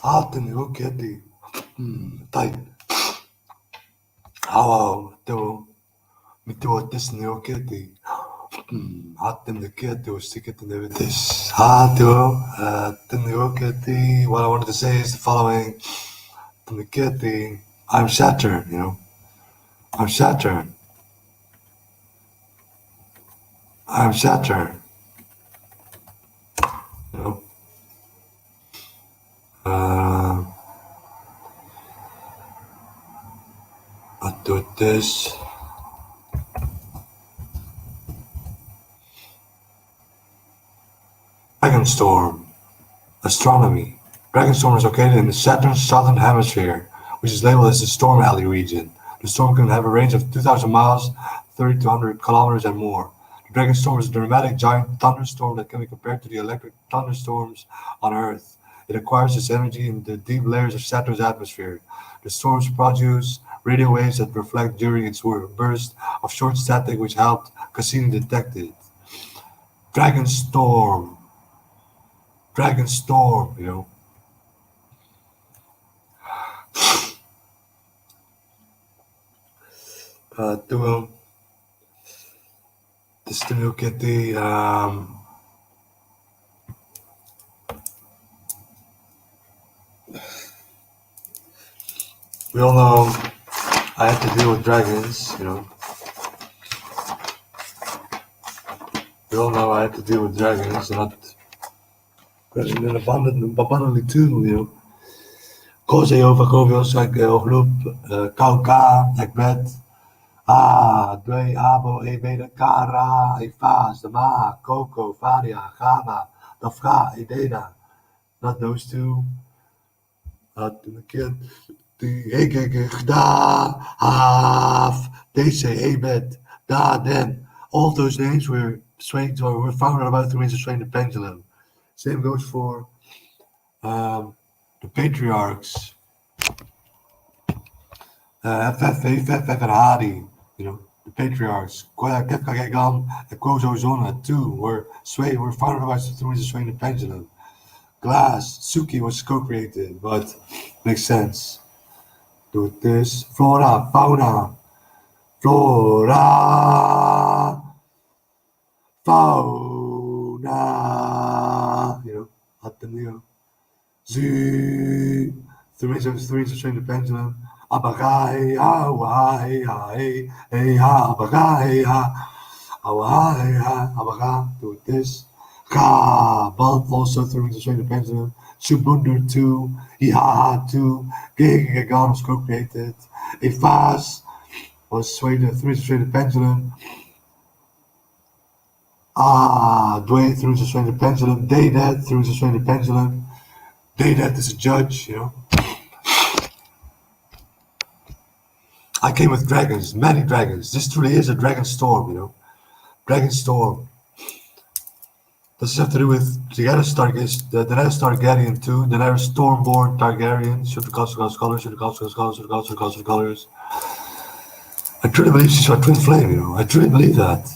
Atene oketi. Tai. How do Mito Disney oketi. Atene keti or sikete nevitis. Atene oketi. What I wanted to say is the following. Atene keti. I'm Saturn, you know. I'm Saturn. I'm Saturn. You know. Uh, I do this. Dragonstorm. Astronomy. Dragonstorm is located in the Saturn's southern hemisphere, which is labeled as the Storm Alley region. The storm can have a range of 2,000 miles, 30 to 100 kilometers and more. The Dragonstorm is a dramatic giant thunderstorm that can be compared to the electric thunderstorms on Earth. It acquires its energy in the deep layers of Saturn's atmosphere. The storms produce radio waves that reflect during its burst of short static, which helped Cassini detect it. Dragonstorm. Dragonstorm, you know. To just to look at the we all know I have to deal with dragons, you know. We all know I have to deal with dragons, and not abundantly too, you know. Cause over Covios like Ogloop, Kauka, like Bed, Dwe, Abo, Ebeda, Kara, Efas, the Ma, Coco, Faria, Gama, Dafka, Ededa. Not those two. The kid, the Egeg, Da, Haf, they say Abed, Da, Then. All of those names were swayed or were founded about 3 minutes of swaying the pendulum. Same goes for the patriarchs, FF and Hadi, you know, the patriarchs, Kefkagegan and Kwozozona too, were founded about 3 minutes of swaying the pendulum. Glass, Suki was co-created, but makes sense. Do this. Flora, fauna, fauna. You know, at the Leo. Zoo. Three to train the pendulum. Abagai, ha, hey, ha, abagai, ha, hey, ha, abaga. Do this. Ka, but also three to train the pendulum. Subunder 2, Ihaha 2, Gigagon was co-created. A fast was swayed through the pendulum. Dwayne through the pendulum. Daydet through the pendulum. Daydet is a judge, you know. I came with dragons, many dragons. This truly is a dragon storm, you know. Dragon storm. Does this have to do with the Daenerys Targaryen too? Daenerys Stormborn Targaryen. Should the gods colors, should the gods colors, should the gods colors. I truly believe she's my twin flame, you know. I truly believe that.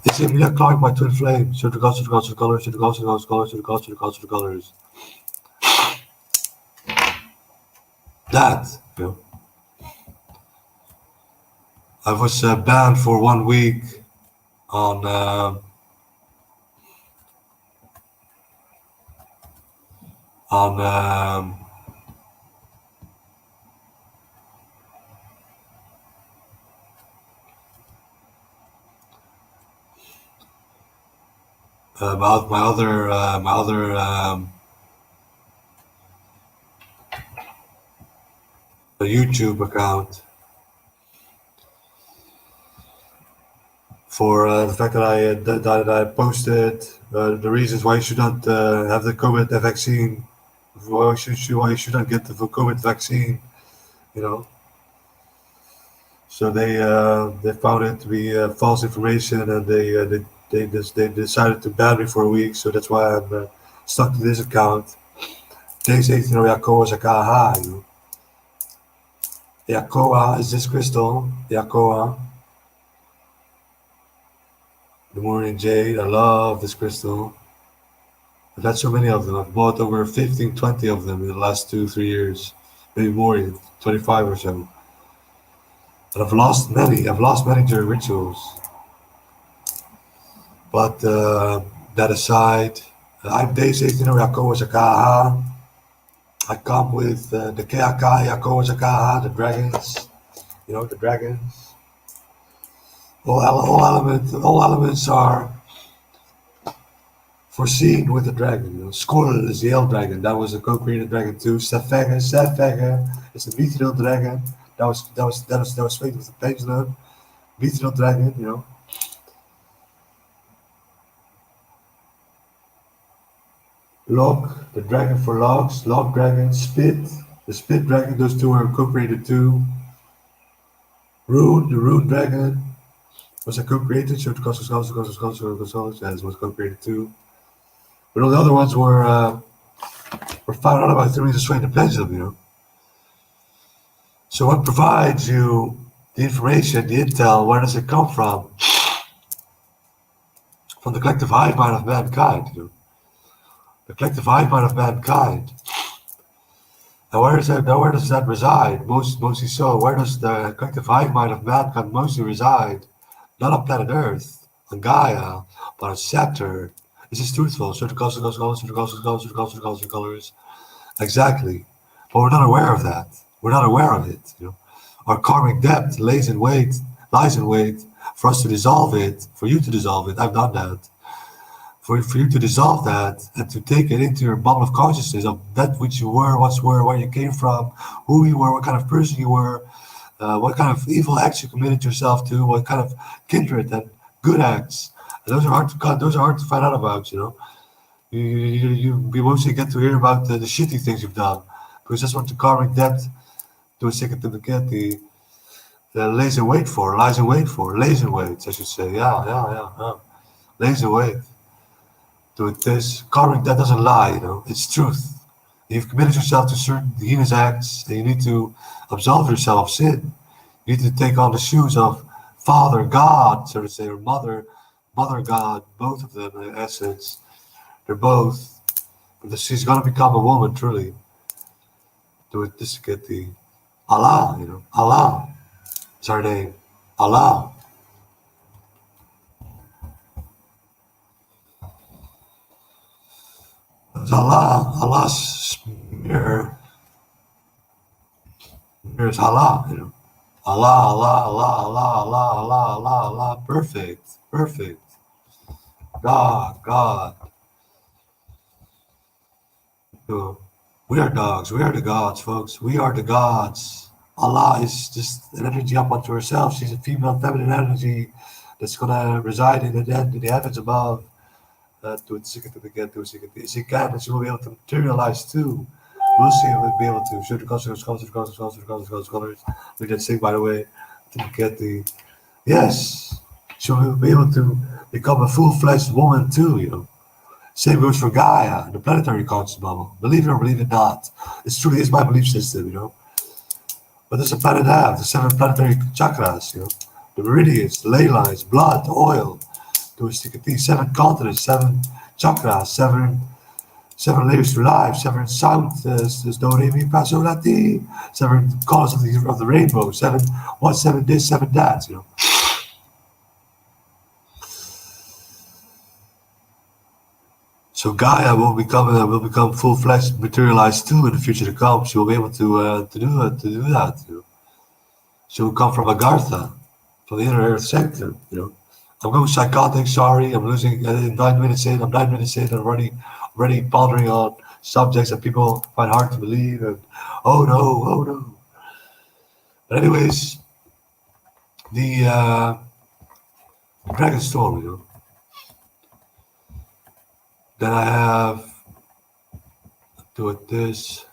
They say Emilia Clarke, my twin flame. Should the gods colors, should the gods colors, should the gods colors. That, you know. I was banned for 1 week on about my other YouTube account for the fact that I posted the reasons why you should not have the COVID vaccine, why you should not get the COVID vaccine, you know. So they found it to be false information, and they decided to ban me for a week. So that's why I'm stuck to this account. Deze 18 Yakoa Zakaha, you know. Yakoa is this crystal. Yakoa. The morning jade. I love this crystal. I've had so many of them. I've bought over 15, 20 of them in the last 2, 3 years, maybe more, 25 or so. And I've lost many. I've lost many during rituals. But that aside, I'm Days 18 Yakoa Zakaha. I come with the Keaka Yakoa Zakaha, the dragons. You know, the dragons. All elements are foreseen with the dragon. You know, Squirrel is the elf dragon. That was a co-created dragon too. Sefega is the mithril dragon. That was made with the pendulum. Mithril dragon, you know. Log, the dragon for logs. Log dragon, Spit, the Spit dragon. Those two are co-created too. Rune, the Rune dragon was a co-created. So it was co-created too. But all the other ones were found out about through the swing the pendulum, you know. So what provides you the information, the intel, where does it come from? From the collective hive mind of mankind, you know. The collective hive mind of mankind. And where does that reside? Mostly so. Where does the collective hive mind of mankind mostly reside? Not on planet Earth, on Gaia, but on Saturn. This is truthful. Certain colors. Exactly. But we're not aware of that. We're not aware of it. You know, our karmic depth lies in wait for us to dissolve it, for you to dissolve it. I've done that. For you to dissolve that and to take it into your bubble of consciousness of that which you were, where you came from, who you were, what kind of person you were, what kind of evil acts you committed yourself to, what kind of kindred and good acts. And those are hard to cut. Those are hard to find out about. You know, you mostly get to hear about the shitty things you've done because that's what the karmic depth to a second to get the lays in wait, I should say. Yeah. Lays in wait. To this karmic that doesn't lie, you know, it's truth. You've committed yourself to certain heinous acts, and you need to absolve yourself of sin. You need to take on the shoes of Father God, so to say, or Mother God, both of them in essence. They're both. But she's gonna become a woman, truly. To this get the Allah, you know. Allah is her name. Allah. It's Allah. Allah's mirror. Mirror is Allah, you know. Allah. Perfect. God. We are dogs. We are the gods, folks. We are the gods. Allah is just an energy up unto herself. She's a female, feminine energy that's gonna reside in the heavens above. To it, she can, and she will be able to materialize too. We'll see if we'll be able to. Show the colors. We did sing, by the way, to get the. Yes, she will be able to become a full-fledged woman too, you know. Same goes for Gaia, the planetary conscious bubble. Believe it or believe it not. It truly is my belief system, you know. What does a planet have? The 7 planetary chakras, you know. The meridians, the ley lines, blood, oil. Those 7 continents, 7 chakras, 7 layers to life, 7 sound, do, re, mi, fa, sol, la, ti, 7 colors of the rainbow, 7 what, 7 this, 7 that, you know. So Gaia will become full-fledged, materialized too in the future to come. She will be able to do that. You know. She will come from Agartha, from the inner earth sector. You know, I'm going psychotic. Sorry, I'm losing. 9 minutes in. I'm 9 minutes in. I'm already pondering on subjects that people find hard to believe. And oh no. But anyways, the dragon storm. You know, then I have. Do it this.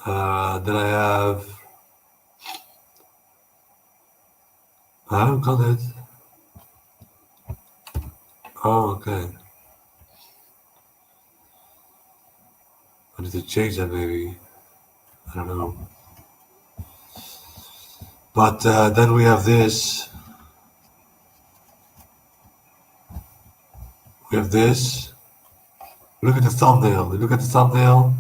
Then I have. I haven't got it. Oh, okay. I need to change that maybe. I don't know. But then we have this. We have this. Look at the thumbnail. Look at the thumbnail.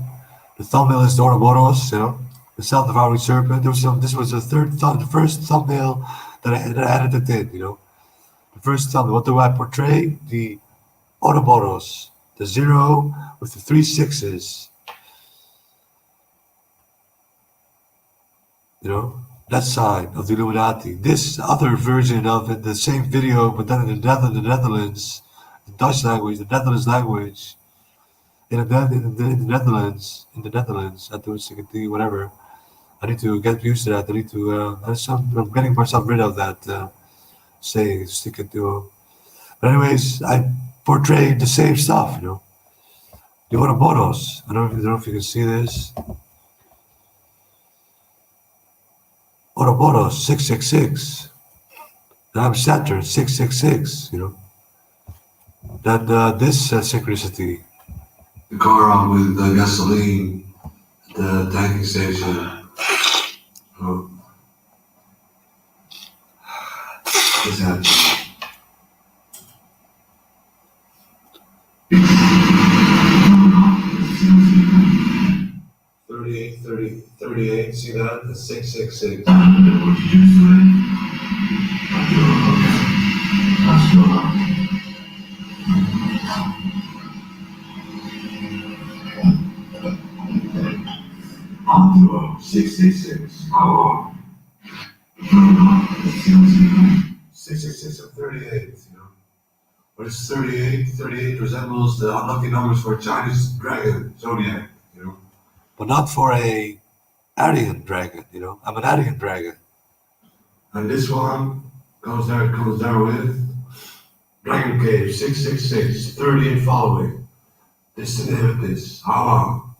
The thumbnail is the Ouroboros, the self-devouring serpent. This was the first thumbnail that I edited in, The first thumbnail. What do I portray? The Ouroboros. The 0 with the 3 6s. That sign of the Illuminati. This other version of it, the same video, but then in the Netherlands, the Dutch language, the Netherlands language, in the Netherlands, I do it, whatever. I need to get used to that. I need to, I'm getting myself rid of that, stick it to. But anyways, I portrayed the same stuff, The Ouroboros. I don't know if you can see this. Ouroboros 666. Then I'm Saturn 666. Then this synchronicity. The car on with the gasoline, the tanking station. What's happening? 38, see that? The 666. Andro 666. 666 and 38, What is 38? 38 resembles the unlucky numbers for a Chinese dragon, zodiac, But not for a Aryan dragon, I'm an Aryan dragon. And this one goes there with Dragon Cave 666, 38 following. This to the name of this. How long?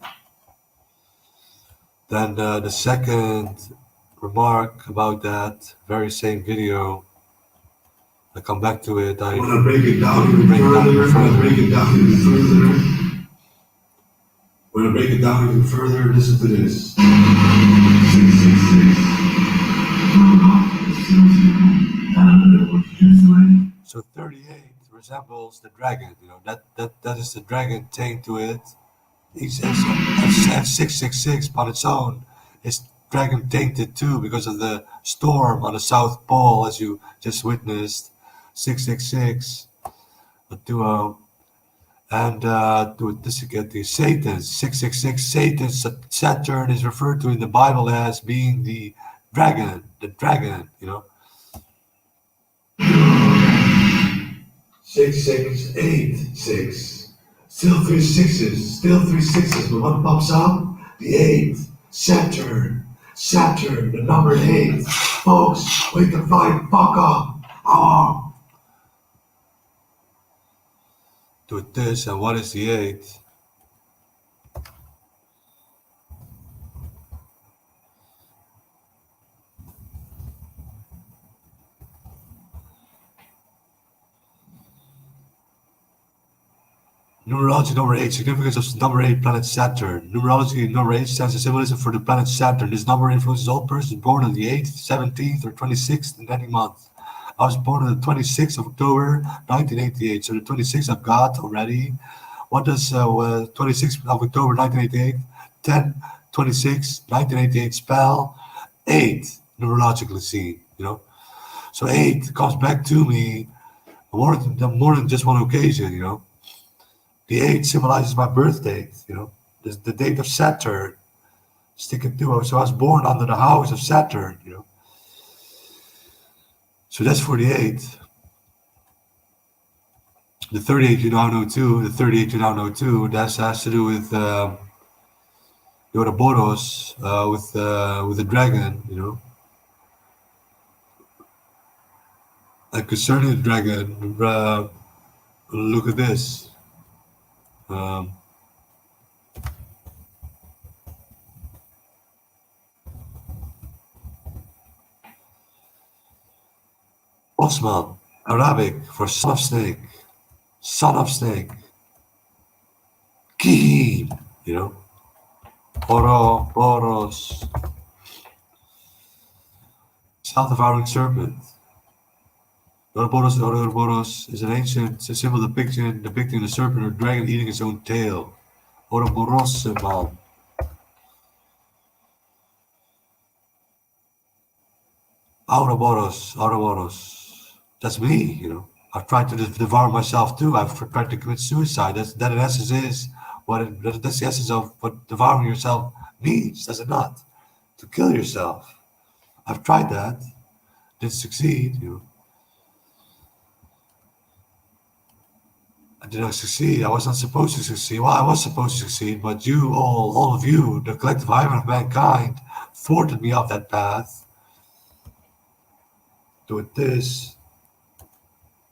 Then the second remark about that very same video, I come back to it. I want to break it down even further. Listen to this. So 38 resembles the dragon, that is the dragon tamed to it. He says, and 666 on its own is dragon tainted too because of the storm on the South Pole, as you just witnessed. 666, a duo. And this again, the Satan, 666, Satan, Saturn is referred to in the Bible as being the dragon, 6686. Still three sixes, but what pops up? The 8, Saturn, the number 8. Folks, wake the fuck up. Do this, and what is the 8? Numerology number 8, significance of number 8, planet Saturn. Numerology number 8 stands as symbolism for the planet Saturn. This number influences all persons born on the 8th, 17th, or 26th in any month. I was born on the 26th of October, 1988, so the 26th I've got already. What does 26th of October, 1988, 10/26, 1988 spell? 8, numerologically seen, So 8 comes back to me more than just one occasion, The 8 symbolizes my birth date, the date of Saturn. Stick it to it. So I was born under the house of Saturn, So that's for the 8. The 38 you now know too. That has to do with the Ouroboros, with the dragon, And concerning the dragon, look at this. Osman, Arabic for son of snake. Kihim, Ouroboros. self-devouring serpent. The Ouroboros is an ancient symbol depicting the serpent or dragon eating its own tail. Ouroboros symbol. Ouroboros. That's me, you know. I've tried to devour myself too. I've tried to commit suicide. That in essence is that's the essence of what devouring yourself means, does it not? To kill yourself. I've tried that. Didn't succeed, you know. I did not succeed. I was not supposed to succeed. Well, I was supposed to succeed, but you all of you, the collective hymen of mankind, thwarted me off that path. Doing this.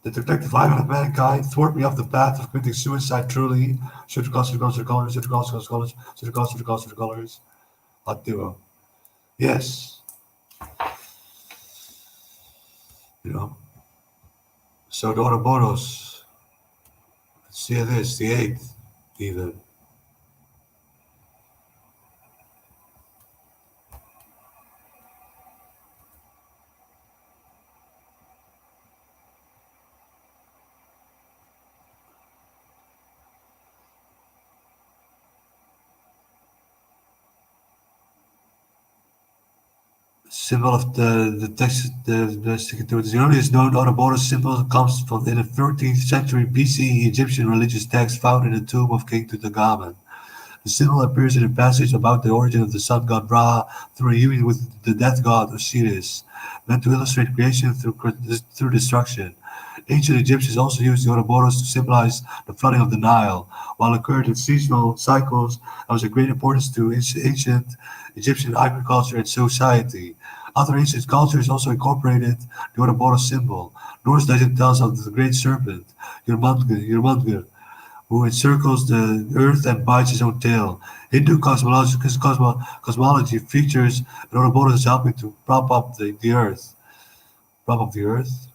The collective hymen of mankind thwart me off the path of committing suicide truly. Should have colors. Hot duo. Yes. You know. So the Ouroboros. See this, the 8th, even. Symbol of the text, the earliest known Ouroboros symbol comes from in the 13th century BCE Egyptian religious text found in the tomb of King Tutankhamun. The symbol appears in a passage about the origin of the sun god Ra through a union with the death god Osiris, meant to illustrate creation through destruction. Ancient Egyptians also used the Ouroboros to symbolize the flooding of the Nile. While it occurred in seasonal cycles, it was of great importance to ancient Egyptian agriculture and society. Other ancient cultures also incorporated the Ouroboros symbol. Norse legend tells of the great serpent, Jurmungr, who encircles the earth and bites his own tail. Hindu cosmology features an Ouroboros as helping to prop up the earth. Prop up the earth?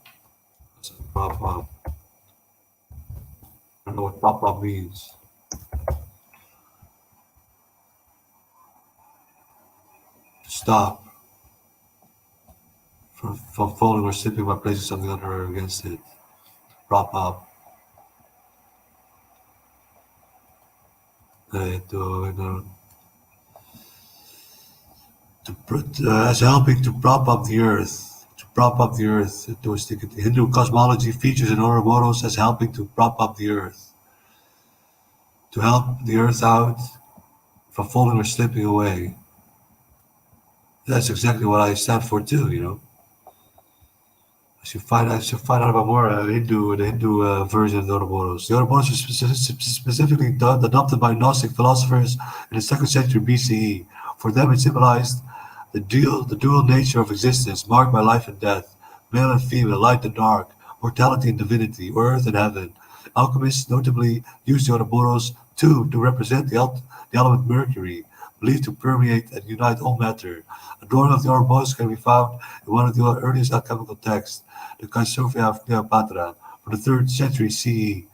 Prop up. I don't know what prop up means. Stop. From falling or slipping by placing something under or against it. Prop up. As helping to prop up the earth. To prop up the earth. Hindu cosmology features an Ouroboros as helping to prop up the earth. To help the earth out from falling or slipping away. That's exactly what I stand for too, you know. I should find out about more the Hindu version of the Ouroboros. The Ouroboros was specifically adopted by Gnostic philosophers in the 2nd century BCE. For them, it symbolized the dual nature of existence, marked by life and death, male and female, light and dark, mortality and divinity, earth and heaven. Alchemists notably used the Ouroboros too to represent the element mercury, believed to permeate and unite all matter. A drawing of the Ouroboros can be found in one of the earliest alchemical texts, the Sophia of Cleopatra, from the 3rd century CE.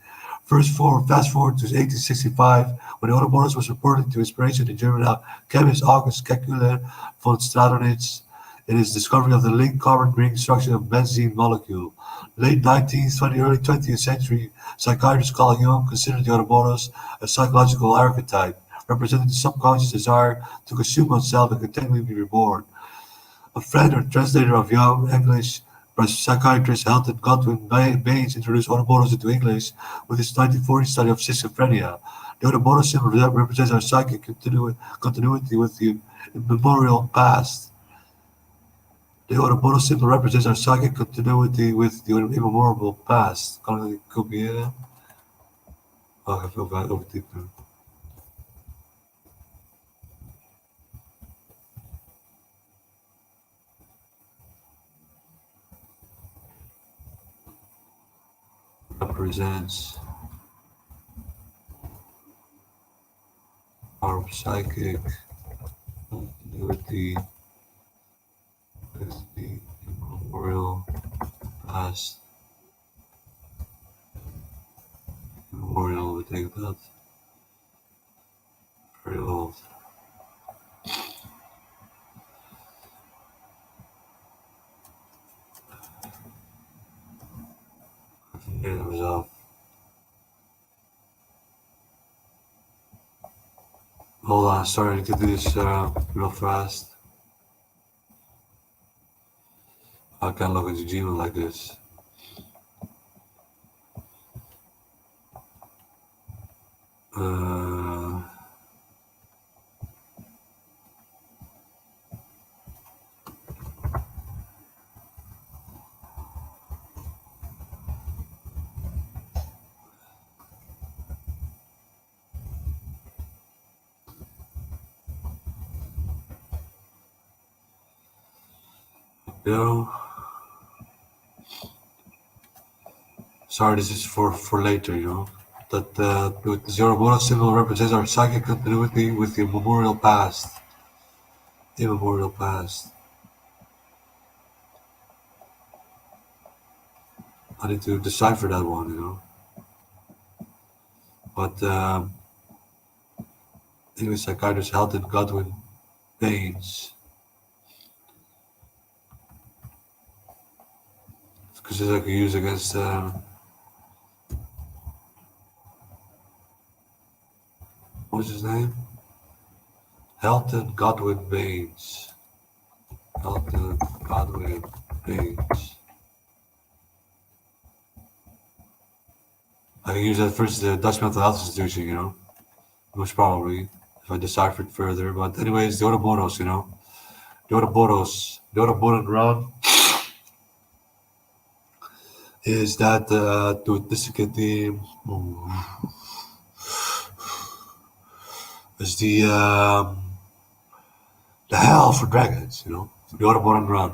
Fast forward to 1865, when the Ouroboros was reported to inspiration the German chemist August Kekuler von Stradonitz in his discovery of the linked carbon ring structure of benzene molecule. Late 19th, early 20th century, psychiatrist Carl Jung considered the Ouroboros a psychological archetype, representing the subconscious desire to consume oneself and continually be reborn. A friend or translator of Jung, English psychiatrist Helton Godwin Baines introduced Ouroboros into English with his 1940 study of schizophrenia. The Ouroboros symbol represents our psychic continuity with the immemorial past. The Ouroboros symbol represents our psychic continuity with the immemorial past. Kan ik kopiëren? Wacht even overtypen. Represents our psychic continuity with the immemorial past. Immemorial betekent dat. Very old. It was off. Hold on, sorry to do this real fast. I can't log into Gmail like this. No. Sorry, this is for later, you know. That the Zorobola symbol represents our psychic continuity with the immemorial past. Immemorial past. I need to decipher that one, you know. But English psychiatrist Halton Godwin Baines. Because I could use against what's his name? Halton Godwin Baines. Halton Godwin Baines. I can use that versus the Dutch Mental Health Institution, you know. Most probably, if I decipher it further. But anyways, the Ouroboros, you know. The Ouroboros run is that to the is the hell for dragons, you know. The Ouroboros run.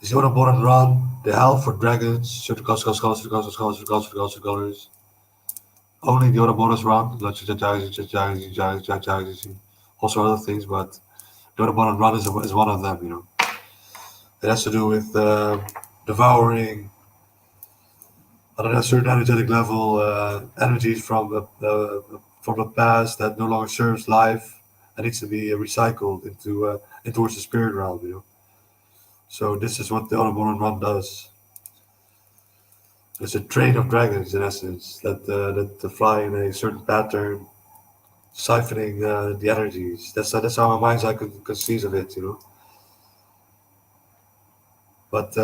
Is the Ouroboros run the hell for dragons? Certain colors. Only the Ouroboros run, also other things, but the Ouroboros run is one of them, you know. It has to do with devouring on a certain energetic level energies from the past that no longer serves life and needs to be recycled into towards the spirit realm, you know. So this is what the Ouroboros run does. It's a train of dragons, in essence, that fly in a certain pattern, siphoning the energies. That's how my mind's eye conceives of it, you know. But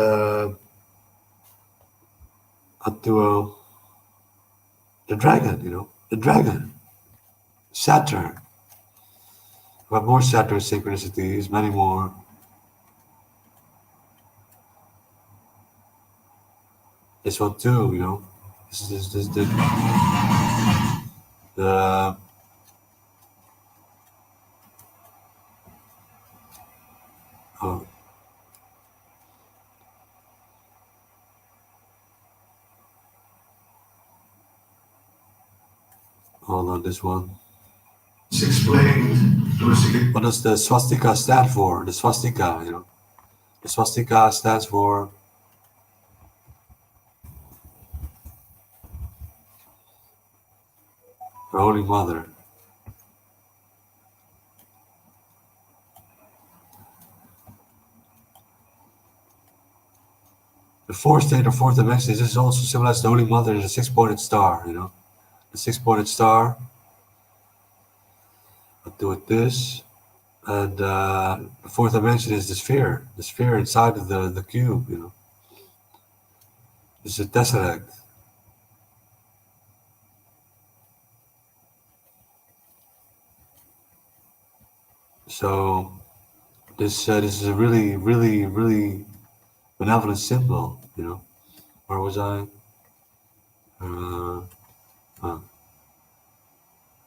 unto the dragon, you know, the dragon, Saturn. We have more Saturn synchronicities, many more. This one too, you know. This the oh. Hold on, this one. It's explained. What does the swastika stand for? The swastika, you know. The swastika stands for the Holy Mother. The fourth state or fourth dimension is also symbolized the Holy Mother as a six-pointed star, you know. The six-pointed star. I'll do it this. And the fourth dimension is the sphere inside of the cube, you know. It's a tesseract. So this is a really, really, really benevolent symbol, you know. Where was I?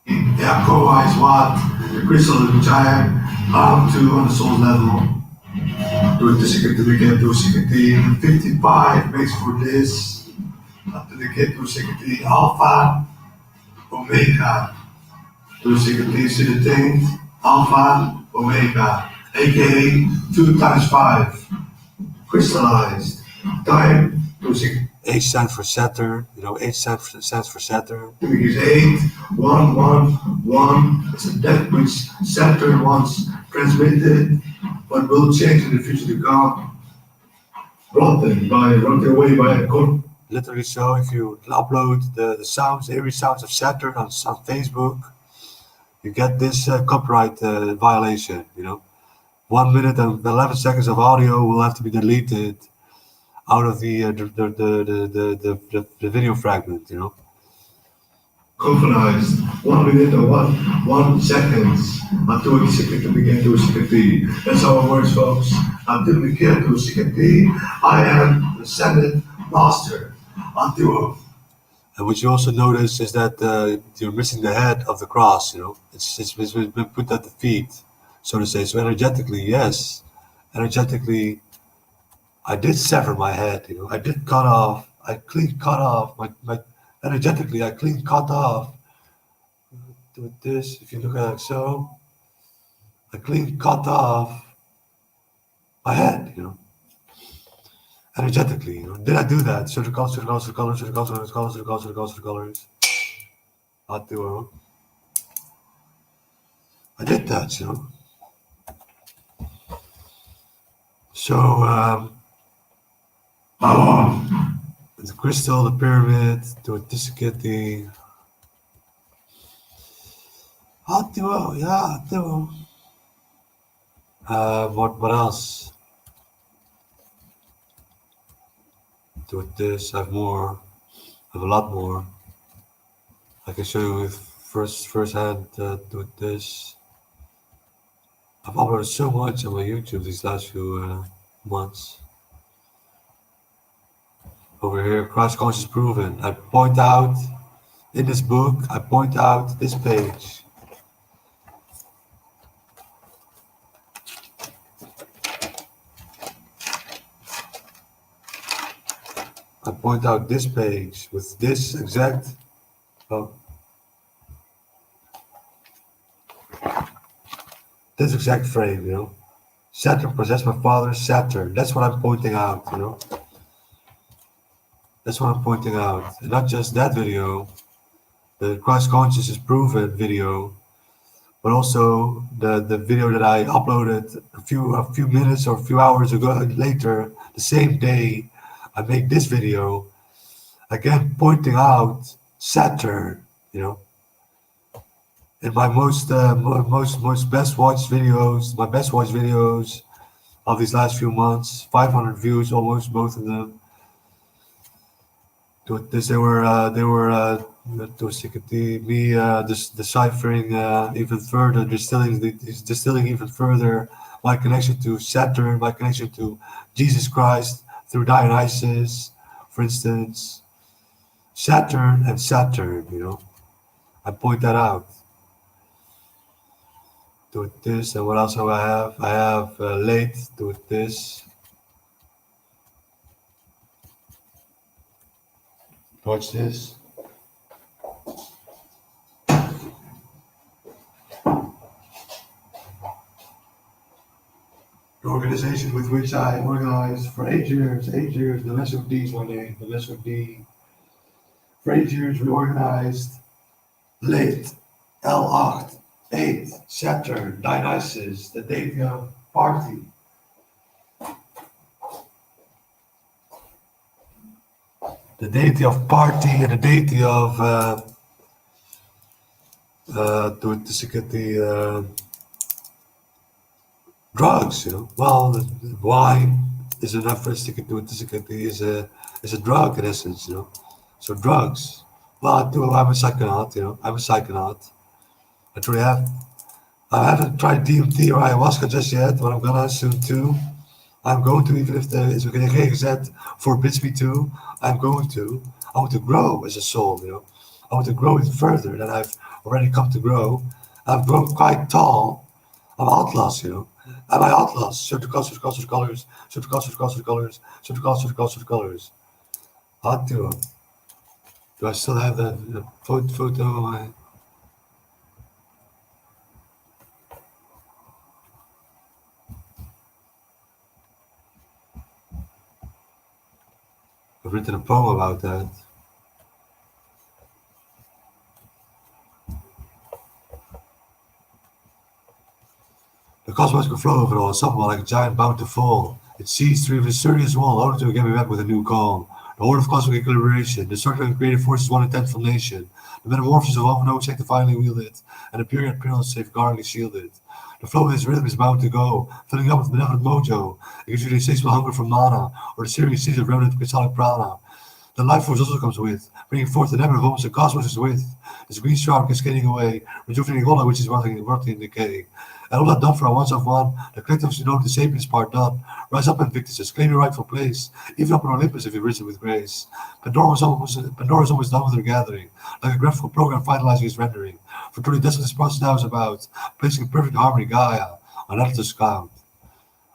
Yeah, Koa is what the crystal which I am to on the soul level. Do it to get to 55 makes for this. To the get to 60 alpha, omega. To 60 to the thing, alpha, omega, aka 2 times 5. Crystallized. Time to 60. H stands for Saturn, you know, H stands for Saturn. Because 8, 1, 1, 1. It's that which Saturn once transmitted, but will change in the future to come. rotted away by a cord. Literally, so if you upload the sounds, eerie sounds of Saturn on Facebook, you get this copyright violation. 1 minute and 11 seconds of audio will have to be deleted out of the video fragment. Confinized 1 minute or one seconds until we secretly begin to secretly. That's how it works, folks. Until we get to secretly, I am the Senate master. Until. And what you also notice is that you're missing the head of the cross. It's been put at the feet, so to say. So energetically, yes, energetically, I did sever my head. I did cut off. I clean cut off my energetically. I clean cut off. Do this. If you look at it like so, I clean cut off my head. Energetically. Did I do that? Should the colors, should the colors, should the colors, should the colors, should the colors, should the colors, should the colors, should the colors. I do. I did that. So the crystal, the pyramid, to dissecate the. Yeah, what else? Do this. I have more. I have a lot more. I can show you with first hand. Do this. I've uploaded so much on my YouTube these last few months. Over here, Christ conscious proven. I point out in this book. I point out this page. I point out this page with this exact. This exact frame, Saturn possessed my father, Saturn. That's what I'm pointing out, That's what I'm pointing out. And not just that video, the Christ Conscious is Proven video, but also the video that I uploaded a few minutes or a few hours ago later, the same day, I make this video, again pointing out Saturn, In my most best watched videos, my best watched videos of these last few months, 500 views almost, both of them. They were deciphering even further, distilling even further my connection to Saturn, my connection to Jesus Christ through Dionysus, for instance. Saturn and Saturn, I point that out. Do this, and what else do I have? I have late, do this. Watch this. The organization with which I organized for 8 years, the Lesser D is my name, the Lesser D. For 8 years, we organized late, L8, 8, Saturn, Dionysus, the deity of party. The deity of party and the deity of drugs, Well, the wine is enough for us to do it. Is a drug in essence, So drugs. Well, I'm a psychonaut, I'm a psychonaut. I truly have. I haven't tried DMT or ayahuasca just yet, but I'm gonna soon too. I'm going to, even if the GGZ forbids me to, I'm going to. I want to grow as a soul, I want to grow even further than I've already come to grow. I've grown quite tall. I'm outlaws, Am I outlaws? Certain colors, certain colors, certain colors, certain colors, certain colors, certain colors, certain colors, certain colors. How do I still have that photo? I've written a poem about that. The cosmos can flow over all, somewhat like a giant bound to fall. It sees through a mysterious wall, only to get me back with a new call. The horde of cosmic equilibration, the circular creative forces one intentful nation, the metamorphosis of overnote sanctifyingly wielded, and the pure appearance safeguardingly shielded. The flow of his rhythm is bound to go, filling up with benevolent mojo. It gives you the insatiable hunger for mana, or the serious seeds of remnant crystallic prana. The life force also comes with, bringing forth the number of homes the cosmos is with. This green shroud cascading away, rejuvenating all that which is worthy in decay. And all that done for our once of one, the collective the sapiens part done. Rise up, Invictus, claim your rightful place, even up in Olympus if you've risen with grace. Pandora's almost done with her gathering, like a graphical program finalizing its rendering. For truly that's what this process now is about, placing in perfect harmony Gaia on Atlas cloud.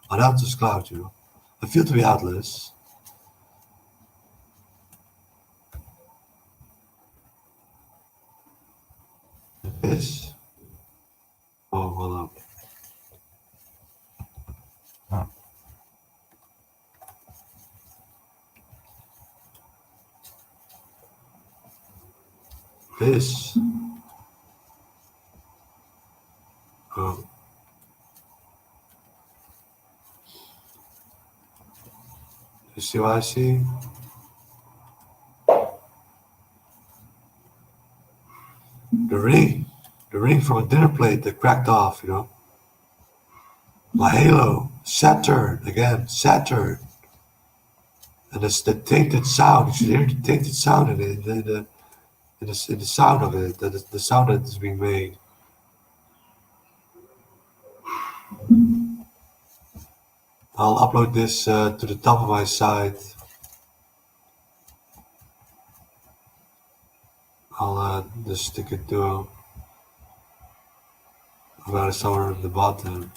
On Atlas cloud, you know. I feel to be Atlas. This. Oh, hold up. This. Oh. You see what I see? The ring from a dinner plate that cracked off, you know. My halo, Saturn, again, Saturn. And it's the tainted sound, you should hear the tainted sound in it, in the sound of it, the sound that is being made. I'll upload this to the top of my site. I'll just stick it to about somewhere at the bottom.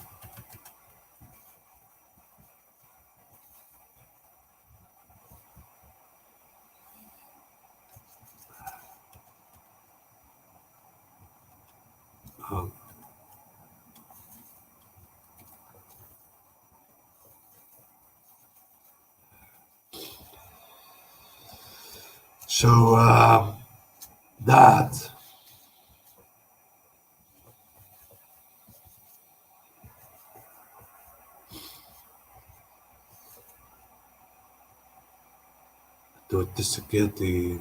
Oh. So that just to get the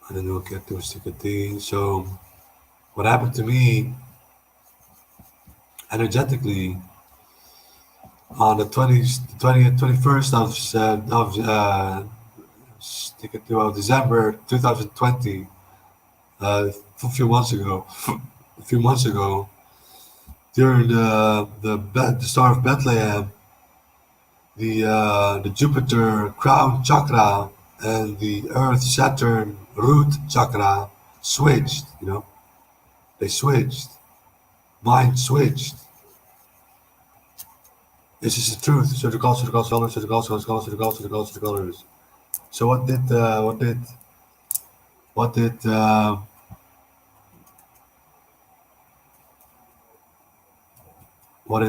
I don't know get to stick it in. So what happened to me energetically on the 21st of December 2020, a few months ago, during the star of Bethlehem, the Jupiter crown chakra and the Earth Saturn root chakra switched. You know, they switched. Mind switched. This is the truth. So the colors. So what did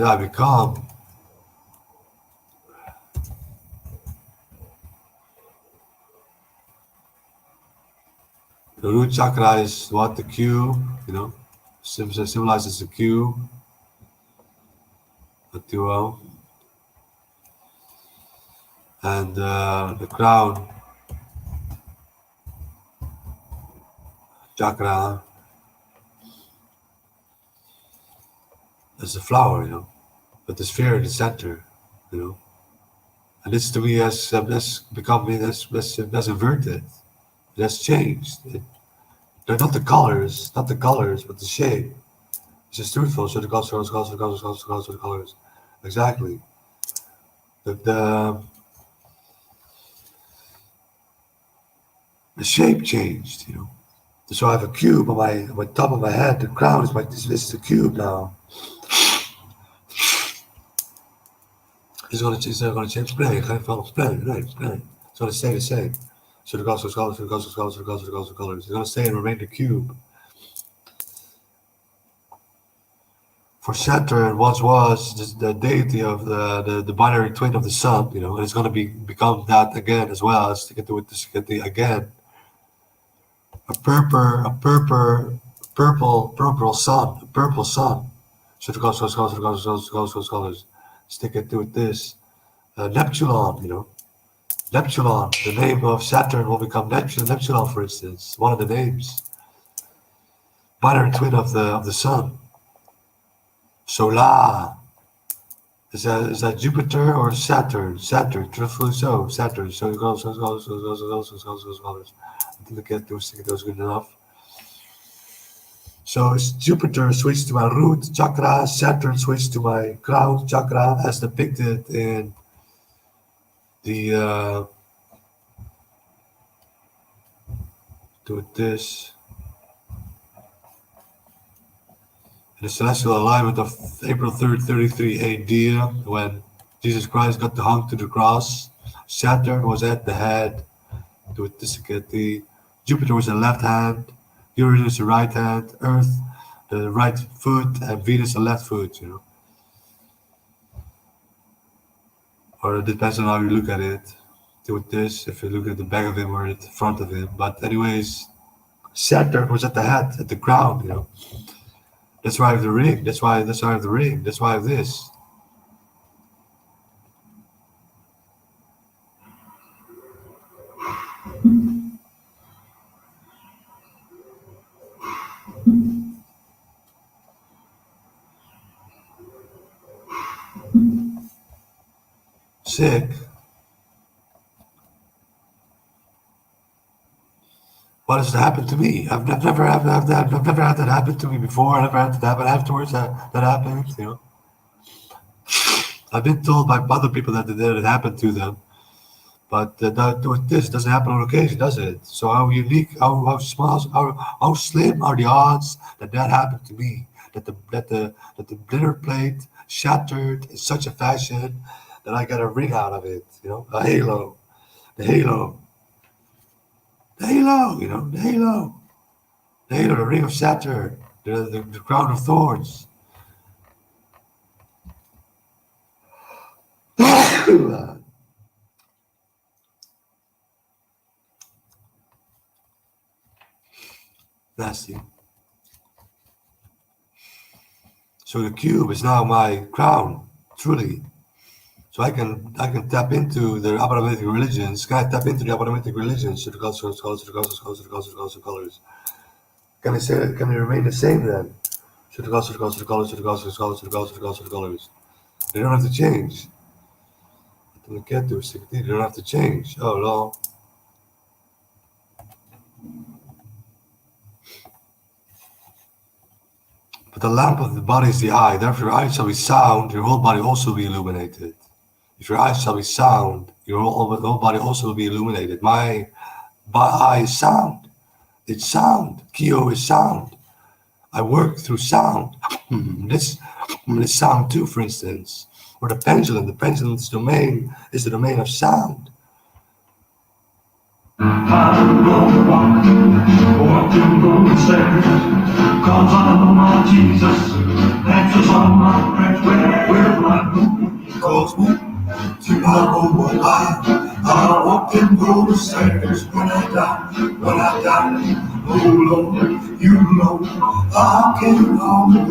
I become? The root chakra is what? The cube, you know, symbolizes the cube, the duo. And the crown chakra is the flower, you know, but the sphere in the center, you know. And this to me has become has inverted. It has changed. They're not the colors, but the shape. It's just truthful. So the colors. Exactly. The shape changed, you know. So I have a cube on my top of my head. The crown is this is the cube now. It's gonna change. Spray. It's gonna stay the same. So the colors. It's gonna stay and remain the cube. For Saturn once was the deity of the binary twin of the sun, you know, and it's gonna become that again as well as to get to it again. A purple sun. So scholars. Stick it to this. Neptulon, you know. Neptulon, the name of Saturn will become Neptulon, for instance, one of the names. Binary twin of the sun. Solar. Is that Jupiter or Saturn? Saturn, truthfully so. Saturn. So scholars. I didn't get those. Think those good enough. So it's Jupiter switched to my root chakra, Saturn switched to my crown chakra, as depicted in the do this. In the celestial alignment of April 3rd, 33 AD, when Jesus Christ got hung to the cross, Saturn was at the head. Do this again. Jupiter was the left hand, Uranus the right hand, Earth the right foot, and Venus the left foot, you know. Or it depends on how you look at it. Do this if you look at the back of him or at the front of him. But anyways, Saturn was at the head, at the crown, you know. That's why I have the ring. That's why I have the ring. That's why I have this. Sick. What has happened to me? I've never had that happen to me before. I never had that happen afterwards. That happened, you know. I've been told by other people that it happened to them, but this doesn't happen on occasion, does it? So how unique, how small, how slim are the odds that happened to me? That the glitter plate shattered in such a fashion that I got a ring out of it, you know, a halo, the halo. The halo, you know, the halo, the ring of Saturn, the crown of thorns. Nasty. So the cube is now my crown, truly. So I can tap into the Abrahamic religions. Can I tap into the Abrahamic religions? To the colors. Can I say that? Can it remain the same then? To the colors. They don't have to change. They don't have to change. Oh no. But the lamp of the body is the eye. Therefore, your eye shall be sound. Your whole body also be illuminated. If your eyes shall be sound, your whole body also will be illuminated. My eye is sound. It's sound. Kyo is sound. I work through sound. This sound too, for instance. Or the pendulum. The pendulum's domain is the domain of sound. I'm gonna walk and go upstairs, 'cause I know my Jesus answers all my prayers. Where I go, He calls me to my home I walk and go upstairs when I die. Oh Lord, you know I can't always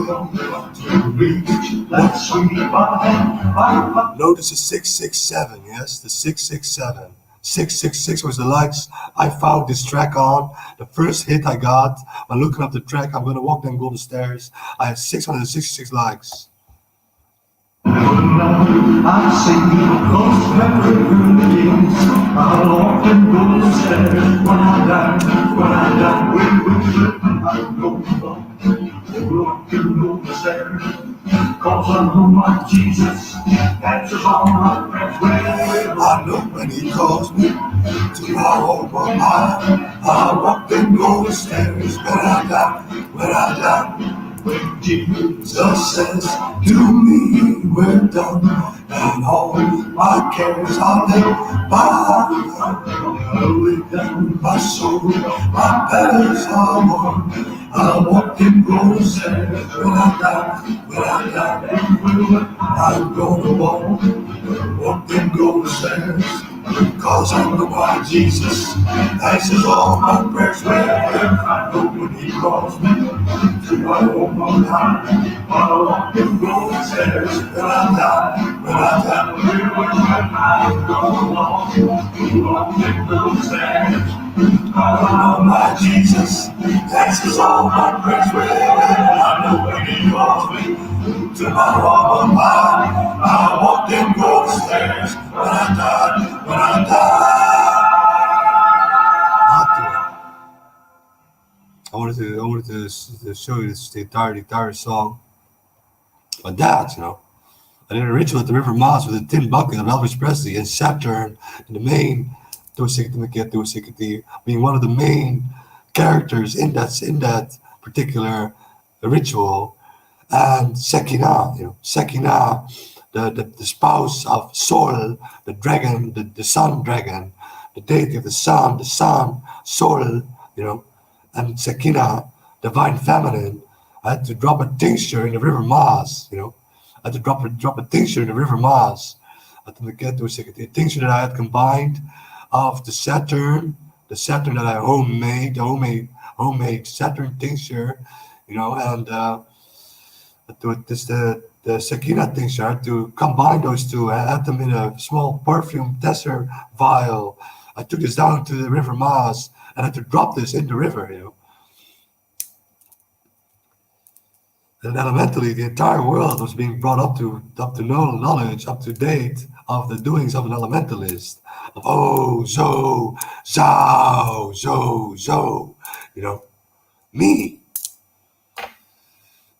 to reach that sweet by Notice the 667, yes, the 667. 666 was the likes I found this track on. The first hit I got by looking up the track, I'm gonna walk and go the stairs. I had 666 likes. I sing those melodies. I'll often go upstairs when I die. I go walk and go upstairs, 'cause I know my Jesus answers all my prayers. I know when he calls me to my home of mine, I walk and go the stairs when I die. When Jesus says to me, we're done, and all my cares are laid by. I lay down my soul, my battles are won. I walk and go the stairs when I die. I'm gonna walk and go the stairs. Cause I know my Jesus answers all my prayers wherever I go when he calls me to my home on high. I'll walk them golden stairs when I die, when I die. When I go along them golden stairs. I know my Jesus answers all my prayers wherever I go when he calls me to my home on high. I'll walk them golden stairs when I die, when I die. I wanted to show you the entire song. My dad, I did a ritual at the River Maas with a tin bucket of Elvis Presley and Saturn in the main, being one of the main characters in that particular ritual, and Sekina, the spouse of Sol, the dragon, the sun dragon, the deity of the sun, Sol, and Sekina, divine feminine. I had to drop a tincture in the River Maas, I had to drop a tincture in the River Maas. I had to get to a tincture that I had combined of the Saturn that I homemade Saturn tincture, and the Sakina tincture. I had to combine those two. I had them in a small perfume tester vial. I took this down to the River Maas and I had to drop this in the river, And elementally, the entire world was being brought up to knowledge, up to date of the doings of an elementalist. Of zo, me.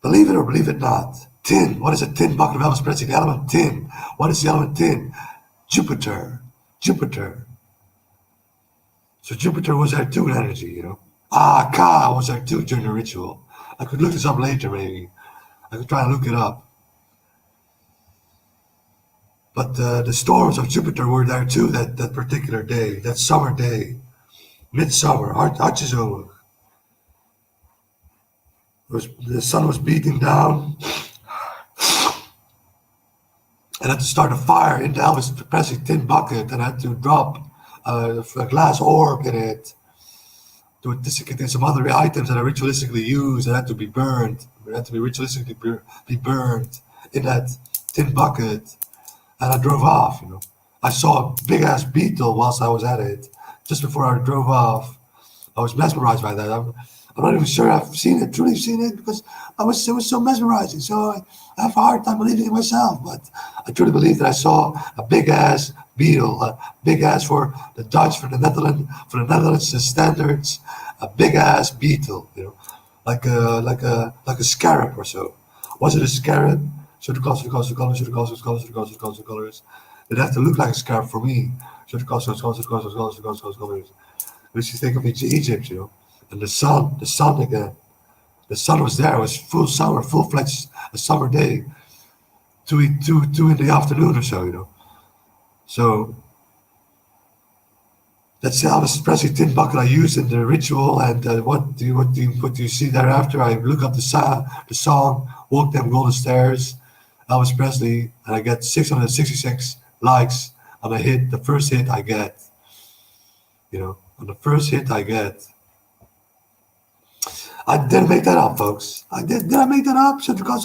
Believe it or believe it not. Tin. What is a tin bucket of Elvis Presley? The element tin. What is the element tin? Jupiter. So Jupiter was there too in energy, Ka was there too during the ritual. I could look this up later, maybe. I could try and look it up. But the storms of Jupiter were there too that particular day, that summer day, midsummer, Hartjeszomer. The sun was beating down. And I had to start a fire in the Elvis Presley tin bucket, and I had to drop a glass orb in it to contain some other items that I ritualistically used that had to be burned. It had to be ritualistically be burned in that tin bucket. And I drove off, I saw a big-ass beetle whilst I was at it. Just before I drove off, I was mesmerized by that. I'm not even sure I've truly seen it, because it was so mesmerizing. So I have a hard time believing in myself. But I truly believe that I saw a big-ass beetle, a big-ass for the Dutch, for the Netherlands standards, a big-ass beetle, like a scarab or so. Was it a scarab? Should the colors. It have to look like a scarab for me. Should the colors. Which you think of Egypt, and the sun again. The sun was there. It was full summer, full-fledged a summer day. 2 in the afternoon or so, So that's the Elvis Presley tin bucket I used in the ritual. And what do you see thereafter? I look up the song, Walk Them Golden Stairs, Elvis Presley, and I get 666 likes on a hit. The first hit I get, on the first hit I get. I didn't make that up, folks. Did I make that up? Should the colors.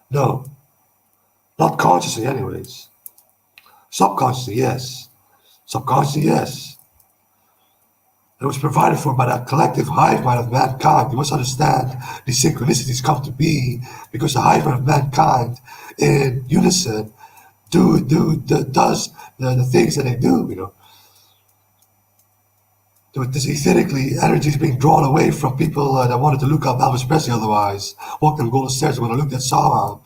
No, not consciously, anyways. Subconsciously, yes. It was provided for by that collective hive mind of mankind. You must understand these synchronicities come to be because the hive mind of mankind, in unison, does the things that they do, This etherically energy is being drawn away from people that wanted to look up Elvis Presley otherwise. Walk Them Golden Stairs when I looked that song up.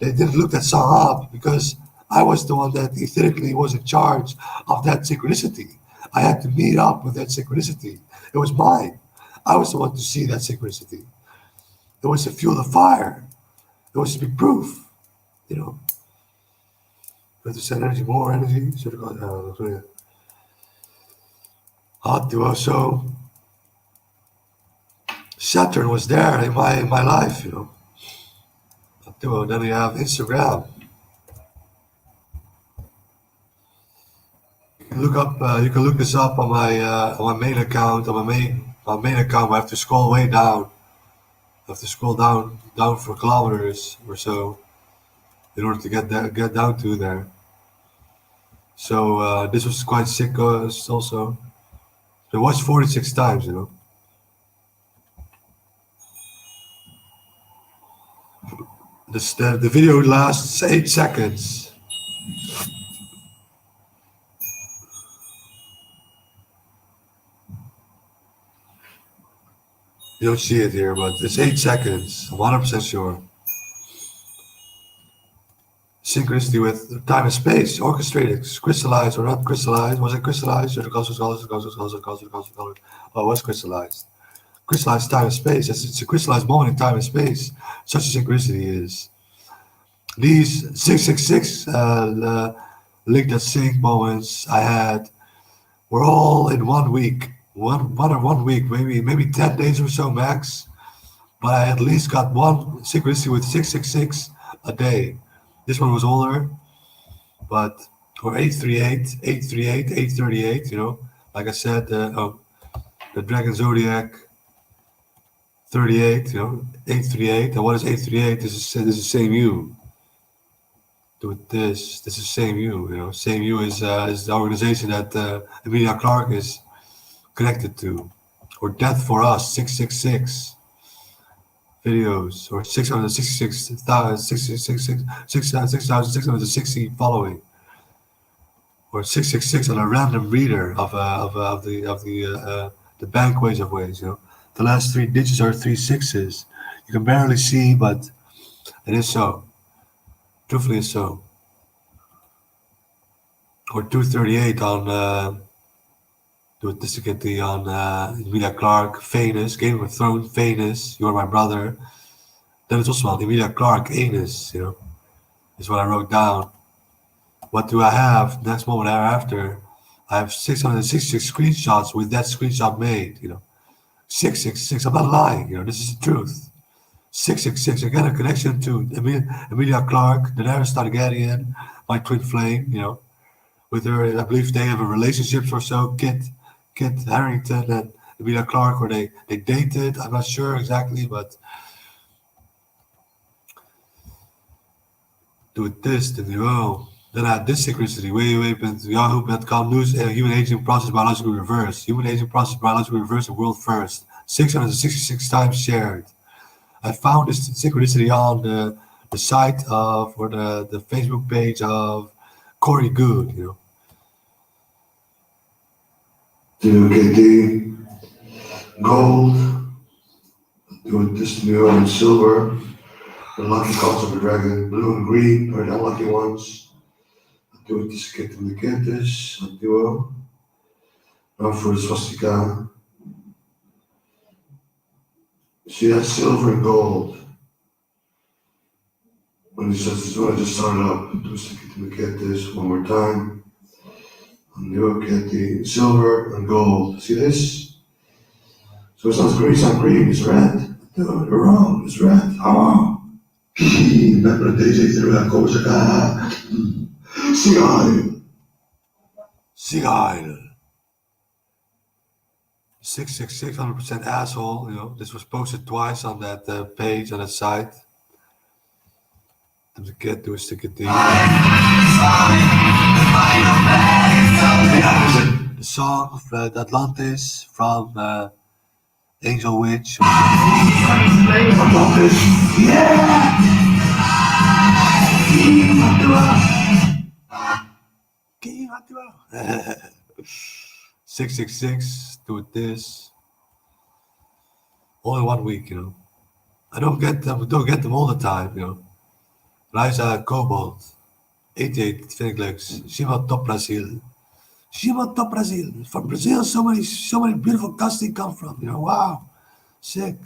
They didn't look that song up because I was the one that etherically was in charge of that synchronicity. I had to meet up with that synchronicity. It was mine. I was the one to see that synchronicity. It was to fuel the fire. It was to be proof, We have to send energy, more energy. So Saturn was there in my life, Then we have Instagram. You can look this up on my main account. On my main account, I have to scroll way down. I have to scroll down for kilometers or so in order to get down to there. So this was quite sick also. I watched 46 times, The video lasts 8 seconds. You don't see it here, but it's 8 seconds. I'm 100% sure. Synchronicity with time and space, orchestrated, crystallized or not crystallized. Was it crystallized? Oh, it was crystallized. Crystallized time and space. It's a crystallized moment in time and space. Such a synchronicity is. These 666 linked and sync moments I had were all in 1 week. One week, maybe 10 days or so max. But I at least got one synchronicity with 666 a day. This one was older, but or 838, 838, 838, like I said, the Dragon Zodiac 38, 838. And what is 838? This is same you. Do this. This is same you. Same you is the organization that Emilia Clarke is connected to, or Death for Us 666 videos, or 660 following, or 666 on a random reader of the bank ways of ways. The last 3 digits are 3 6s. You can barely see, but it is so. Truthfully, it's so. Or 238 on. This to get the on Emilia Clarke, Venus, Game of Thrones, Venus, You're My Brother. Then it's also on Emilia Clarke, Anus, is what I wrote down. What do I have? Next moment after, I have 666 screenshots with that screenshot made, 666, I'm not lying, this is the truth. 666, again, a connection to Emilia Clarke, Daenerys Targaryen, my twin flame, with her, I believe they have a relationship or so, Kit Harington and Emilia Clarke, or they dated. I'm not sure exactly, but do this, then Then I had this synchronicity. Yahoo.com news, human aging process biological reverse. Human aging process biological reverse, the world first. 666 times shared. I found this synchronicity on the site of, or the Facebook page of Corey Good, DOKD, gold, doing this new and silver, the lucky cards of the dragon, blue and green are the unlucky ones. I do this kit and the kittis, I do now for the swastika. See that silver and gold. When he says this one, I just started up, do this kit and the kittis one more time. And you get the silver and gold. See this? So it's not green, it's red. No, you're wrong, it's red. Oh. Remember the days after that goes Seagull. 666, 100% asshole. This was posted twice on that page, on that site. To get to a stick of the song of Atlantis from Angel Witch. Atlantis, yeah! 666, do this. Only 1 week, I don't get them all the time, Liza Cobalt, 88 Phoenix, Shima Top Brazil. From Brazil, so many beautiful casting come from, wow, sick.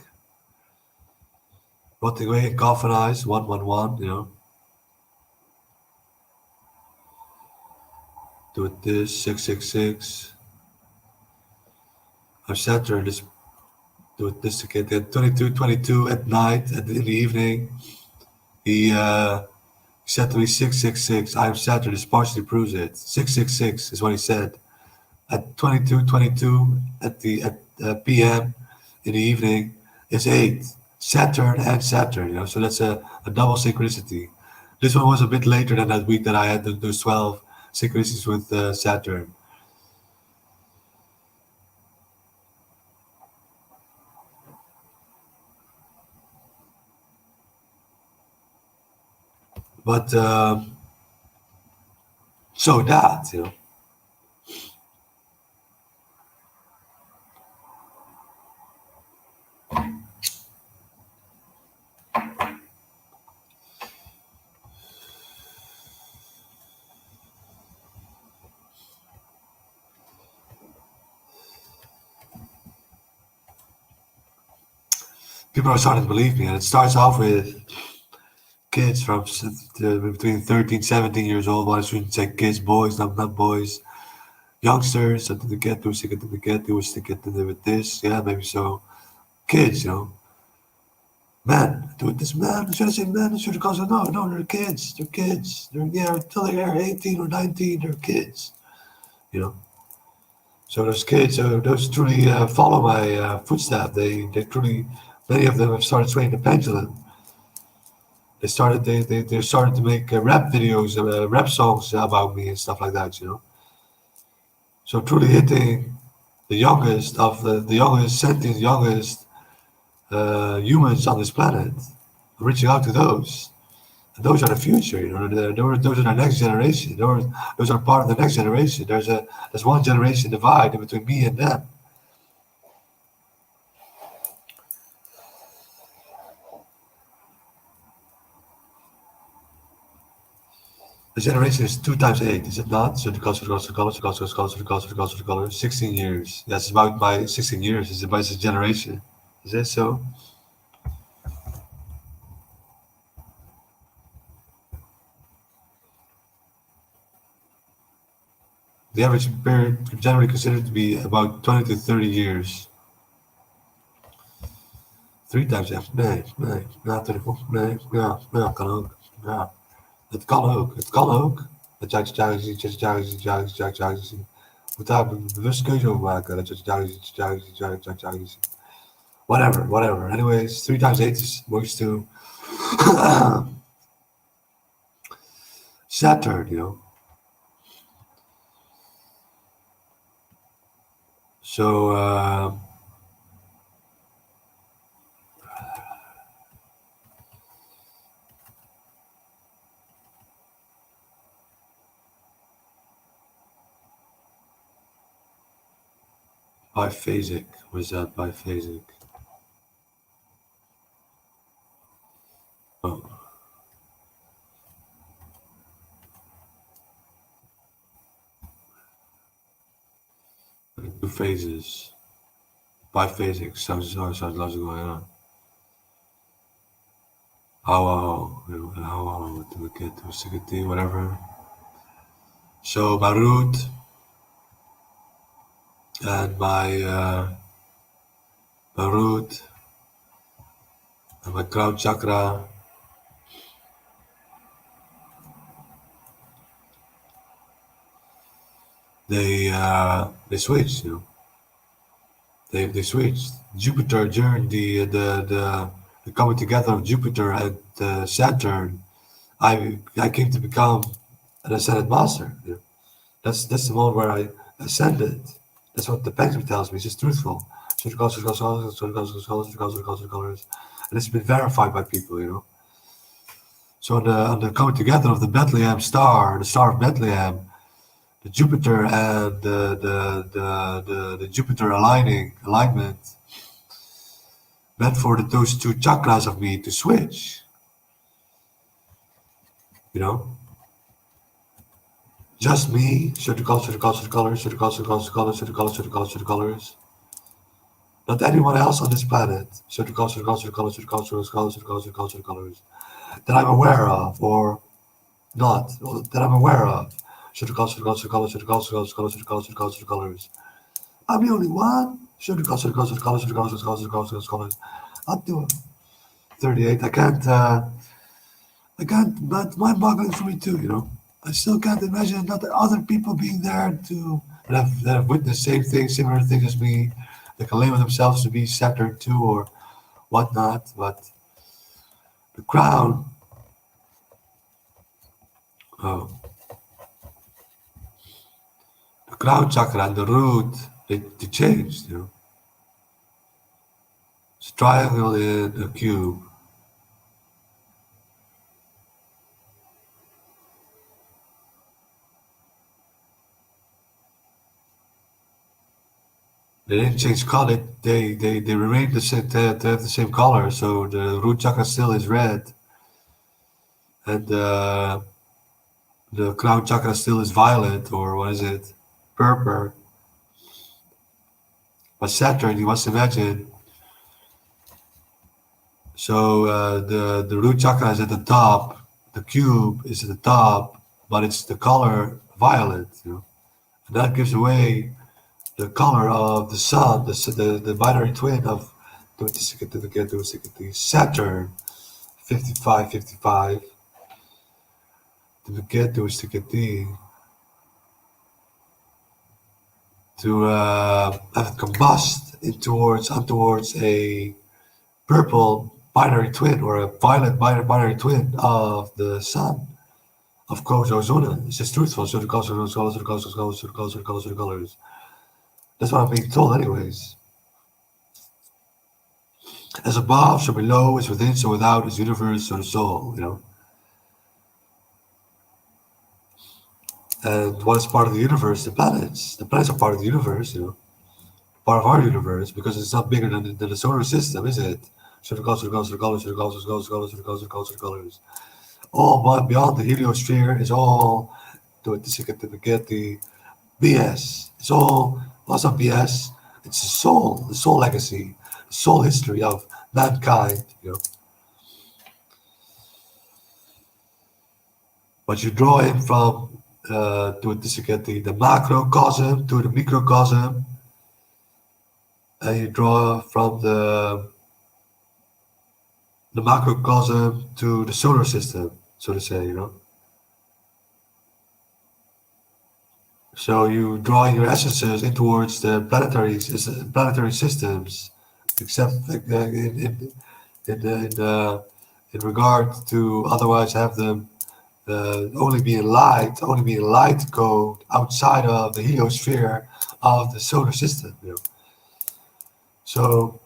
Rotting away, Coffin Eyes, 111, Do it this, 666. I've sat there this, do it this again, 22 at night, in the evening. He He said to me 666, I am Saturn, this partially proves it. 666 is what he said. At 22:22 at PM in the evening is 8. Saturn and Saturn, so that's a double synchronicity. This one was a bit later than that week that I had those 12 synchronicities with Saturn. But so that, people are starting to believe me, and it starts off with kids from between 13, 17 years old. Well, I shouldn't say kids, boys, not boys. Youngsters, I didn't get to, sick at the get to, was to get to with this, yeah, maybe so. Kids, men, do this, man. Should I say men? Should I say no, they're kids. They're kids. Until they're 18 or 19, they're kids. So those kids, those truly follow my footsteps. They truly, many of them have started swaying the pendulum. They started to make rap videos, rap songs about me and stuff like that. So truly hitting the youngest of the youngest sentient, youngest humans on this planet, reaching out to those. And those are the future. Those are the next generation. Those are part of the next generation. There's one generation divide between me and them. The generation is 2 times 8, is it not? So the colors, 16 years. That's about my 16 years. It's about a generation. Is that so? The average period is generally considered to be about 20 to 30 years. 3 times 8. Nee, 24. Nee, kan ook. Ja. Het kan ook. Dat je moet daar een bewuste keuze over maken. Whatever. Anyways, 3 times 8 works to Saturn, So, biphasic. What is that, biphasic? Oh. 2 phases. Biphasic sounds logical, yeah. How do we get to 16, whatever. So my root and my root and my crown chakra they switched, They switched. Jupiter during the coming together of Jupiter and Saturn, I came to become an ascended master. That's the moment where I ascended. That's what the pendulum tells me. It's just truthful. So it goes, and it's been verified by people, So on the coming together of the Bethlehem star, the star of Bethlehem, the Jupiter and the Jupiter alignment meant for those 2 chakras of me to switch. Just me, certain colors. Not anyone else on this planet. Certain colors that I'm aware of or not, that I'm aware of. Certain colors. I'm the only one. Certain colors. I'll do it. 38. I can't, but mind-boggling for me too, you know. I still can't imagine that there are other people being there that have witnessed same things, similar things as me, that can label themselves to be Saturn too or whatnot. But the crown, oh, the crown chakra and the root, they changed, you know. It's a triangle in a cube. They didn't change color. They remained the same. They have the same color. So the root chakra still is red, and the crown chakra still is violet, or what is it, purple. But Saturn, you must imagine. So the root chakra is at the top. The cube is at the top, but it's the color violet. You know, and that gives away the color of the sun, the binary twin of the Saturn 5555 to have it combust towards a purple binary twin or a violet binary twin of the sun of Kozozuna. It's just truthful. So the colors. That's what I'm being told, anyways. As above, so below, as within, so without, as universe, so the soul, you know. And what is part of the universe? The planets. The planets are part of the universe, you know. Part of our universe, because it's not bigger than the solar system, is it? So the colors. All but beyond the heliosphere is all to get the BS. It's all lots of BS. It's the soul legacy, the soul history of mankind, you know. But you draw in from the macrocosm to the microcosm, and you draw from the macrocosm to the solar system, so to say, you know. So you draw your essences in towards the planetary systems, except in regard to otherwise have them only be in light code outside of the heliosphere of the solar system. You know? So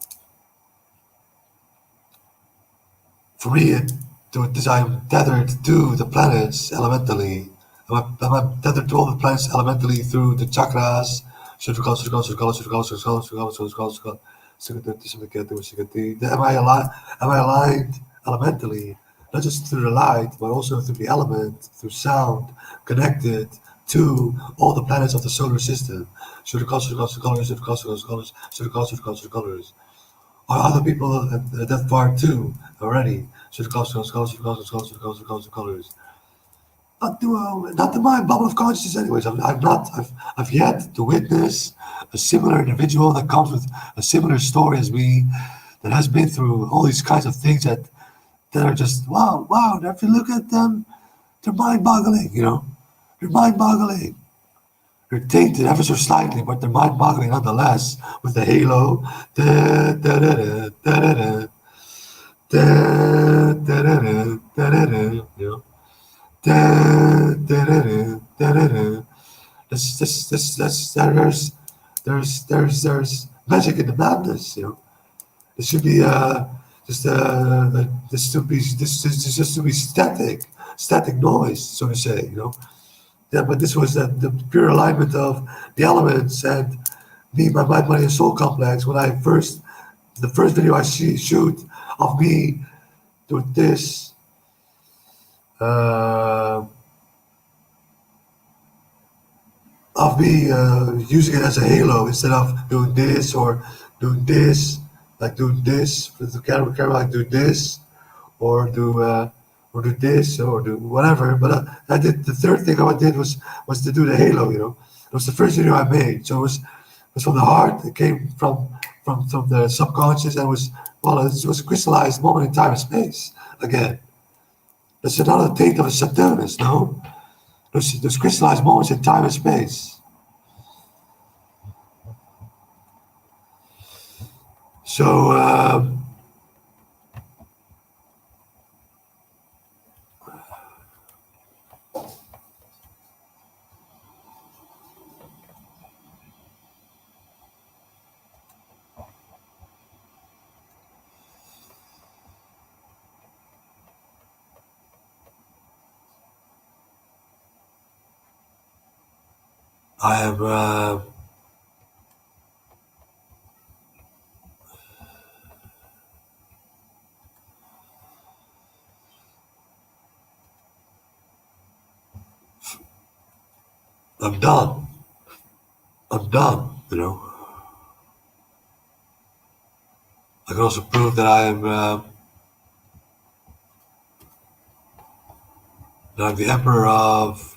for me, I'm tethered to the planets elementally. I'm tethered to all the planets elementally through the chakras. Am I aligned elementally? Not just through the light, but also through the element, through sound, connected to all the planets of the solar system. Colors. Are other people that far too already? Colors. Not to my bubble of consciousness, anyways. I've yet to witness a similar individual that comes with a similar story as me, that has been through all these kinds of things that are just wow. If you look at them, they're mind-boggling. You know, they're mind-boggling. They're tainted ever so slightly, but they're mind-boggling nonetheless. With the halo, you know. There's magic in the madness, you know. It should be this just to be static noise, so to say, you know. Yeah, but this was the pure alignment of the elements and me, my mind, body, and soul complex. The first video I shoot of me doing this. Of me using it as a halo instead of doing this or doing this, like doing this with the camera, like do this or do this or do whatever. But I did the third thing I did was to do the halo. You know, it was the first video I made, so it was from the heart. It came from the subconscious, and it was a crystallized moment in time and space again. That's another taint of a Saturnus, no? Those crystallized moments in time and space. So, I am, I'm done. I'm done, you know. I can also prove that I'm the emperor of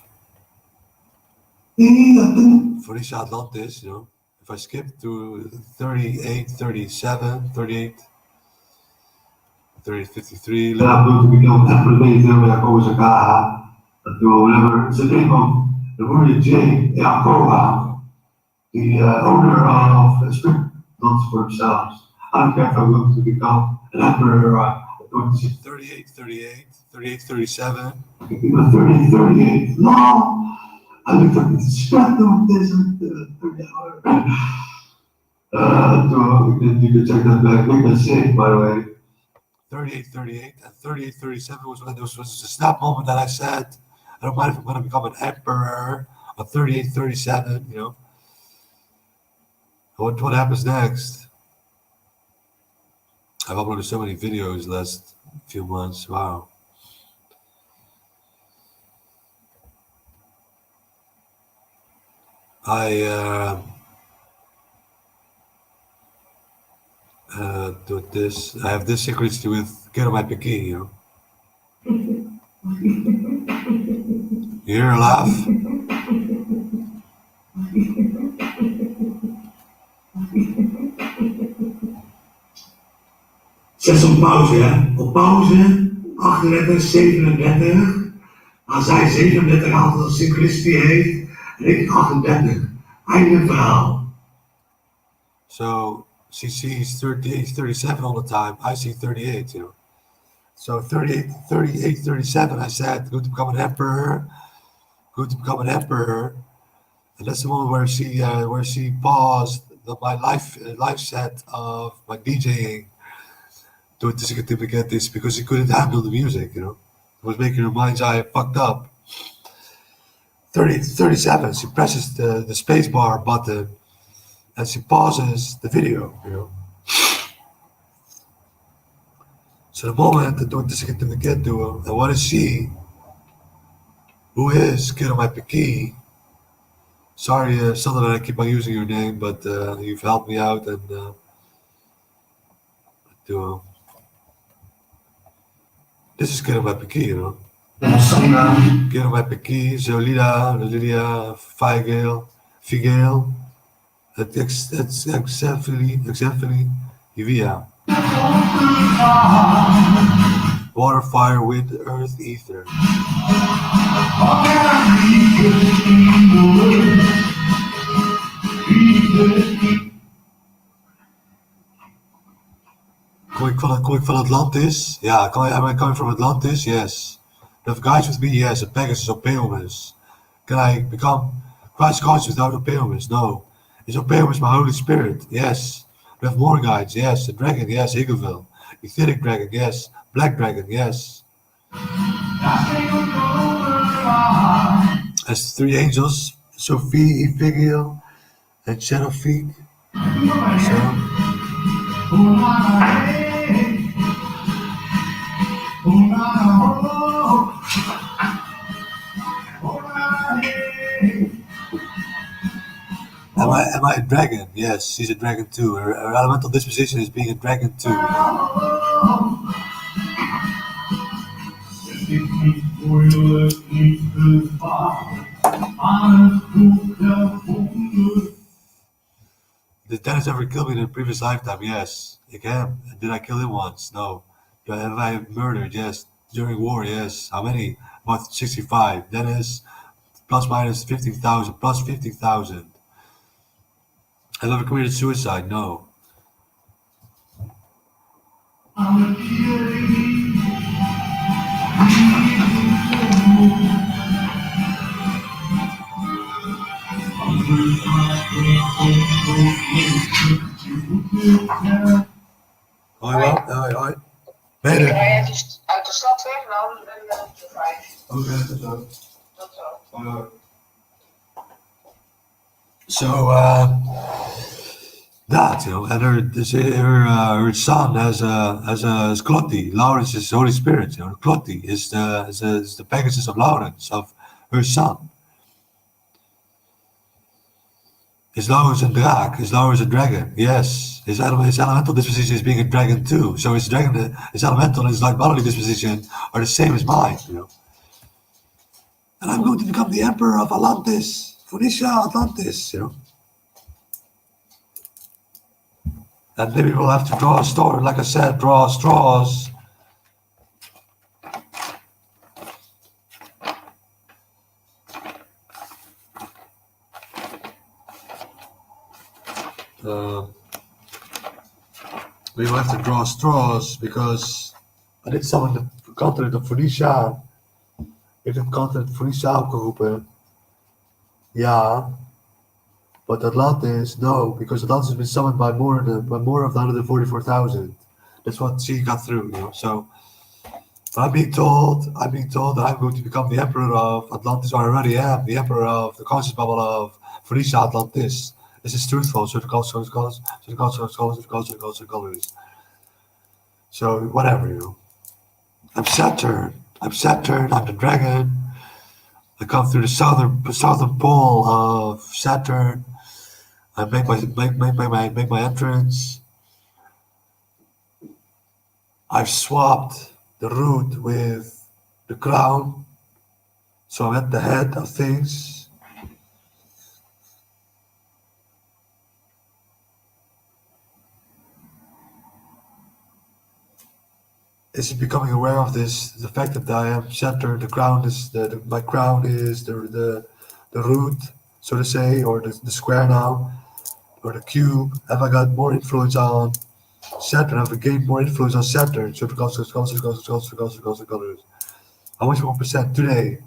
Phoenicia Atlantis, you know. If I skip to 38, 37, 38, 30, 53. I'm going to become emperor later when I go to Gaha, or whatever. It's the name of the word J. Yaakova, the owner of strict not for themselves. I don't care if I'm going to become an emperor or 38, 38, 38, 37. 38, 38. No! I looked at the spread of this 30 hours. You can check that back. Look at safe, by the way. 38, 38, and 38, 37 was when there was a snap moment that I said, I don't mind if I'm going to become an emperor on 38, 37, you know. What happens next? I've uploaded so many videos last few months. Wow. I do this. I have this synchronicity with Get on My Piquet, you know. You hear her laugh? Zet op pauze, hè? Op pauze, 38, 37. Als hij 37 altijd als synchronicity heeft, en ik 38. Einde verhaal. So she sees 38, 37 all the time. I see 38, you know. So 38, 38, 37, I said, going to become an emperor. Going to become an emperor. And that's the moment where she paused my life set of my DJing to get this because she couldn't handle the music, you know. It was making her mind's eye fucked up. 37, she presses the space bar button and she pauses the video, you know. So the moment that doing this get to and what is she? Who is Kid on My Piquet? Sorry, Sandra, that I keep on using your name, but you've helped me out and this is Kid on My Piquet, you know. Kid on My Piquet, Zolida, Lydia, Figale, it's exactly Ivia. Water, fire, wind, earth, ether. Kom ik van Atlantis? Ja, am I coming from Atlantis? Yes. Do I have guys with me? Yes. A Pegasus or Peomus. Can I become Christ conscious without Opeomus? No. Is Opeomus my Holy Spirit? Yes. Do I have more guides? Yes. A dragon? Yes. Higgleville. Etheric dragon? Yes. Black dragon? Yes. As three angels, Sophie, Iphigiel, and Shadowfeet. Am I a dragon? Yes, she's a dragon too. Her elemental disposition is being a dragon too. Did Dennis ever kill me in a previous lifetime? Yes. Ik hem. Did I kill him once? No. Have I murdered? Yes. during war, yes. How many? About 65. Dennis, plus minus 50,000, plus 50,000. Have you ever committed suicide? No. Hoi, wat? Hoi. Ben je Ik er? rij even uit de stad weg dan en dan de 5. Oké, dat zo. Dat zo. So, that, you know, and her son has Clotty. Lawrence is Holy Spirit, you know. Clotty is the Pegasus of Lawrence, of her son. Is Lawrence a draak? Is Lawrence a dragon? Yes. His elemental disposition is being a dragon too. So his elemental and his light bodily disposition are the same as mine, you know. And I'm going to become the emperor of Atlantis, Phoenicia, Atlantis, you know. And maybe we'll have to draw a story, like I said, draw straws. We will have to draw straws because I did summon the continent of Phoenicia. Ik heb de continent Phoenicia opgeroepen. Ja. But Atlantis, no, because Atlantis has been summoned by more of the 144,000. That's what she got through, you know. So, but I'm being told that I'm going to become the emperor of Atlantis, or I already am the emperor of the conscious bubble of Phoenicia Atlantis. This is truthful. So whatever, you know. I'm Saturn. I'm the dragon. I come through the southern pole of Saturn. I make my entrance. I've swapped the root with the crown, so I'm at the head of things. Is becoming aware of this, the fact that I am Saturn. The crown is my crown is the root, so to say, or the square now, or the cube. Have I got more influence on Saturn? Have I gained more influence on Saturn? So because how much more percent today?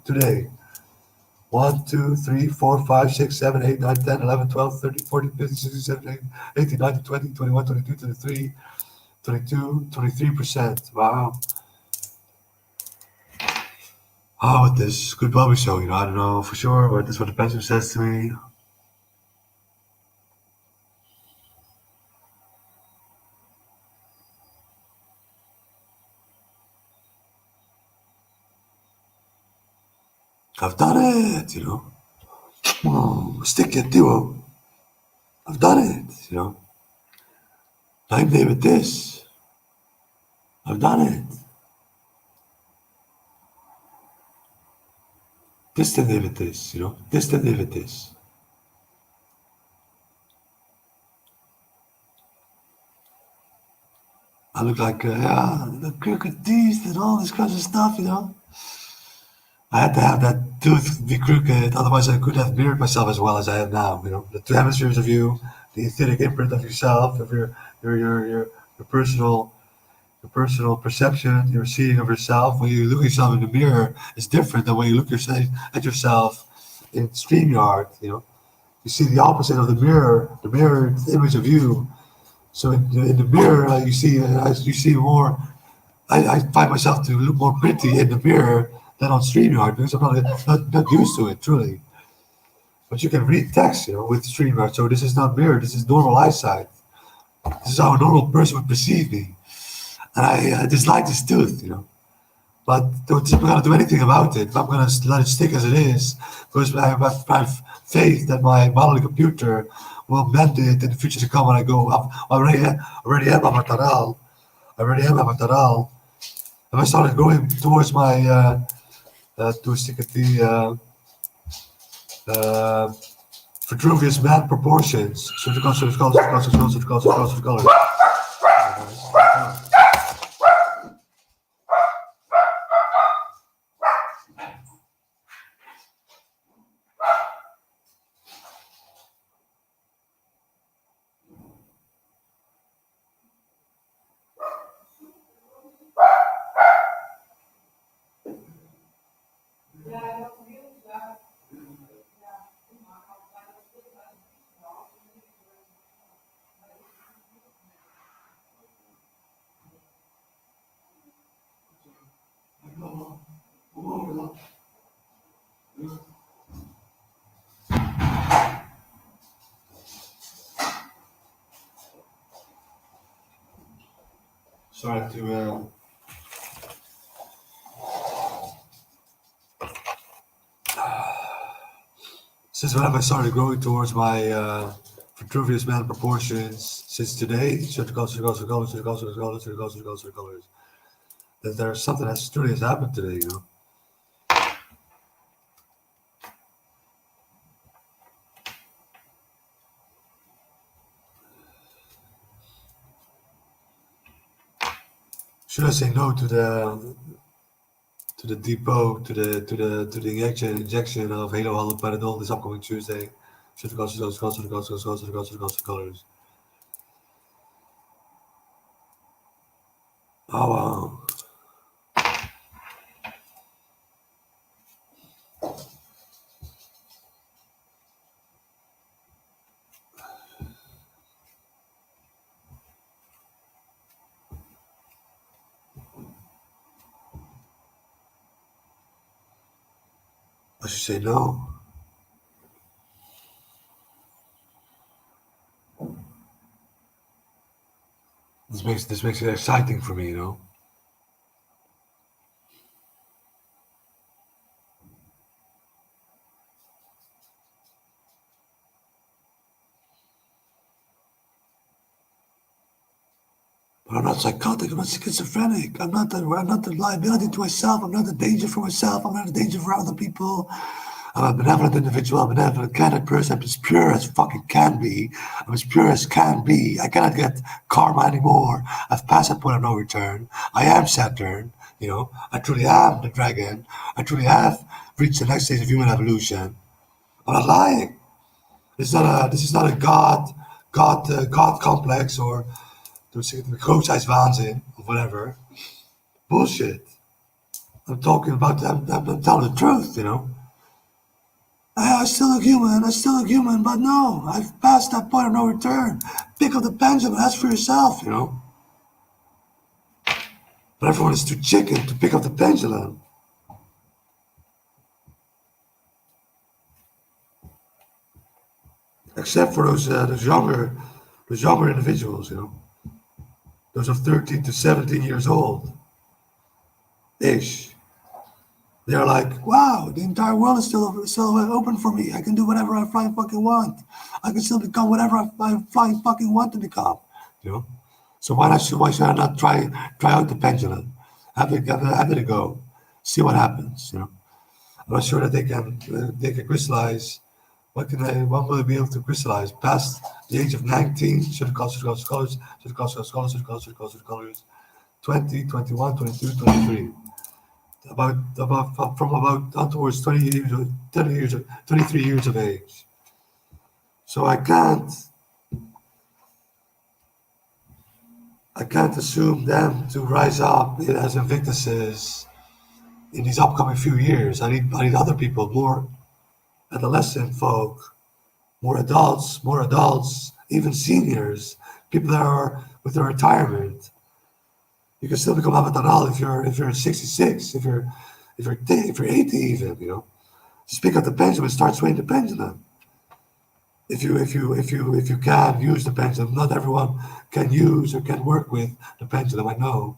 1, 2, 3, 4, 5, 6, 7, 8, 9, 10, 11, 12, 13, 14, 15, 16, 17, 18, 19, 20, 21, 22, 23, 22, 23%. Wow. Oh, this could probably show, you know, I don't know for sure, but that's what the pencil says to me. I've done it, you know. Stick your duo. I've done it, you know. I'm David this. I've done it. Distant David this, you know. Distant David this. I look like, the crooked teeth and all this kind of stuff, you know. I had to have that tooth be crooked, otherwise I couldn't have mirrored myself as well as I am now, you know. The two hemispheres of you, the etheric imprint of yourself, of your personal perception, your seeing of yourself. When you look at yourself in the mirror, it's different than when you look at yourself in StreamYard, you know. You see the opposite of the mirrored image of you. So in the mirror, you see more. I find myself to look more pretty in the mirror than on StreamYard because I'm not used to it, truly. But you can read text, you know, with StreamYard. So this is not mirror. This is normal eyesight. This is how a normal person would perceive me. And I dislike this tooth, you know. But I'm not going to do anything about it. I'm going to let it stick as it is because I have faith that my bodily computer will mend it in the future to come when I go up. I already am Avataral. And I started going towards my to stick at the Vitruvius man proportions. So the colors. Sorry to since whenever I started growing towards my vitruvius man proportions, since today, colors, that there's something that truly has happened today, you know. Should I say no to the depot, to the injection of halo haloperidol this upcoming Tuesday? Should colors. Oh wow. I should say no. This makes it exciting for me, you know. But I'm not psychotic. I'm not schizophrenic. I'm not the liability to myself. I'm not a danger for myself. I'm not a danger for other people. I'm a benevolent individual. I'm a benevolent candid person. I'm as pure as fucking can be. I'm as pure as can be. I cannot get karma anymore. I've passed that point of no return. I am Saturn. You know, I truly am the dragon. I truly have reached the next stage of human evolution. I'm not lying. This is not a God complex or the grootheid waanzin or whatever. Bullshit. I'm talking about I'm telling the truth, you know. I still look human, but no, I've passed that point of no return. Pick up the pendulum, ask for yourself, you know. But everyone is too chicken to pick up the pendulum. Except for those younger individuals, you know. Those of 13 to 17 years old. Ish. They're like, wow, the entire world is still open for me. I can do whatever I flying fucking want. I can still become whatever I flying fucking want to become. You know? So why should I not try out the pendulum? Have it a go. See what happens, you know. I'm not sure that they can crystallize. What will they be able to crystallize past the age of 19? Should it cost scholars, 20, 21, 22, 23. About towards 23 years of age. So I can't assume them to rise up as Invictuses in these upcoming few years. I need other people, more adolescent folk, more adults, even seniors, people that are with their retirement. You can still become Avatar if you're 66, if you're 80 even, you know. Just pick up the pendulum and start swinging the pendulum. If you can use the pendulum, not everyone can use or can work with the pendulum, I know.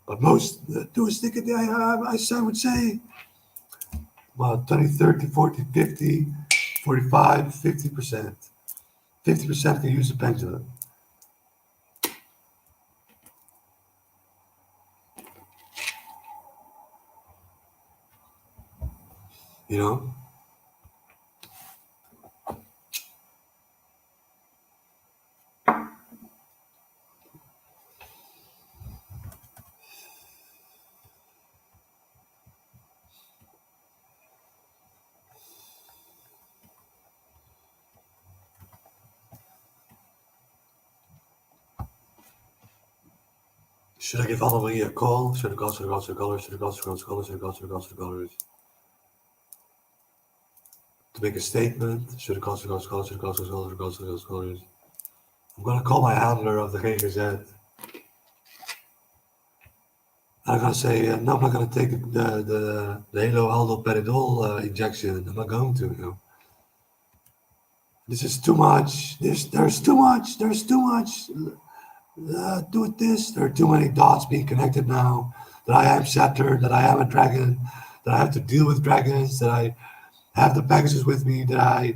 But most do a stick at the I would say well 20, 30, 40, 50, 45, 50%. 50% can use the pendulum. You know? Should I give Anne-Marie a call? Should I go to the colors? To make a statement? Should I go to the colors? I'm gonna call my handler of the GGZ. I'm gonna say, no, I'm not gonna take the Halo Aldoperidol injection. I'm not going to, you know. This is too much. There's too much. There's too much. Do it this. There are too many dots being connected now. That I am Saturn. That I am a dragon. That I have to deal with dragons. That I have the Pegasus with me. That I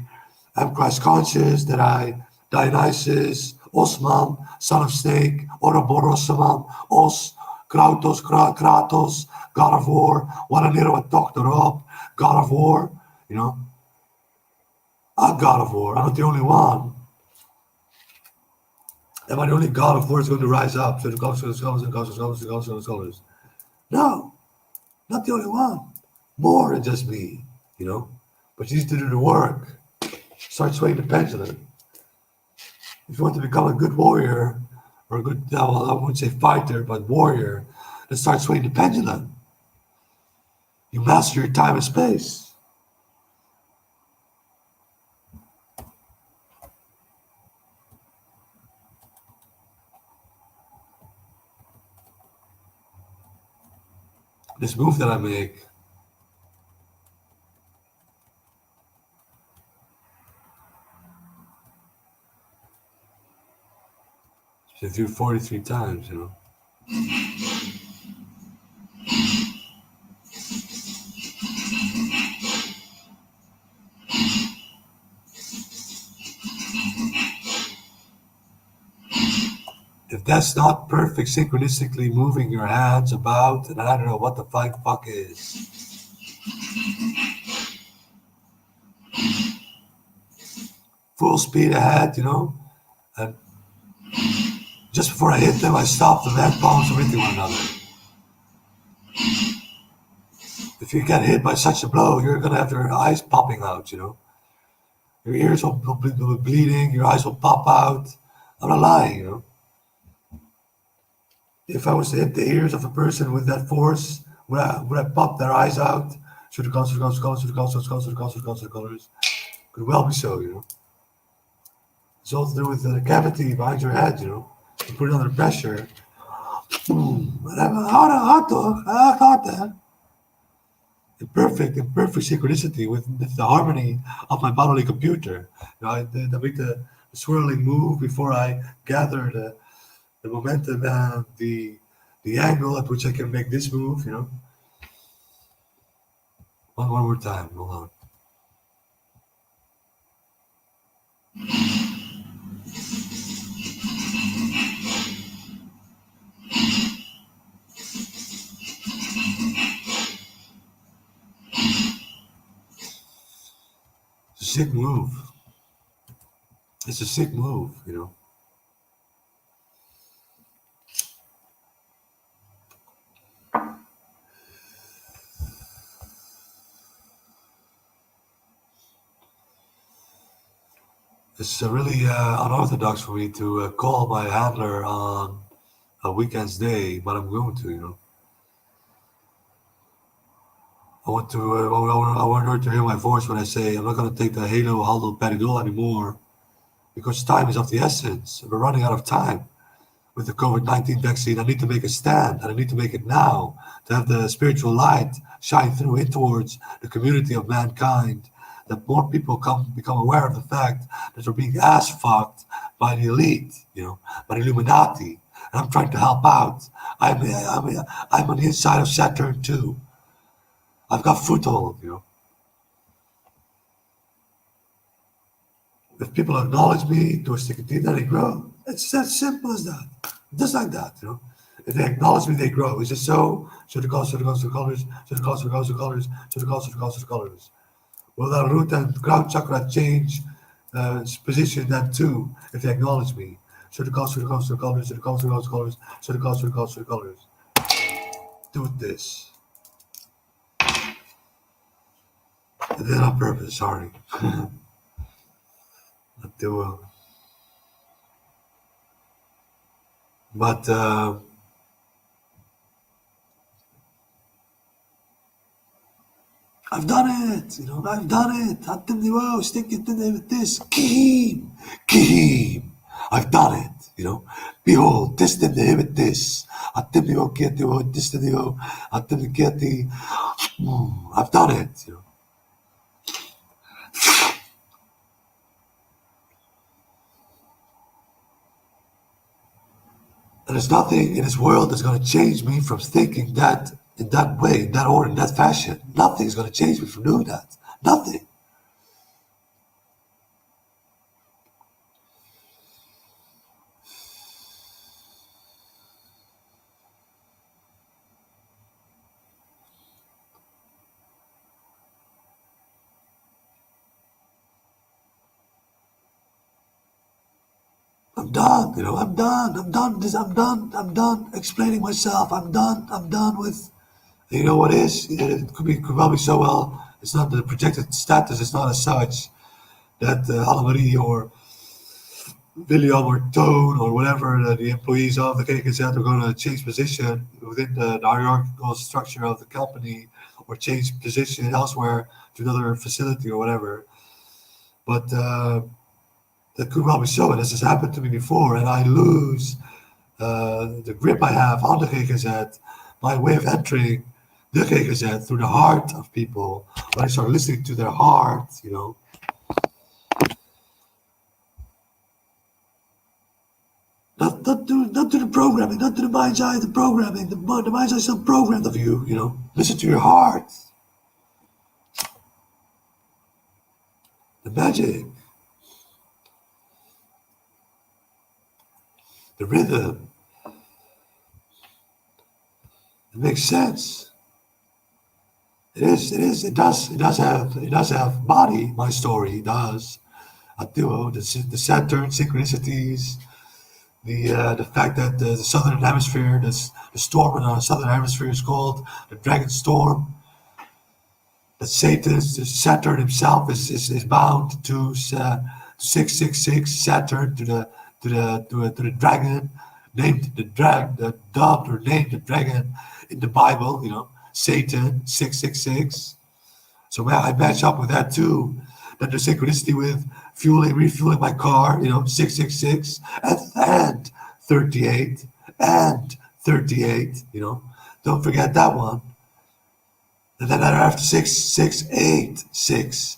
am Christ conscious. That I Dionysus, Osman, son of Snake, Ouroboros, Os, Kratos, God of War. Wanneer wat toch erop? God of War. You know, I'm God of War. I'm not the only one. Am I the only God of War is going to rise up? So the gods and the scholars and gods and scholars and gods and scholars. No, not the only one. More than just me, you know. But you need to do the work. Start swaying the pendulum. If you want to become a good warrior, or a good, well, I wouldn't say fighter, but warrior, then start swaying the pendulum. You master your time and space. This move that I make, I do 43 times, you know. If that's not perfect synchronistically moving your hands about, then I don't know what the fuck is. Full speed ahead, you know. And just before I hit them, I stop the hand palms from hitting one another. If you get hit by such a blow, you're gonna have your eyes popping out, you know. Your ears will be bleeding, your eyes will pop out. I'm not lying, you know. If I was to hit the ears of a person with that force, would I pop their eyes out? Should the colors. Could well be so, you know. It's all to do with the cavity behind your head, you know. You put it under pressure. Hot dog. In perfect synchronicity with the harmony of my bodily computer. You know, I make the swirling move before I gather the momentum and the angle at which I can make this move, you know. One more time, hold on. It's a sick move. It's a sick move, you know. It's really unorthodox for me to call my handler on a weekend's day, but I'm going to, you know. I want her to hear my voice when I say I'm not going to take the Halo Aldoperidol anymore because time is of the essence. We're running out of time with the COVID-19 vaccine. I need to make a stand, and I need to make it now to have the spiritual light shine through in towards the community of mankind, that more people become aware of the fact that they're being ass fucked by the elite, you know, by the Illuminati. And I'm trying to help out. I'm on the inside of Saturn too. I've got foothold, you know. If people acknowledge me, to a stick of teeth, then they grow. It's as simple as that. Just like that, you know. If they acknowledge me, they grow. Is it so? Should the colors, colors. Will the root and ground chakra change position then too, if they acknowledge me? Should the colors. Do this. I did it on purpose, sorry. Not too well. But I've done it, you know, I've done it. I've done it. Wow, stick it in with this. Keem. I've done it, Behold, this did him this. I've done it, And there's nothing in this world that's going to change me from thinking that in that way, in that order, in that fashion. Nothing is going to change me from doing that. Nothing. I'm done, I'm done. I'm done explaining myself. I'm done with, you know what is? It could probably so well. It's not the projected status. It's not as such that Annemarie or William or Tone or whatever the employees of the KKZ are going to change position within the hierarchical structure of the company or change position elsewhere to another facility or whatever. But that could probably so, and this has happened to me before, and I lose the grip I have on the KKZ, my way of entering the KKZ through the heart of people. When I start listening to their heart, not to the programming, not to the mind's eye of the programming. The mind's eye is still programmed of you, Listen to your heart. The magic. The rhythm. It makes sense. It is. It does have body. My story does. I do. The Saturn synchronicities. The fact that the southern hemisphere, the storm in the southern hemisphere is called the Dragon Storm. That Saturn himself is bound to 666 Saturn to the dragon, named dubbed or named the dragon in the Bible. Satan 666. So I match up with that too. Then the synchronicity with refueling my car, 666 and 38 and 38. Don't forget that one. And then after 666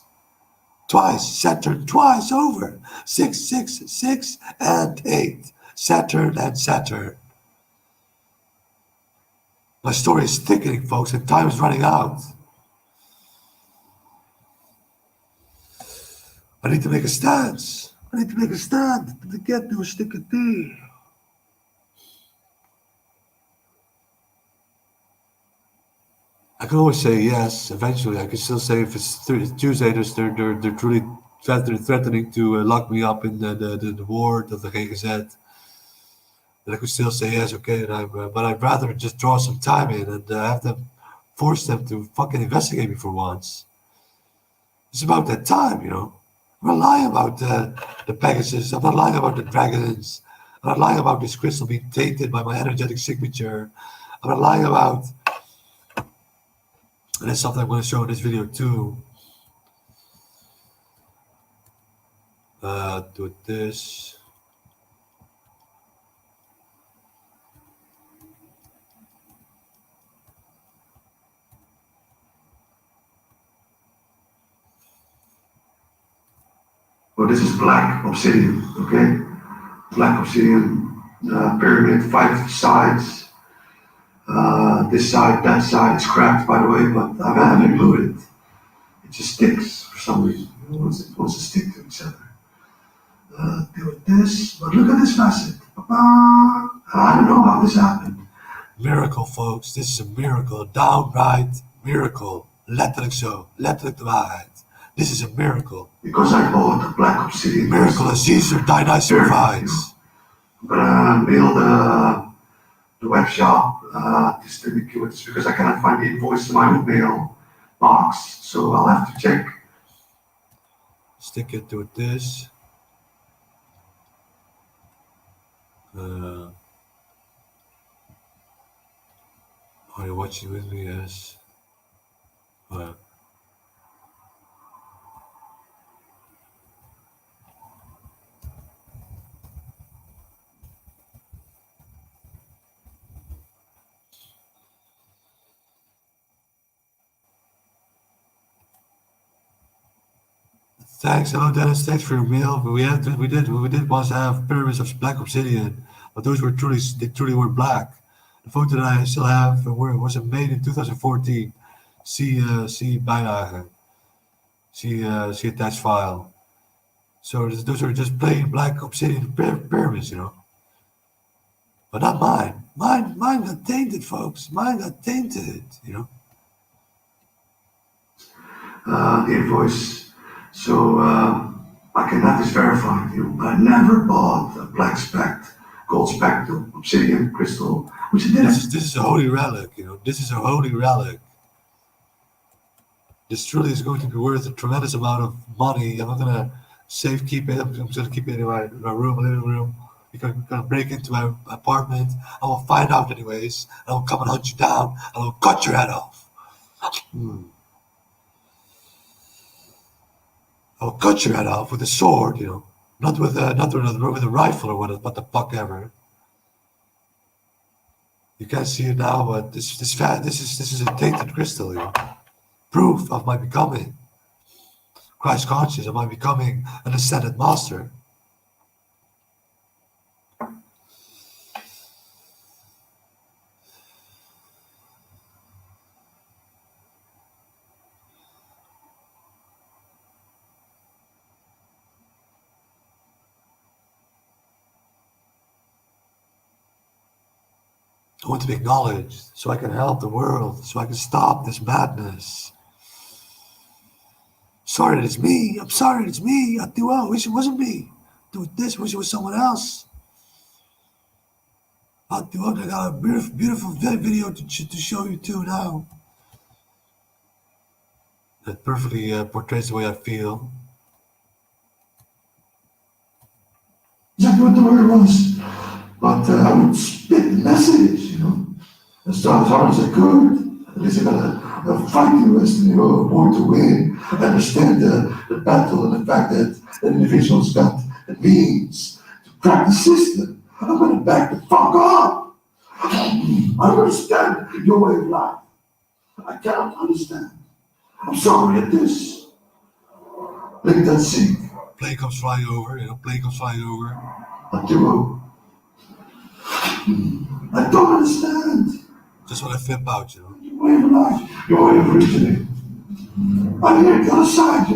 twice, Saturn twice over, 666 and 8, Saturn and Saturn. My story is thickening, folks, and time is running out. I need to make a stance. I need to make a stand to get to a stick of tea. I can always say yes. Eventually, I can still say if it's Tuesday, they're truly threatening to lock me up in the ward of the GGZ. Then I could still say yes, okay. But I'd rather just draw some time in and have them force them to fucking investigate me for once. It's about that time, I'm not lying about the Pegasus. I'm not lying about the dragons. I'm not lying about this crystal being tainted by my energetic signature. I'm not lying about. And that's something I'm going to show in this video too. Do this. Well, this is black obsidian, okay? Black obsidian pyramid, 5 sides. This side, that side is cracked, by the way, but I haven't glued it. It just sticks for some reason. It wants to stick to each other. Do this, but look at this facet. I don't know how this happened. Miracle, folks. This is a miracle, a downright miracle. Letterlijk zo, letterlijk de waarheid. This is a miracle. Because I bought the black obsidian. Miracle as Caesar Dionysus provides. I'm gonna mail the web shop distribute this because I cannot find the invoice in my mail box, so I'll have to check. Stick it to this. Are you watching with me? Yes. Thanks, hello Dennis. Thanks for your mail. But we did once have pyramids of black obsidian, but those were truly were black. The photo that I still have was made in 2014. See bijlage. See attached file. So those are just plain black obsidian pyramids, But not mine. Mine got tainted, folks. Mine got tainted, The invoice. So I can have this verified. I never bought a black specked, gold specked obsidian crystal, which I didn't. This is a holy relic, This is a holy relic. This truly is going to be worth a tremendous amount of money. I'm not gonna keep it. I'm just gonna keep it in my living room. You're gonna break into my apartment. I will find out anyways. I will come and hunt you down. I will cut your head off. I will cut your head off with a sword, not with a rifle or what the fuck ever. You can't see it now, but this is a tainted crystal, Proof of my becoming Christ conscious, of my becoming an ascended master. I want to be acknowledged so I can help the world, so I can stop this madness. Sorry that it's me. I'm sorry that it's me. I wish it wasn't me. Wish it was someone else. I got a beautiful video to show you too now. That perfectly portrays the way I feel. Exactly what the word was. But I would spit the message, as hard as I could. At least I got a fighting lesson, born to win. I understand the battle and the fact that individuals got the means to crack the system. I'm gonna back the fuck up. I don't understand your way of life. I cannot understand. I'm sorry at this. Let that sink. Plane comes flying over, plane comes flying over. I do. I don't understand. Just want to flip out, Your way of life, your way of reasoning. I'm here the other side,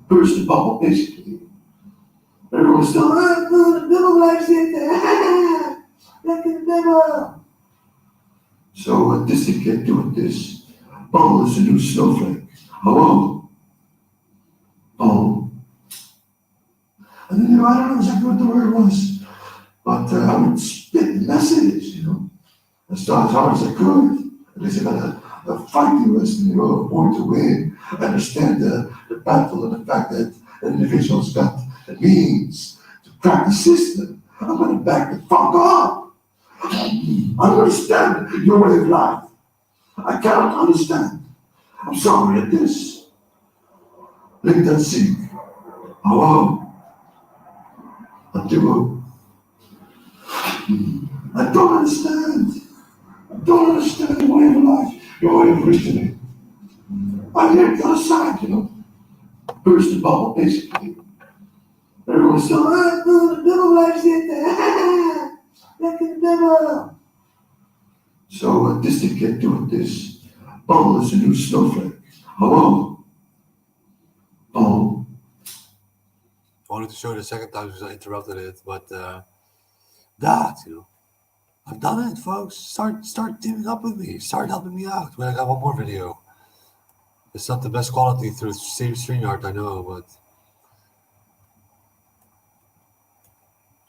Burst the bubble, basically. Everyone's still, no, the devil likes it. Back in the devil. So this thing can't do with this. Bubble is a new snowflake. Hello? Oh. And then, I don't know exactly what the word was. But I would spit the message, as hard as I could. At least I got a fighting lesson, born to win. I understand the battle and the fact that individuals got the means to crack the system. I'm gonna back the fuck up. I don't understand your way of life. I cannot understand. I'm sorry at this. Let that sink. Hello? I do. I don't understand. I don't understand your way of life, your way of reasoning. I'm here the other side, Burst the bubble, basically. Everyone's still, no, the devil likes it. Back in the devil. So this thing can't do with this. Bubble is a new snowflake. Hello? Oh. I wanted to show it a second time because I interrupted it, but I've done it, folks. Start teaming up with me. Start helping me out. When I got one more video. It's not the best quality through StreamYard, I know, but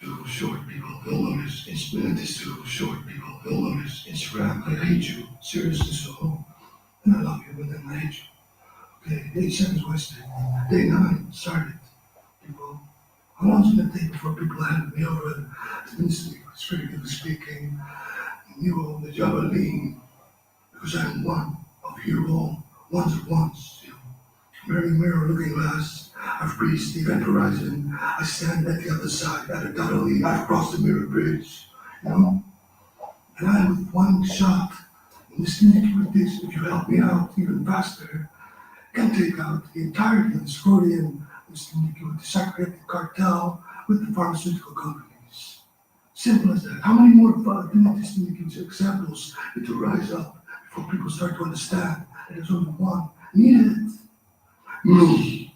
Too short people will notice. It is too short people will notice. Instagram, I hate you. Seriously, so. And I love you, but then I hate you. Okay, 8 seconds wasted. Day 9 started. People, how long is it going to take before people hand me over figuratively speaking, you all the Javelin? Because I'm one of you all, ones at once. Mirror, mirror, looking glass. I've reached the event horizon. I stand at the other side, at a Galilee. I've crossed the mirror bridge, And I, with one shot, in this community with this, if you help me out even faster, can take out the entirety of this Freudian syndicate with the psychiatric cartel with the pharmaceutical companies. Simple as that. How many more syndicate examples need to rise up before people start to understand that there's only one needed? Me.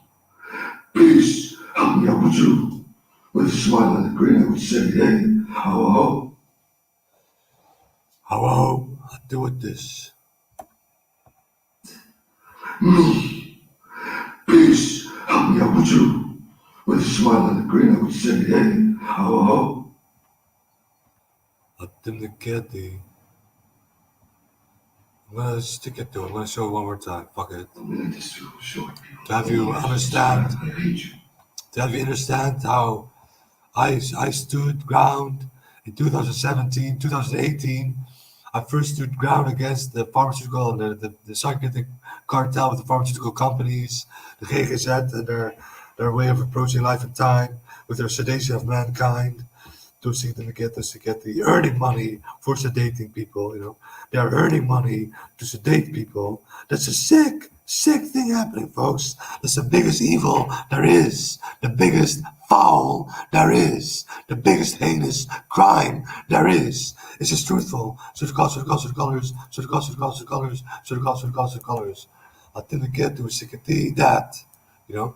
Please help me out with you. With a smile and a grin, I would say, hey, how, I do with this. Me. Please help me out with you. With a smile and a grin, I would say, hey, how. Authenticity. I'm gonna stick it to it. I'm gonna show it one more time. Fuck it. I'm willing to show it people. To have you understand. I hate you. To have you understand how I stood ground in 2017, 2018. I first stood ground against the pharmaceutical and the psychiatric cartel with the pharmaceutical companies, the GGZ and their way of approaching life and time with their sedation of mankind. To get the earning money for sedating people, you know. They are earning money to sedate people. That's a sick thing happening, folks. That's the biggest evil there is, the biggest foul there is, the biggest heinous crime there is. It's just truthful. So the colors. I think to get to that, you know.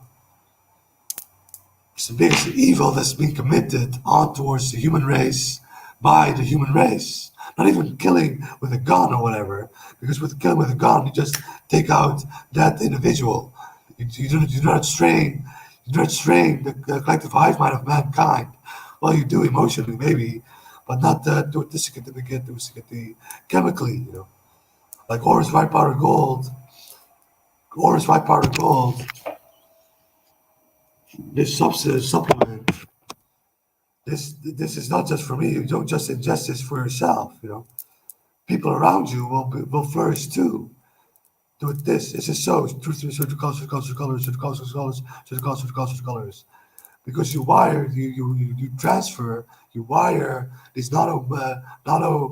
It's the biggest evil that's been committed on towards the human race by the human race. Not even killing with a gun or whatever, because with killing with a gun, you just take out that individual. You do not strain the collective hive mind of mankind. Well, you do emotionally maybe, but not to chemically, you know. Like orange white powder gold. This supplement. This is not just for me. You don't just ingest this for yourself. You know, people around you will flourish too. Do it. This is so. Colors. Because you transfer, you wire these nano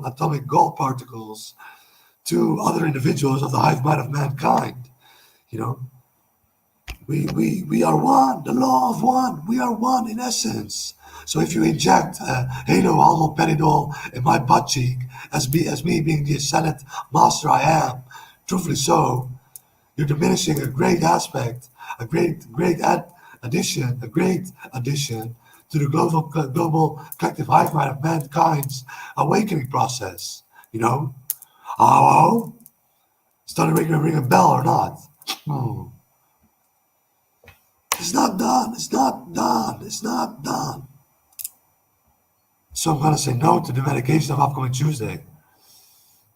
atomic gold particles to other individuals of the hive mind of mankind. You know, we are one. The law of one. We are one in essence. So if you inject halo haloperidol in my butt cheek, as me being the ascendant master I am, truthfully so, you're diminishing a great aspect, a great addition to the global collective hive mind of mankind's awakening process. You know, oh, starting to ring a bell or not? It's not done. So I'm gonna say no to the medication of upcoming Tuesday.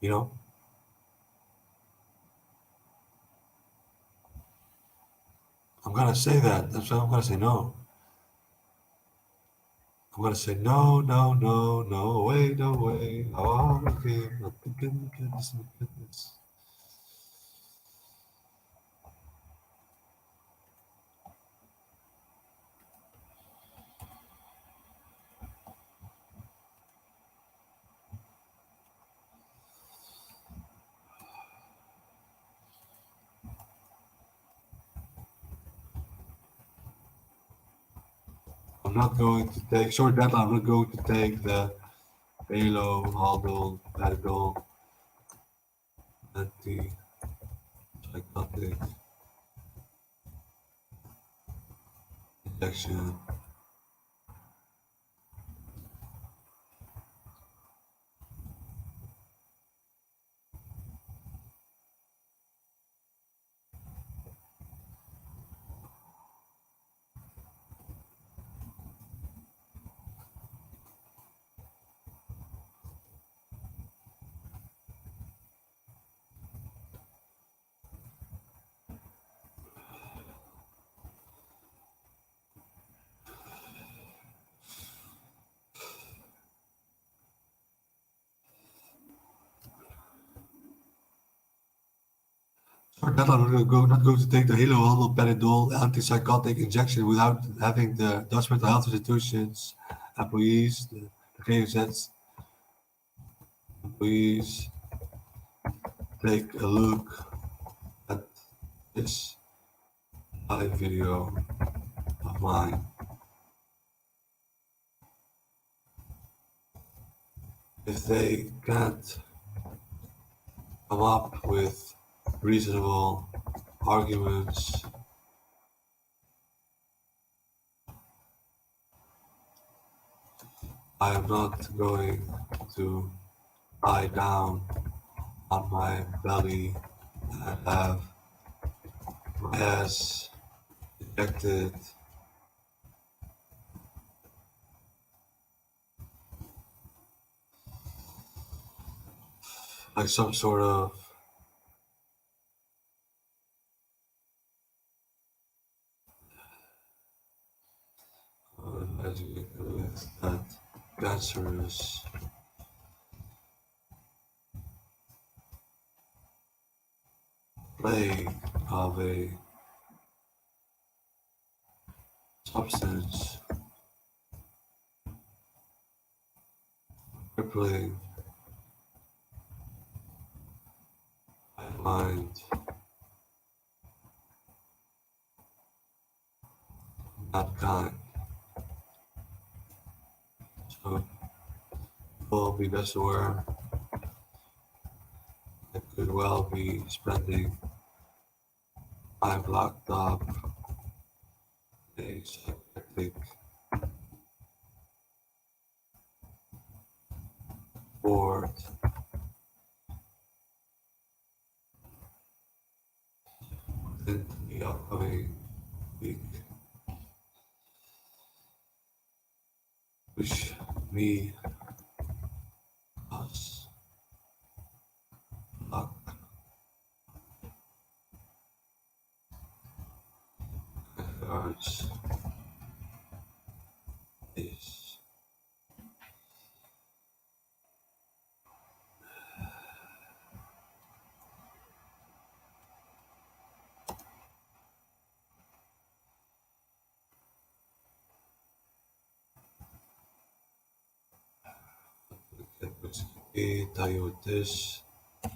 You know? I'm gonna say that. That's why I'm gonna say no. I'm gonna say no way. Oh, okay. I'm thinking this. I'm not going to take short deadline. I'm not going to take the Halo, Haldol, Padgol, anti-psychotic injection. Short deadline. I'm not going to take the Halo, Haldol, Padgol, antipsychotic injection without having the Dutch mental health institutions, employees, the GGZ's employees take a look at this. live video of mine. If they can't come up with reasonable arguments, I am not going to lie down on my belly and have my ass ejected like some sort of with that cancerous plague of a substance crippling my mind, that kind. So people be best aware I could well be spending time locked up in a psychiatric ward within the upcoming week. Wish me, us, luck, and regards, is. Tell you what this. So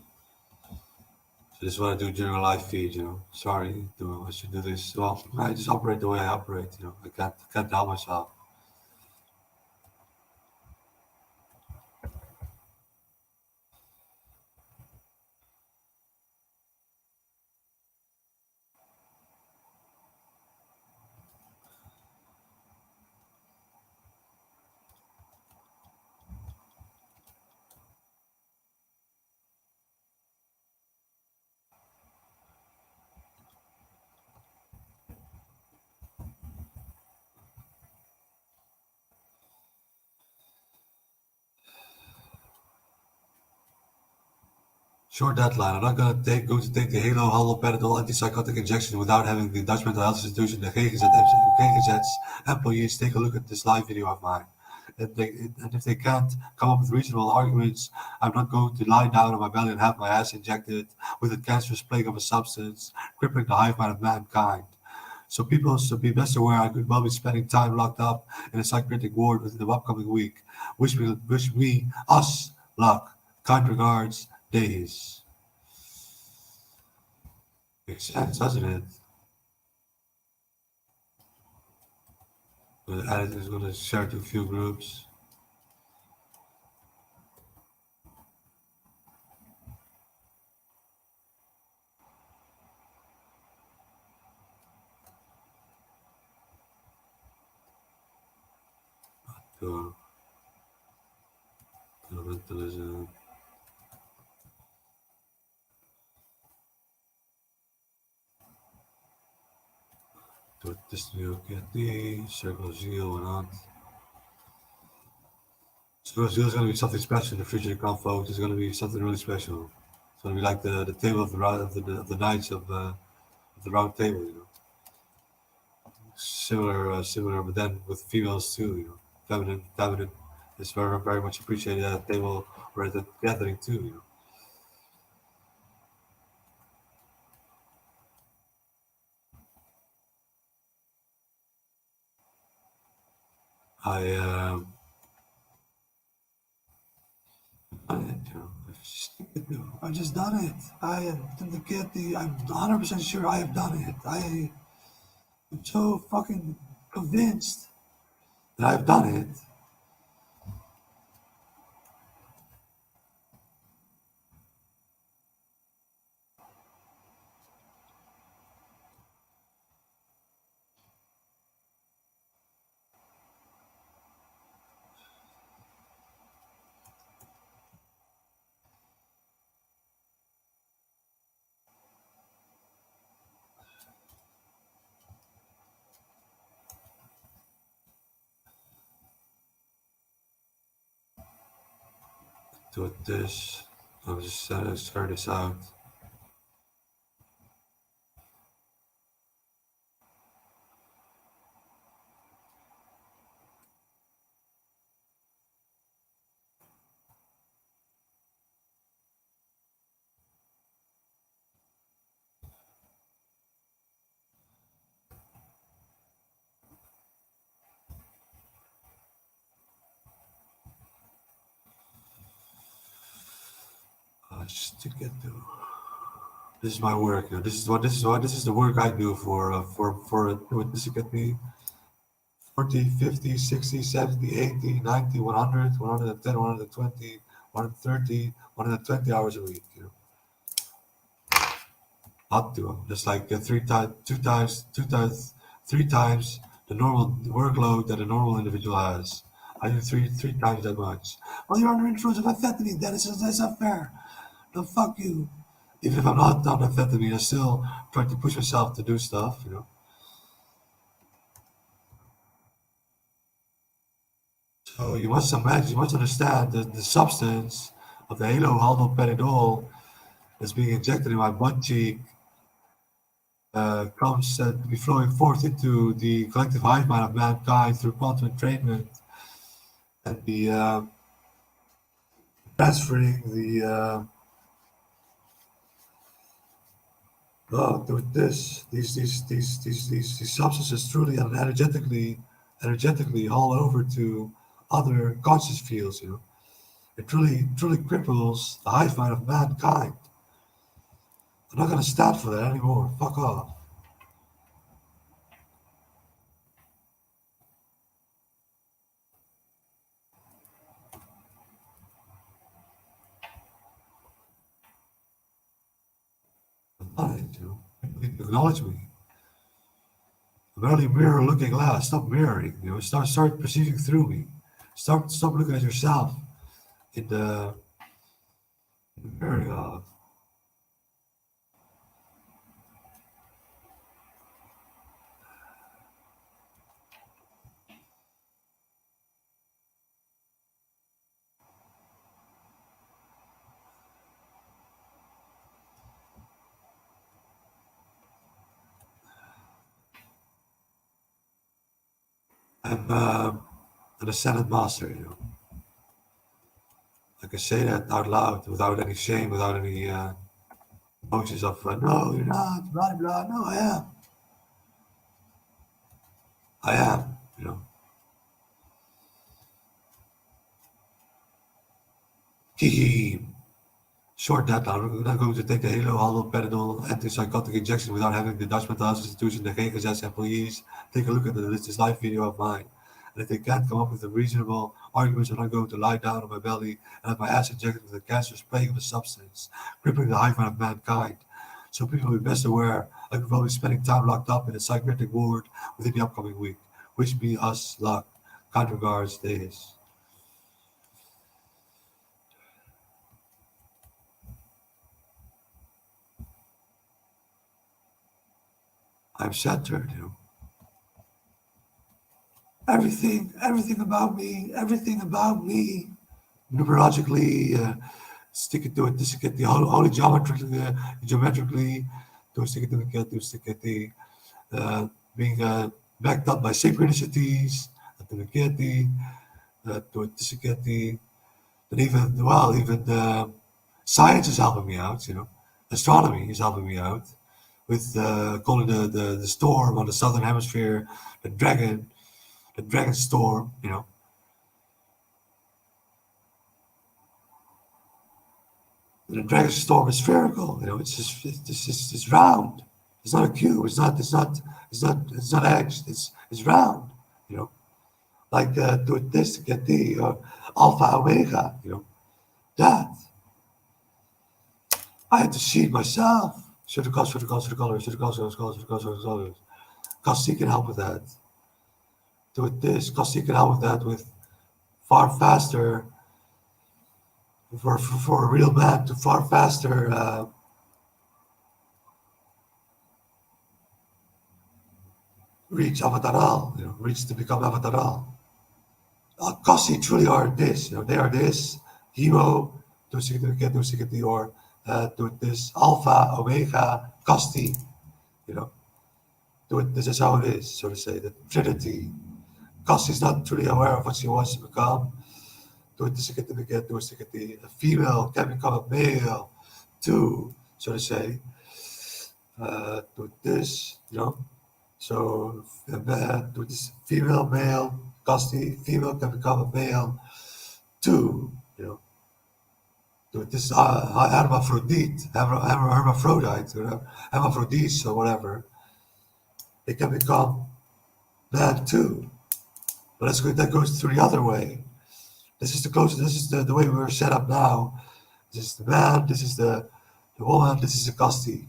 this is what I do during a live feed, Sorry, I should do this. Well, I just operate the way I operate, I can't help myself. Short deadline. I'm not going to take the Halo haloperidol antipsychotic injection without having the Dutch mental health institution, the GGZ's employees take a look at this live video of mine. And if they can't come up with reasonable arguments, I'm not going to lie down on my belly and have my ass injected with a cancerous plague of a substance, crippling the hive mind of mankind. So people should be best aware I could well be spending time locked up in a psychiatric ward within the upcoming week. Wish me, us, luck. Kind regards, Days. Makes sense, doesn't it? The editor is going to share to a few groups. To mentalism. To dystrophy, circle zeal, and on. Circle zeal is going to be something special in the future to come, folks. It's going to be something really special. It's going to be like the table of the knights of the round table, Similar, but then with females too, Feminine. It's very, very much appreciated at the table or at the gathering too, I I've just done it. I'm 100% sure I have done it. I'm so fucking convinced that I've done it. Do this. I'll just start this out. Just to get to. This is my work. You know, this is the work I do this to get me 40, 50, 60, 70, 80, 90, 100, 110, 120, 130, 120 hours a week. You know, up to just like three times the normal workload that a normal individual has. I do three times that much. Well, you're under influence of amphetamine, Dennis. That's not fair. No, fuck you. Even if I'm not on amphetamine, I still try to push myself to do stuff. You know. So you must imagine, you must understand that the substance of the halohaldoperidol that's being injected in my butt cheek comes to be flowing forth into the collective hive mind of mankind through quantum entrainment and be transferring with this these substances truly and energetically all over to other conscious fields. You know, it truly cripples the hive mind of mankind. I'm not gonna stand for that anymore. Fuck off. I'm not it, you know. Acknowledge me. I'm only a mirror looking glass. Stop mirroring. You know, start perceiving through me. Stop looking at yourself in the mirror. I'm an ascended master. You know, I can say that out loud without any shame, without any emotions of no, you're not. Blah blah. No, I am. I am. You know. Kiki. Short that down. We're not going to take the haloperidol antipsychotic injection without having the Dutch mental health institution, the GGZ employees take a look at this live video of mine. And if they can't come up with a reasonable arguments, I'm not going to lie down on my belly and have my ass injected with a cancerous plague of a substance, crippling the hive mind of mankind. So people will be best aware I could probably be spending time locked up in a psychiatric ward within the upcoming week. Wish me us luck. Kind regards, Davis. I'm centered, you know. Everything about me, numerologically, stick it to it, stick it, the holy geometrically, to stick it to stick it, being backed up by synchronicities, to get the, to get the, and even science is helping me out, you know, astronomy is helping me out with calling the storm on the southern hemisphere, the dragon storm, you know. The dragon storm is spherical, you know. It's just it's round. It's not a cube. It's not edged. It's round. You know, like do this to get the alpha omega. You know, that I had to see it myself. Should have colors. Costy can help with that. Do it this. Costy can help with that with far faster for a real man to far faster reach avataral, you know, reach to become avataral. Cossi truly are this, you know, they are this, hemo, or do this, alpha, omega, Costi, you know, do it, this is how it is, so to say, the trinity. Costi is not truly aware of what she wants to become. Do it, a female can become a male too, so to say. Do this, you know. So do this female, male, Costi, female can become a male too, you know. Do this hermaphrodite, hermaphrodite, hermaphrodites or whatever. They can become man too. But that goes through the other way. This is the way we're set up now. This is the man, this is the woman, this is the Costi.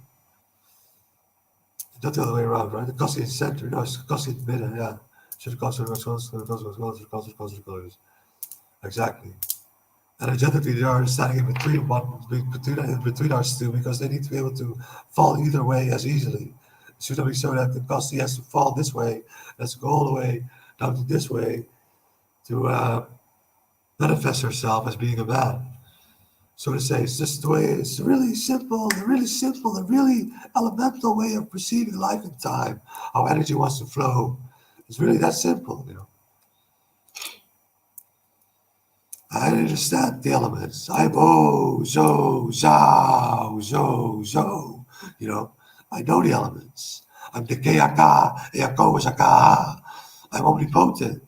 Not the other way around, right? The Costi is center, no, it's Costi in the middle, yeah. Exactly. Energetically, they are standing in between us two because they need to be able to fall either way as easily. So that the Costi has to fall this way, has to go all the way down to this way to manifest herself as being a man. So to say, it's just the way, it's a really simple, a really elemental way of perceiving life and time, how energy wants to flow. It's really that simple, you know. I understand the elements. I'm zo. You know, I know the elements. I'm the Keaka, Eako is Aka. I'm omnipotent.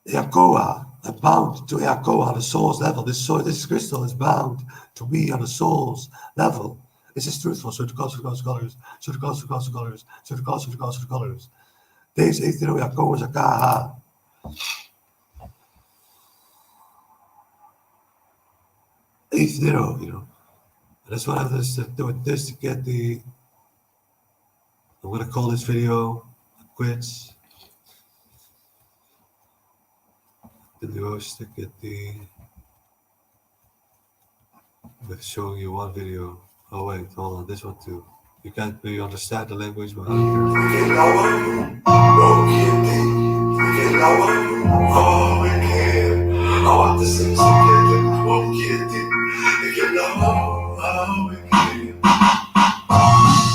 Eakoa, I'm bound to Eakoa on the soul's level. This crystal is bound to me on the soul's level. This is truthful. So to colors. Deze heeft er Eako is Aka. Eighth ditto, you know. That's what I have to do with this to get the. I'm gonna call this video quits. The videos to get the. I'm showing you one video. Oh wait, hold on, this one too. You can't really understand the language, but I don't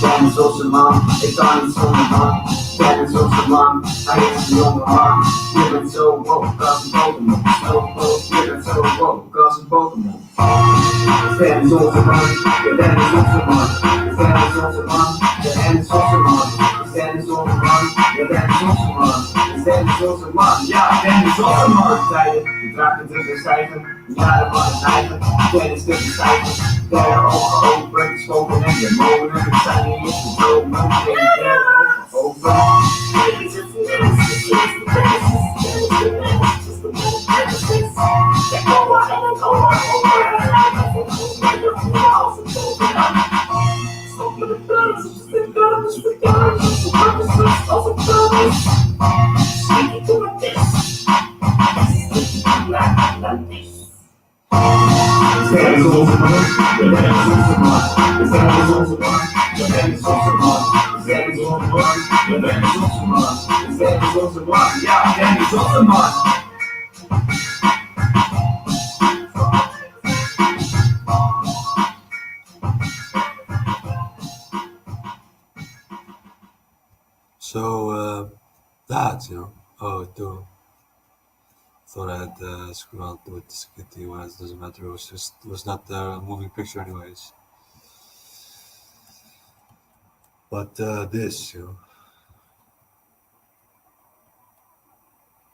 Ben zo zijn man, ik kan niet zonder man. Ben zo zijn man, hij is een jonge man. Je bent zo woke als een Pokémon. Zo woke, je bent zo woke als een Pokémon. Ben is onze man, de Ben is onze man. De Ben is onze man, de Ben is onze man. De Ben is onze man, de Ben is onze man. De Ben is onze man, ja, Ben is onze man. Tijden, je draagt een drukke cijfer. Jaren van het eigen, kleine stukjes cijfer. Derde ogen open, gesproken en demonen. Het zijn niet eens gedromen, derde ogen open. Ben is onze man, de Ben is onze man. De Ben is onze man, de Ben is onze man. De Ben is onze man, de Ben is onze man. De Ben is onze man, ja, Ben is onze man. So that, you know. Oh, do. Thought I'd screw on to it to get the one. It doesn't matter. It was not a moving picture, anyways. But this, you know.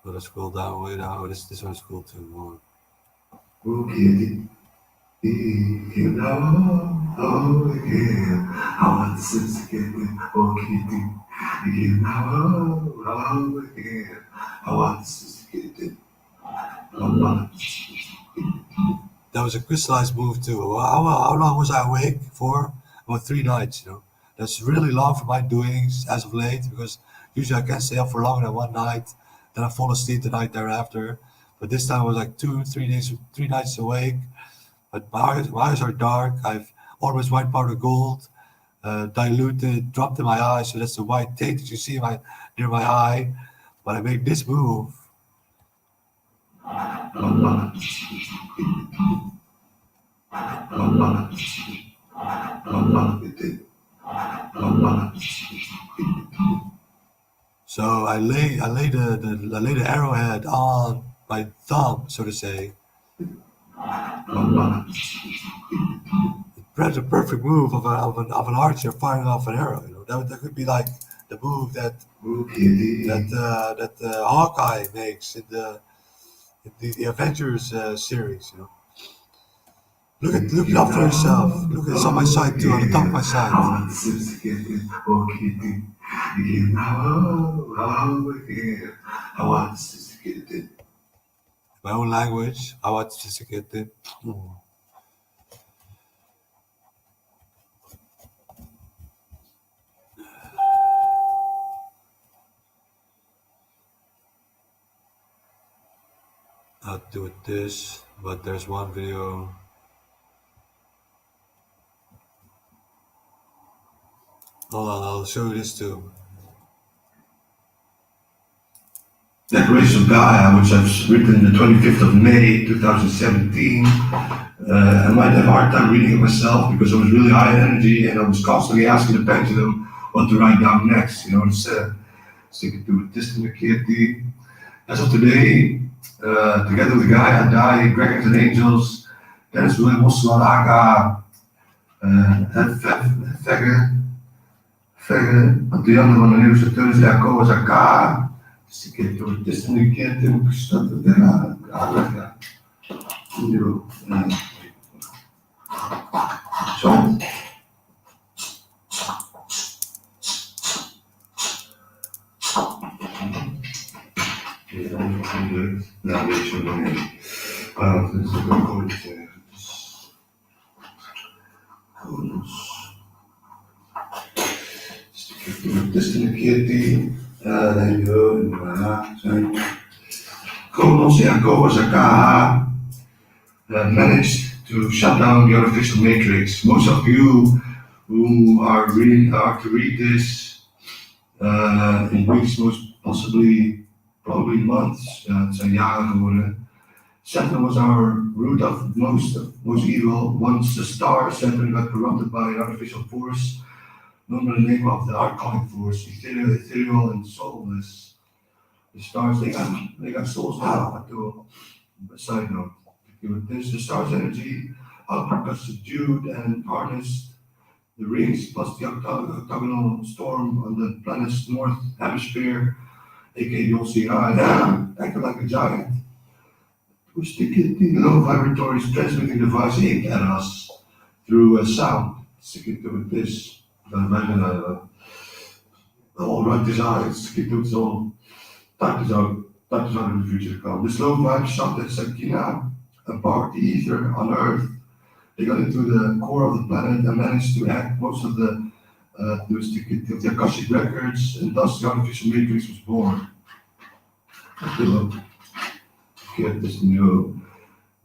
Let us scroll down way down. Oh, this one is cool too. More. You know. Oh, again. I want to sophisticated. Oh, kitty. Again. Oh, again. I want to sophisticated. Oh, That was a crystallized move too. Well, how long was I awake for? About 3 nights. That's really long for my doings as of late because usually I can't stay up for longer than one night. Then I fall asleep the night thereafter. But this time I was like 3 days, 3 nights awake. But my eyes are dark. I've always white powder gold, diluted, dropped in my eye. So that's the white tape that you see near my eye. But I made this move. So I lay the arrowhead on my thumb, so to say. Perhaps a perfect move of an archer firing off an arrow. That could be like the move that Hawkeye makes in the Avengers series. Look it up for yourself. Look, it's on my side too, on the top of my side. I want to sophisticated. Oh, kitty. Again. Oh, again. I want to sophisticated. My own language. I want to sophisticated. I'll do it this, but there's one video. Hold on, I'll show you this too. Declaration of Gaia, which I've written the 25th of May 2017. I might have a hard time reading it myself because I was really high energy and I was constantly asking the pendulum what to write down next. It's sticking to distant kitty. As of today, together with Gaia, Dai, Gregors and Angels, Dennis William Oswald, Vegge, Adriana van der Nieuwse Tunis, Jacobus Akka, sticking to distant kitty, started there. Zo. Nou, weet je nog niet. Dat is ook goed. Distant kitty. There you go. Kronos Jacobus Akka managed to shut down the artificial matrix. Most of you who are to read this in weeks, most probably months, het zijn jaren geworden. Saturn was our root of most evil. Once the star Saturn got corrupted by an artificial force, known by the name of the archonic force, ethereal and soulless. The stars, they got souls now. A side note. The star's energy output got subdued and harnessed the rings plus the octagonal storm on the planet's north hemisphere, aka the OCI, acted like a giant. It was sticking the low vibratory transmitting device aimed at us through a sound. Sticking to this. All right designs, sticking to its all. That is out in the future to come. This low vibe shot at Sakina apart the ether on Earth. They got into the core of the planet and managed to hack most of the Akashic records, and thus the artificial matrix was born. Get this new.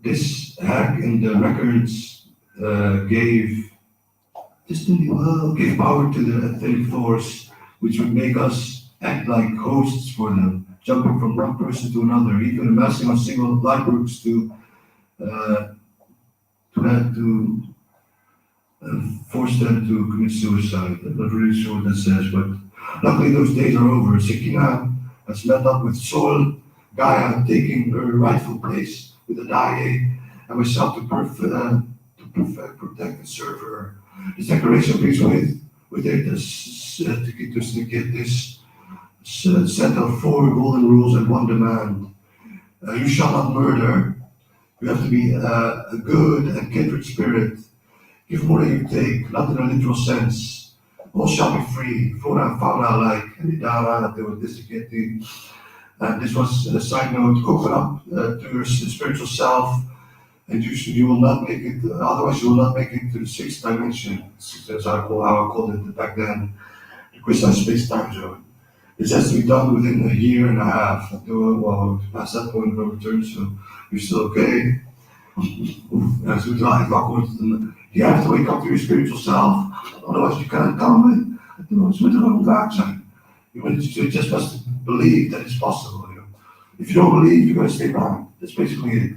This hack in the records gave power to the etheric force, which would make us act like hosts for them, jumping from one person to another, even amassing on single light groups to force them to commit suicide. I'm not really sure what that says, but luckily those days are over. Sakina has met up with Sol, Gaia taking her rightful place with the Dai, and myself to protect and serve her. This declaration brings with it to get this set of 4 golden rules and 1 demand. You shall not murder. You have to be a good and kindred spirit. Give more than you take, not in a literal sense. All shall be free. Flora and fauna alike. And the Dara that they were distinctly. And this was a side note. Open up to your spiritual self, and you will not make it. Otherwise, you will not make it to the sixth dimension. That's how I called it back then. The crystal space-time zone. This has to be done within a year and a half. Well, past that point, no return, so you're still okay. As we drive backwards, you have to wake up to your spiritual self. Otherwise, you can't come in. It's moeten we elkaar zijn. You just must believe that it's possible. You know? If you don't believe, you're going to stay blind. That's basically it.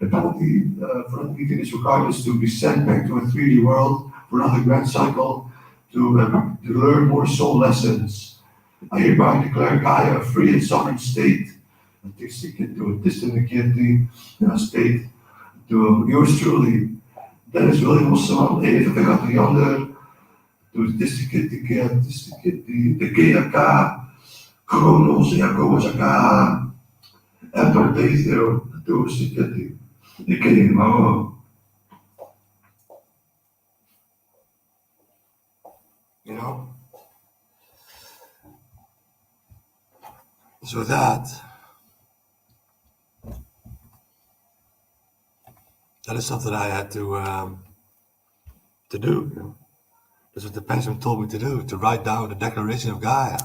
The penalty for not meeting this requirement is to be sent back to a 3D world for another grand cycle to learn more soul lessons. I hereby declare Gaia a free and sovereign state. To a distant state. To yours truly. Dennis William Osman, even vergat de ander. To het de GHK, Chronos, Jacobus AK, en door deze, door de king, maar you know? So that is something I had to do, you know? That's what the pension told me to do, to write down the Declaration of Gaia.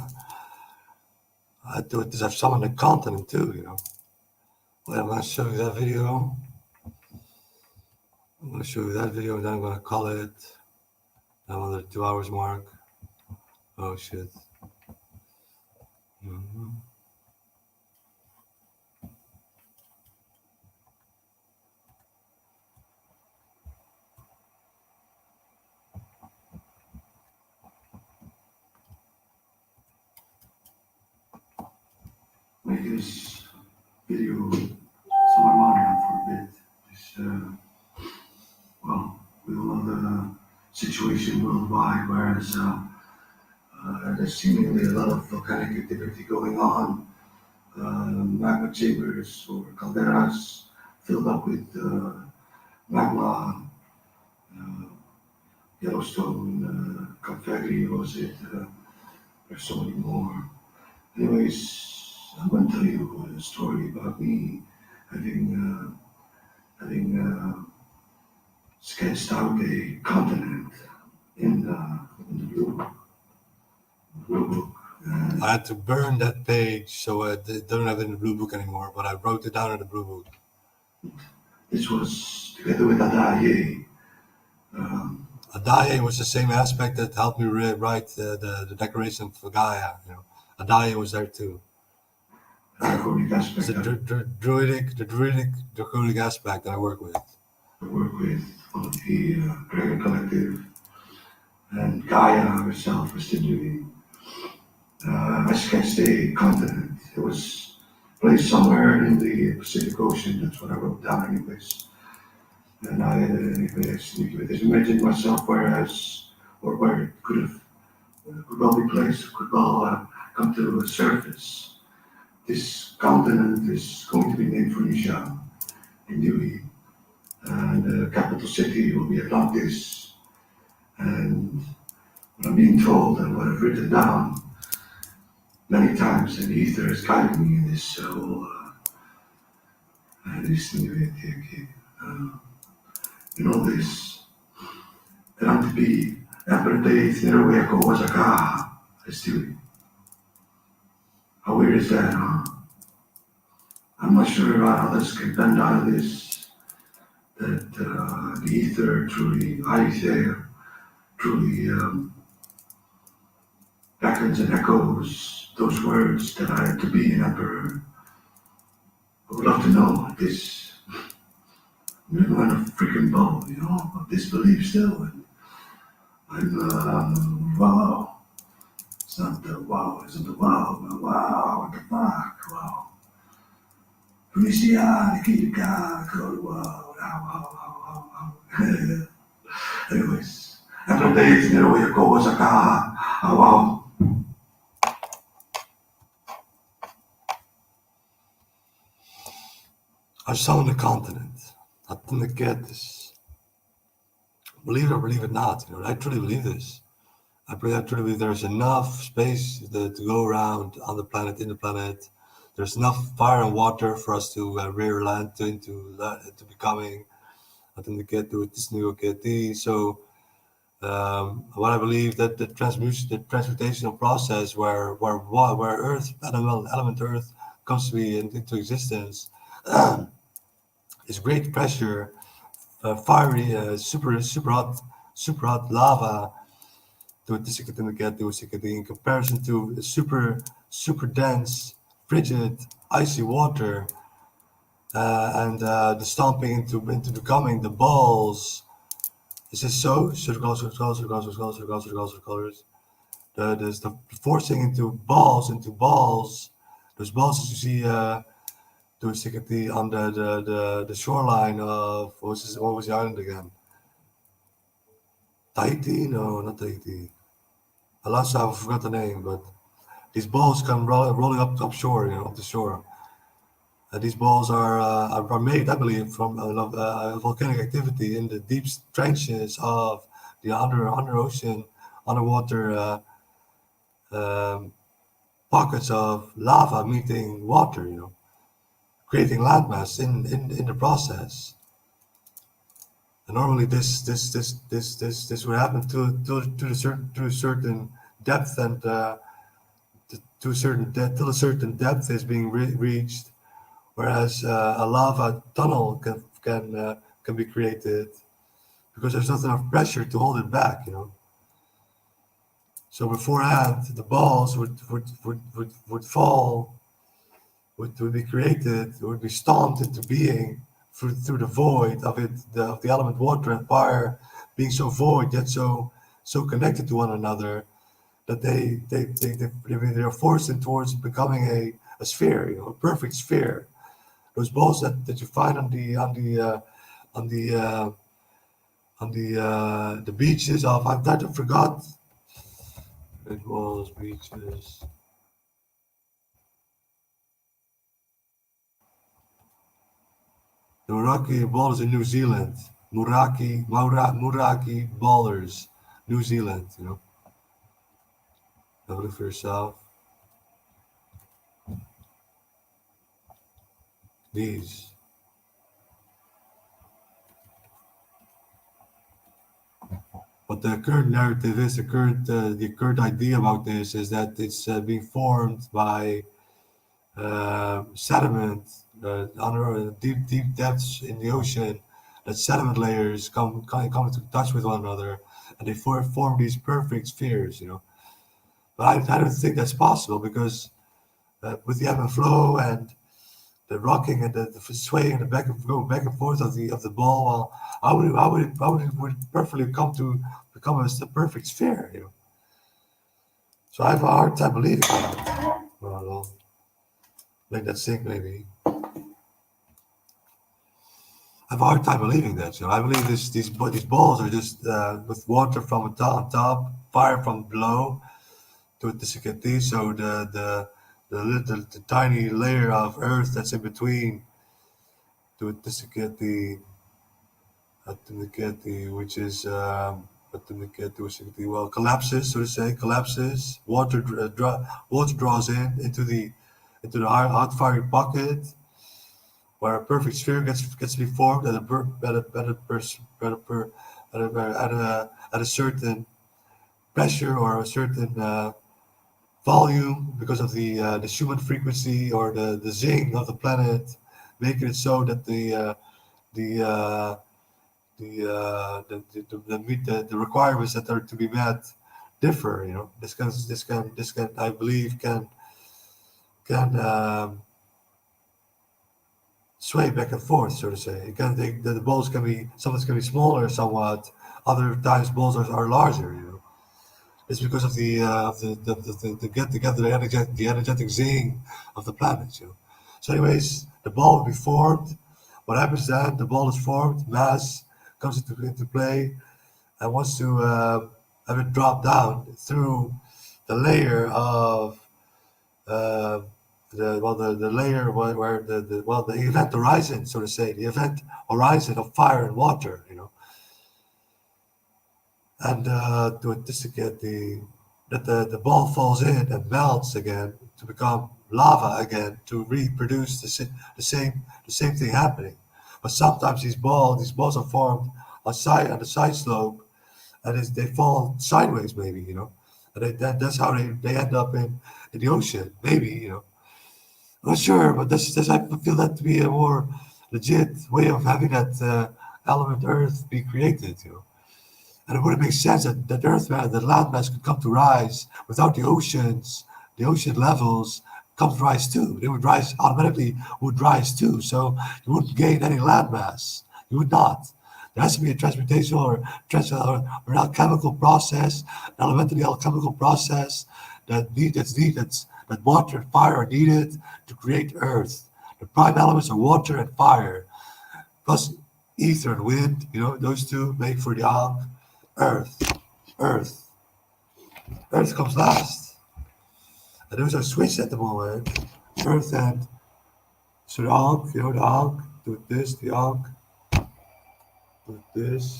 I had to have some on the continent too, you know. Well, I'm going to show you that video. I'm going to show you that video, and then I'm going to call it. I'm on the 2 hours mark. Oh shit. Mm-hmm. Make this video somewhat modern for a bit. Well, we all know the situation worldwide, whereas there's seemingly a lot of volcanic activity going on. Magma chambers or calderas filled up with magma, Yellowstone, confetti, what was it? There's so many more. Anyways, I'm going to tell you a story about me having sketched out a continent in the blue book. I had to burn that page, so I don't have it in the blue book anymore, but I wrote it down in the blue book. This was together with Adaye. Adaye was the same aspect that helped me write the Declaration for Gaia. You know, Adaye was there too. It's the druidic aspect that I work with. I work with on the Dragon Collective, and Gaia herself was doing. I sketched a continent. It was placed somewhere in the Pacific Ocean. That's what I wrote down, anyways. And I imagined myself where it could well be placed, could well come to the surface. This continent is going to be named Phoenicia in Dewey, and the capital city will be Atlantis. And what I'm being told and what I've written down many times, and the ether has guided me in this whole in all this. And I'm to be Emperor Days, Neroweko Wasaka, Dewey. How weird is that, huh? I'm not sure how others can bend out of this, that the ether truly, truly beckons and echoes those words that I am to be an emperor. I would love to know this. I'm in a freaking bowl, you know, of disbelief still. And I'm wow. It's not the wow, it's not the wow, but wow, what the fuck, wow. Phoenicia, Nikita, wow, wow. Anyways, after days, Neroweko Wasaka, wow. I saw on the continent, at the Negetis, believe it or believe it not, I truly believe this. I truly believe there's enough space to go around on the planet, in the planet. There's enough fire and water for us to rear land into becoming, to get to this new get. So what I believe that the transmutational process where Earth, element Earth, comes to be into existence, is great pressure, fiery, super hot lava in comparison to super dense, frigid, icy water, and the stomping into becoming the balls. Is this so? Circles. There's the forcing into balls. Those balls that you see on the shoreline of what was the island again? Tahiti? No, not Tahiti. Alas, I forgot the name, but these balls come rolling up shore, up the shore. These balls are made, I believe, from volcanic activity in the deep trenches of the underwater um, pockets of lava meeting water, creating landmass in the process. And normally this would happen to a certain depth and to a certain depth till a certain depth is being reached, whereas a lava tunnel can be created because there's not enough pressure to hold it back, So beforehand, the balls would fall, would be created, would be stomped into being through the void of it, of the element water and fire being so void yet so connected to one another that they're forced in towards becoming a sphere, a perfect sphere. Those balls that you find on the beaches of I forgot. It was beaches. The Muraki ballers in New Zealand. Muraki ballers, New Zealand. Have a look for yourself. These. What the current narrative is, the current idea about this is that it's being formed by sediment under deep depths in the ocean. That sediment layers come into touch with one another, and they form these perfect spheres. But I don't think that's possible because with the ebb and flow and the rocking and the swaying and the back and forth of the ball, well, would it perfectly come to become a perfect sphere? So I have a hard time believing that. Well, make that sink maybe. I have a hard time believing that. I believe these balls are just with water from on top, fire from below to the so the tiny layer of earth that's in between to the which is well collapses, so to say, collapses. Water draws into the hot fiery pocket where a perfect sphere gets to be formed at a certain pressure or a certain volume because of the Schumann frequency or the zing of the planet, making it so that the requirements that are to be met differ. This can I believe can sway back and forth, so to say. The balls can be sometimes can be smaller somewhat. Other times balls are larger. It's because of the get together, the energetic zing of the planet. So, anyways, the ball will be formed. What happens then? The ball is formed, mass comes into play, and wants to have it drop down through the layer of the layer where the event horizon, so to say, the event horizon of fire and water. and to anticipate the ball falls in and melts again to become lava again to reproduce the same thing happening. But sometimes these balls are formed on the side slope, and they fall sideways maybe, and that's how they end up in the ocean maybe, I'm not sure, but this I feel that to be a more legit way of having that element Earth be created, And it wouldn't make sense that Earth, the landmass could come to rise without the oceans, the ocean levels come to rise too. They would rise automatically, would rise too. So you wouldn't gain any landmass. You would not. There has to be a transmutation or an alchemical process, an elementary alchemical process that's needed, that water and fire are needed to create Earth. The prime elements are water and fire, plus ether and wind. Those two make for the Earth. Earth. Earth comes last. And those are switched at the moment. Earth and so the Ankh, the Ankh, do this, the Ankh, do this,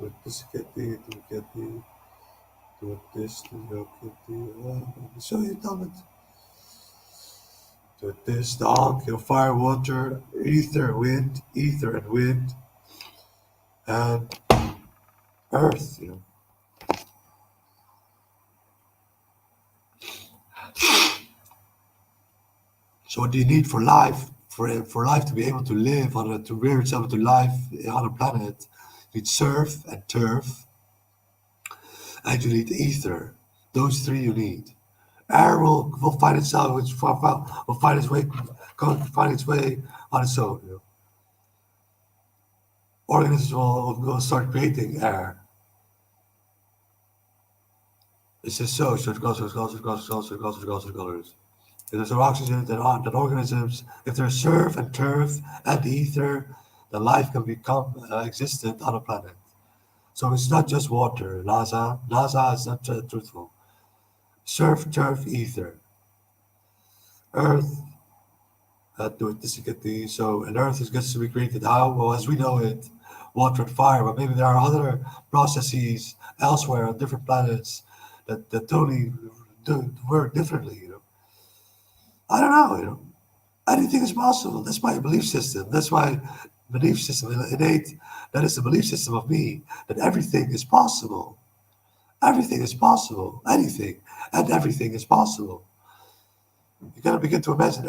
get the, do this, get the, so you done it. Do this, the Ankh, fire, water, ether and wind, and Earth, So what do you need for life? For life to be able to live to rear itself to life on a planet, you need surf and turf, and you need ether. Those three you need. Air will find itself, will find its way, find its way on its own. Organisms will start creating air. It's just so it goes. If there's no oxygen, then organisms, if there's surf and turf and ether, then life can become existent on a planet. So it's not just water, NASA is not truthful. Surf, turf, ether. Earth, and Earth is gets to be created how? Well, as we know it, water and fire, but maybe there are other processes elsewhere on different planets that totally work differently, I don't know, Anything is possible. That's my belief system. That's my belief system, innate. That is the belief system of me, that everything is possible. Everything is possible. Anything and everything is possible. You gotta begin to imagine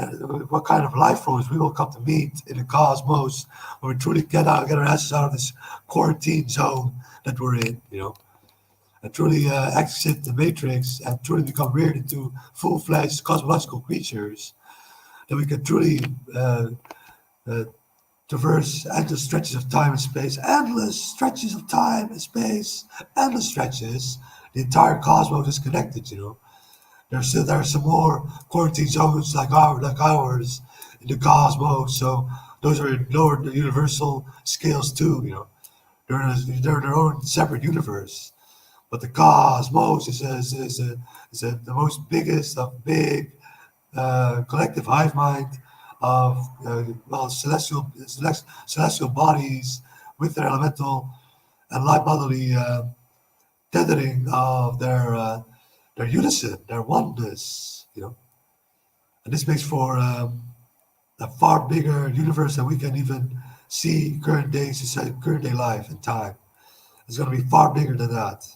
what kind of life forms we will come to meet in the cosmos when we truly get our asses out of this quarantine zone that we're in, and truly exit the matrix and truly become reared into full-fledged cosmological creatures, that we can truly uh, traverse endless stretches of time and space, endless stretches of time and space, endless stretches. The entire cosmos is connected, there are some more quarantine zones like ours in the cosmos, so those are lower the universal scales too, They're their own separate universe. But the cosmos is the most biggest of big collective hive mind of celestial bodies with their elemental and light bodily tethering of their unison, their oneness, And this makes for a far bigger universe than we can even see current day society, current day life and time. It's going to be far bigger than that.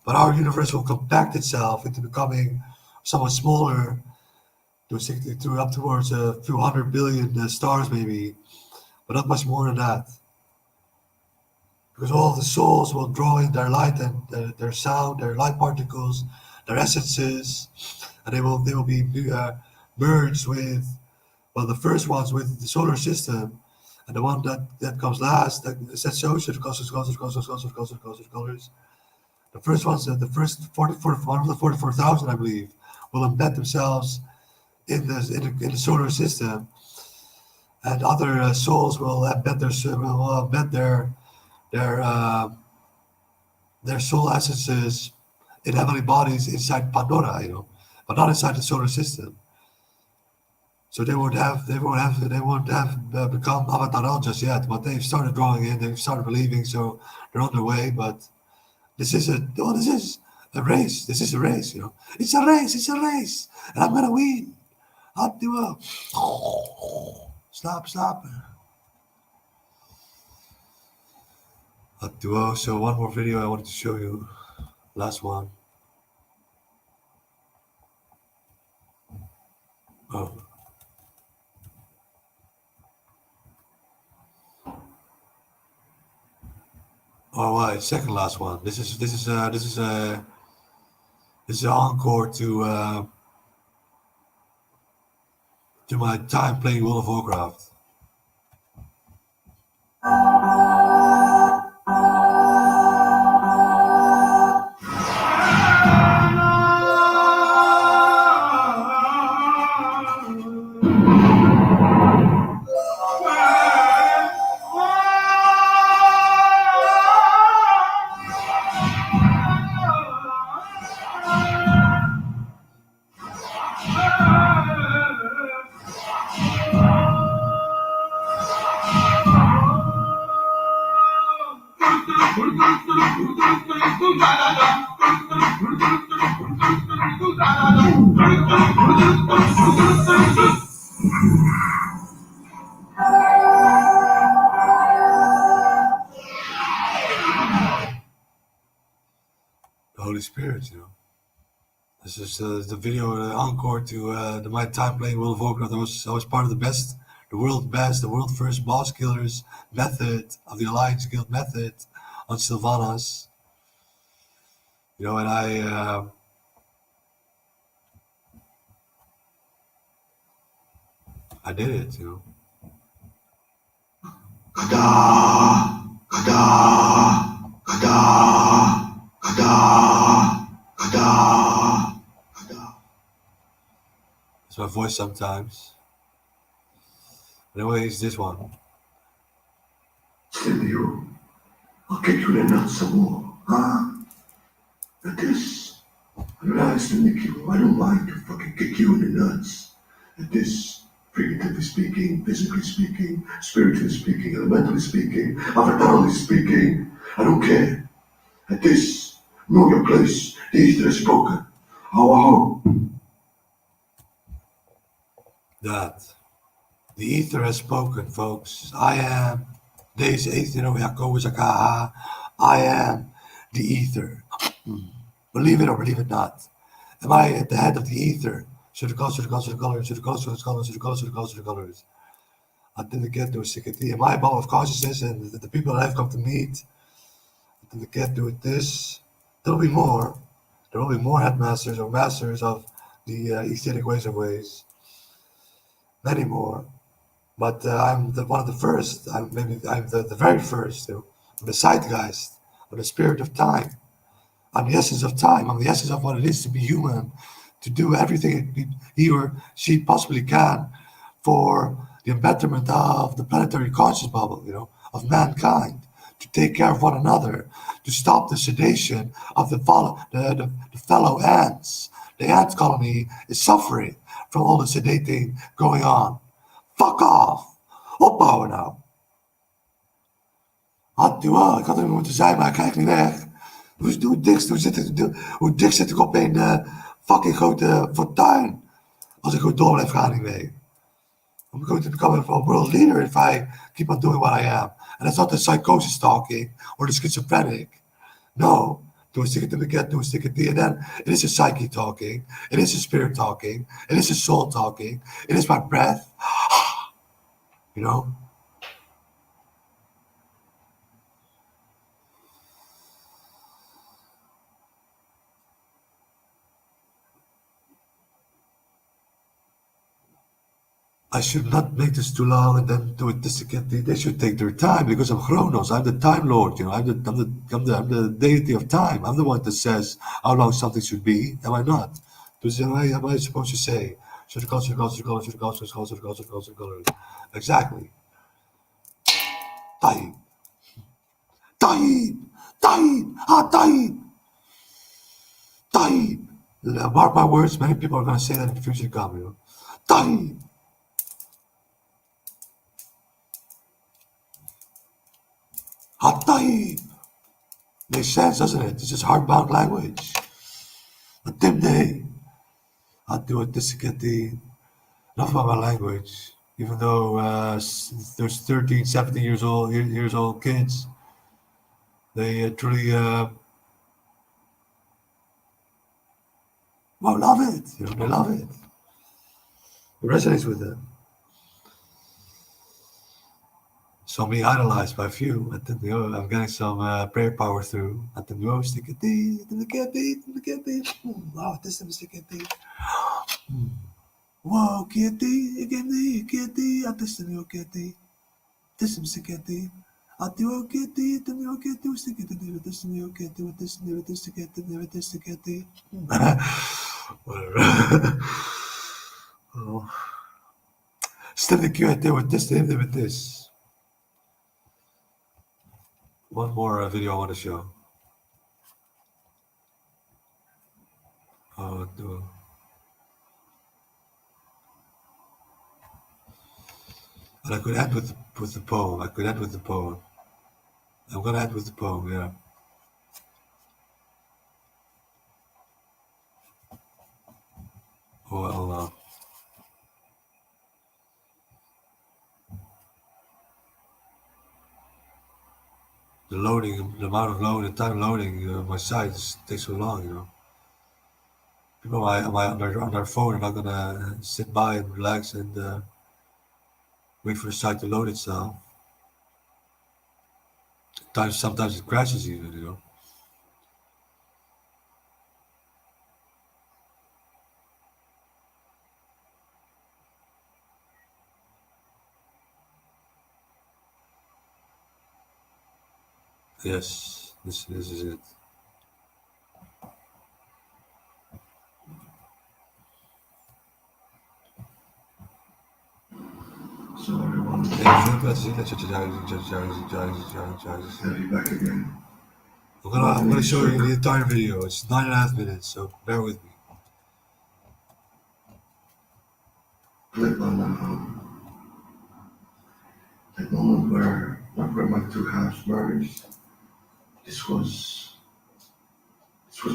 But our universe will compact itself into becoming somewhat smaller, to up towards a few 100 billion stars maybe, but not much more than that. Because all the souls will draw in their light and their sound, their light particles, their essences, and they will be merged with, well, the first ones with the solar system, and the one that comes last, that's the ocean, colors. The first ones, the first 44,000, I believe, will embed themselves in the solar system, and other souls will embed their their soul essences in heavenly bodies inside Pandora, but not inside the solar system. So they won't have become avatar just yet, but they've started drawing in, they've started believing, so they're on their way. But this is a race. This is a race, It's a race, and I'm gonna win. I'll do a slap. I'll do so one more video I wanted to show you. Last one. Oh. All right, second last one. This is an encore to my time playing World of Warcraft. The Holy Spirit, This is the video encore to my time playing World of Warcraft. I was part of the world first boss killers method of the Alliance Guild method on Sylvanas. And I did it, Kada, kada, kada, kada, kada, kada. It's my voice sometimes. Anyways, this one. Send you. I'll kick you in the nuts some more, huh? At this, I'm nice to nick you. I don't mind to fucking kick you in the nuts. At this, figuratively speaking, physically speaking, spiritually speaking, elementally speaking, avatarly speaking, I don't care. At this, know your place. The ether is spoken. How? That. The ether has spoken, folks. I am. Deze ether no Jacob Zakaha. I am the ether. Believe it or believe it not. Am I at the head of the ether? Should the colors. I didn't get to a CKT. Am I above of consciousness and the people that I've come to meet? I didn't get to this. There will be more. There will be more headmasters or masters of the etheric ways of ways. Many more. But I'm one of the first. I'm the very first. I'm the zeitgeist. I'm the spirit of time. I'm the essence of time. I'm the essence of what it is to be human, to do everything he or she possibly can for the betterment of the planetary conscious bubble, of mankind, to take care of one another, to stop the sedation of the fellow ants. The ant colony is suffering from all the sedating going on. Fuck off! Opbouwen nou! Ik had er moeten zijn, maar ik kijk niet weg. Hoe dik zit ik op een fucking grote fortuin als ik goed door blijf gaan hiermee. I'm going to become a world leader if I keep on doing what I am. And that's not the psychosis talking or the schizophrenic. No. Do a stick it to the get, do a stick it to, and then it is a psyche talking, it is a spirit talking, it is a soul talking, it is my breath. I should not make this too long and then do it this again. They should take their time because I'm Chronos. I'm the Time Lord. I'm the deity of time. I'm the one that says how long something should be. Am I not? Am I supposed to say? Should colors. Exactly. Taib. Mark my words. Many people are going to say that in the future. Taib. Hattaib. Makes sense, doesn't it? This is hardbound language. Atimde. Atuatisicati. Enough about my language. Even though there's 13, 17 years old kids, they truly love it. You know, they love it. It resonates with them. So I'm being idolized by a few. I'm getting some prayer power through. Wow, this is stickity. Wow, kitty, kitty, at this new kitty. This is stickity. At the kitty, the new kitty, stickity with this new kitty, with this new, this kitty, with this kitty. Whatever. Oh. Still the kitty with this. One more video I want to show. Oh, no. And I could end with the poem. I'm going to end with the poem, yeah. Well, the amount of loading, the time loading my site takes so long, you know. People on their phone are not going to sit by and relax and wait for the site to load itself. Sometimes it crashes even, you know. Yes, this is it. So everyone, Have you back again. I'm gonna show you the entire video. It's 9.5 minutes, so bear with me. Click on that moment where my two halves merged. This was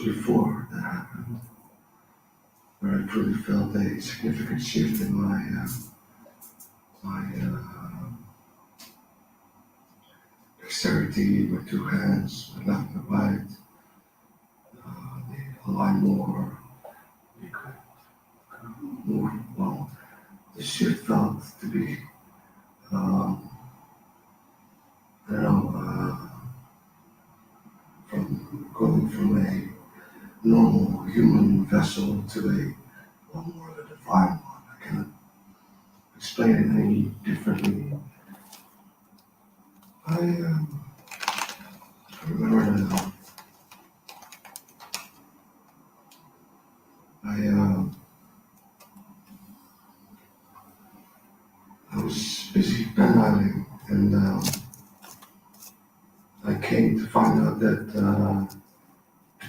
before that happened, where I truly felt a significant shift in my dexterity, my two hands, my left and my right. They align more. We could move. Well, the shift felt to be, I don't know, from going from a normal human vessel to a more of a divine one. I cannot explain it any differently. I remember now. I was busy penlining, and I came to find out that to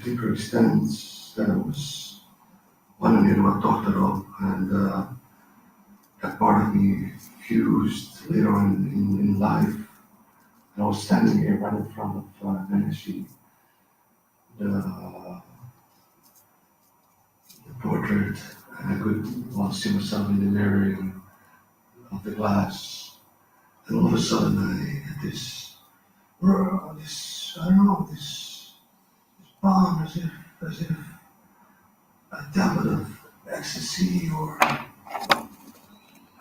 deeper extents that I was wanting what doctor of, and that part of me fused later on in life. And I was standing here right in front of Venetia, the portrait, and I could see myself in the mirror of the glass. And all of a sudden I had this bomb, as if a tablet of ecstasy or I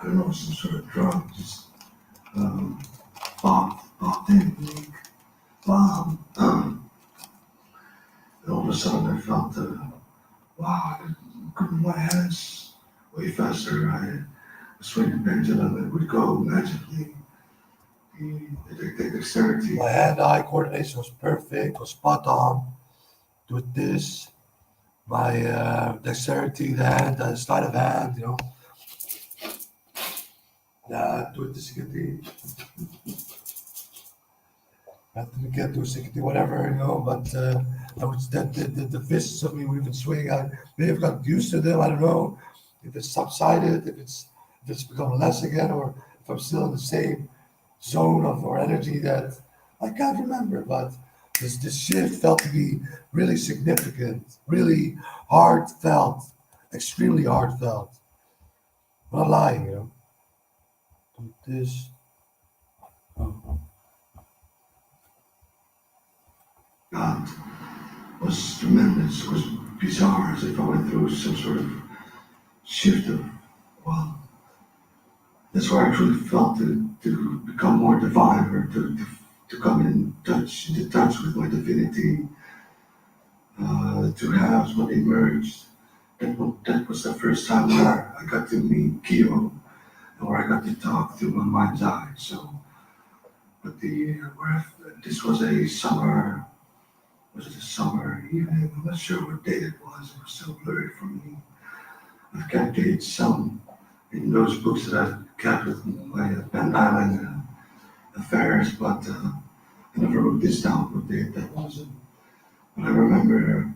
don't know, some sort of drug just popped in, like bomb. And all of a sudden I felt wow, I could move my hands way faster. I swing the pendulum and it would go magically. The dexterity. My hand-eye coordination was perfect, was spot on. Do this. My dexterity, the hand, the sleight of hand, you know. Do it this have to get to 60, whatever, you know, but I was the fists of me would even swing. I may have got used to them, I don't know if it's subsided, if it's become less again, or if I'm still in the same zone of or energy that I can't remember, but this shift felt to be really significant, really heartfelt, extremely heartfelt. I'm not lying, you know. This. Oh. God was tremendous. It was bizarre, as if I went through some sort of shift of, well, that's where I truly felt to become more divine, or to come into touch with my divinity, to have what emerged. That was the first time where I got to meet Kyo, and where I got to talk through my mind's eye. So, but this was a summer. Was it a summer evening? I'm not sure what date it was. It was so blurry for me. I've kept dates some in those books that I've kept with my Van Island affairs, but I never wrote this down what date that was. But I remember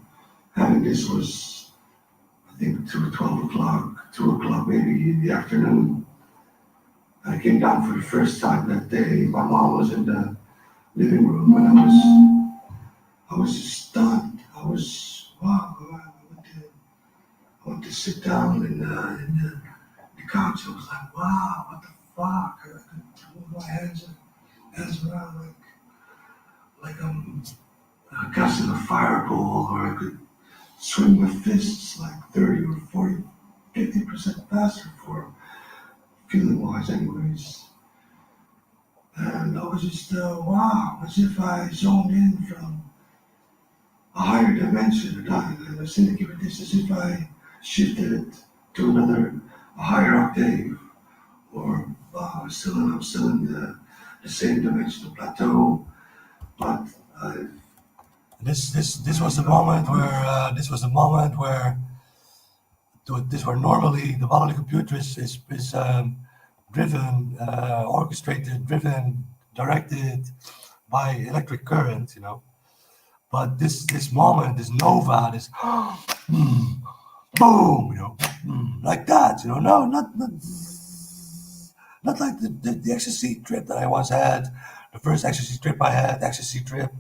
having this was, I think, 12 o'clock, 2 o'clock maybe in the afternoon. I came down for the first time that day. My mom was in the living room, and I was just stunned. I was, wow. I went to sit down in the couch. I was like, wow, what the fuck? I could move my hands around like I'm casting a fireball, or I could swing my fists like 30 or 40, 50% faster for feeling wise anyways. And I was just, wow, as if I zoned in from a higher dimension. I was thinking of this as if I shifted it to a higher octave, or wow, I'm still in the same dimensional plateau, but This was the moment where this where normally the bodily computer is driven, orchestrated, driven, directed by electric current, you know. But this moment, this nova, this boom, you know, like that, you know. No, not like the ecstasy trip that I once had, the first ecstasy trip I had, ecstasy trip,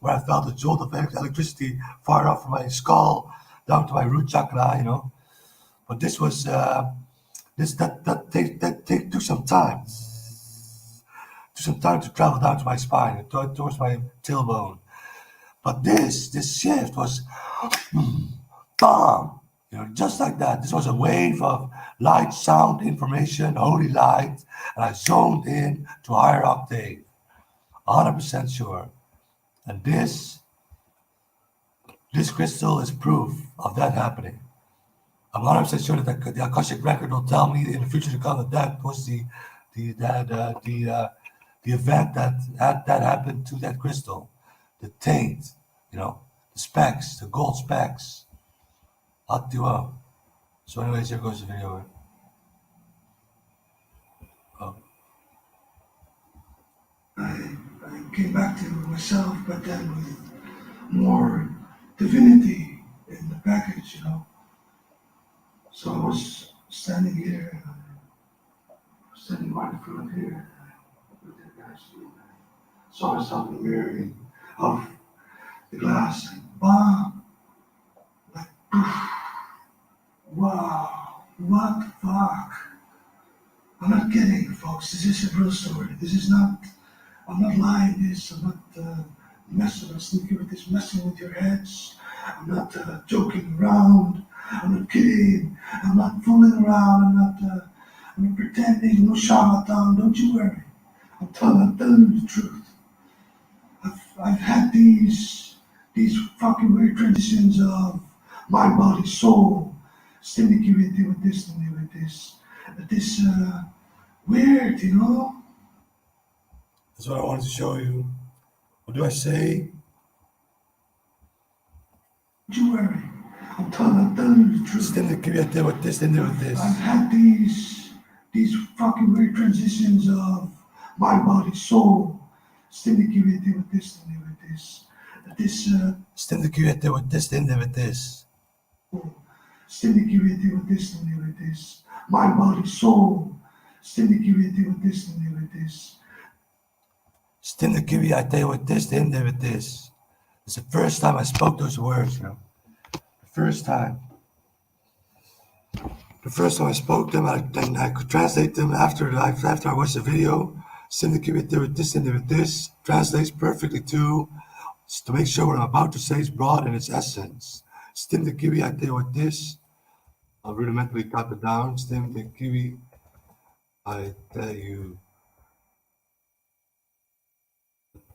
where I felt a jolt of electricity far up from my skull down to my root chakra, you know. But this was took some time, to travel down to my spine, towards my tailbone. But this shift was, bam, you know, just like that. This was a wave of light, sound, information, holy light, and I zoned in to a higher octave, 100% sure. And this crystal is proof of that happening. I'm 100% sure that the Akashic record will tell me in the future to come that that was the event that happened to that crystal, the taint, you know, the specks, the gold specks. Hot you up. So, anyways, here goes the video. Oh. I came back to myself, but then with more divinity in the package, you know. So I was standing here, standing right in front of here. Saw myself in the mirror of the glass, and bam, like poof, wow, what the fuck? I'm not kidding, folks. This is a real story. This is not. I'm not lying. I'm not messing with this, messing with your heads. I'm not joking around. I'm not kidding. I'm not fooling around. I'm not pretending. No charlatan. Don't you worry. I'm telling you the truth. I've had these fucking weird transitions of mind, body, soul, syndicated with this and with this. But this weird, you know. That's what I wanted to show you. What do I say? Don't you worry. I'm telling you the truth. Syndicated with this and with this. I've had these fucking weird transitions of mind, body, soul, syndicated with this and with this. Syndicated with this and with this. Syndicated with this and with this. Mind, body, soul, syndicated with this and with this. Stim the kiwi, I tell you what this, the him did with this. It's the first time I spoke those words, you know. The first time. The first time I spoke them, I could translate them after I watched the video. Stim the kiwi, I tell you what this, him did with this. Translates perfectly too. To make sure what I'm about to say is broad in its essence. Stim the kiwi, I tell you what this. I'll rudimentally type it down. Stim the kiwi, I tell you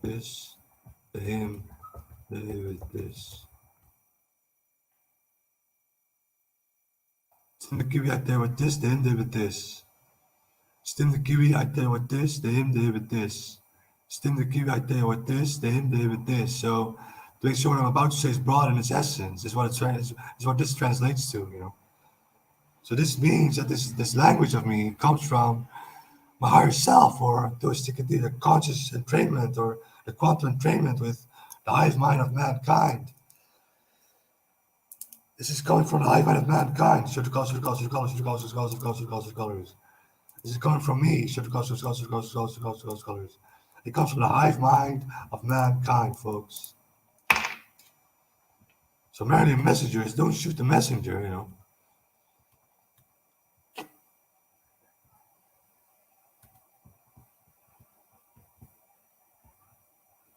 this, the him, the with this. Stim the kiwi, I tell you what this, the him, the with this. Stim the kiwi, I tell you what this, the him, the with this. Stim the kiwi, I tell you what this, the him, the with this. So to make sure what I'm about to say is broad in its essence, is what this translates to, you know. So this means that this language of me comes from my higher self, or the conscious entrainment, or the quantum entrainment with the hive mind of mankind. This is coming from the hive mind of mankind. This is coming from me. It comes from the hive mind of mankind, folks. So Marilyn messengers, don't shoot the messenger, you know.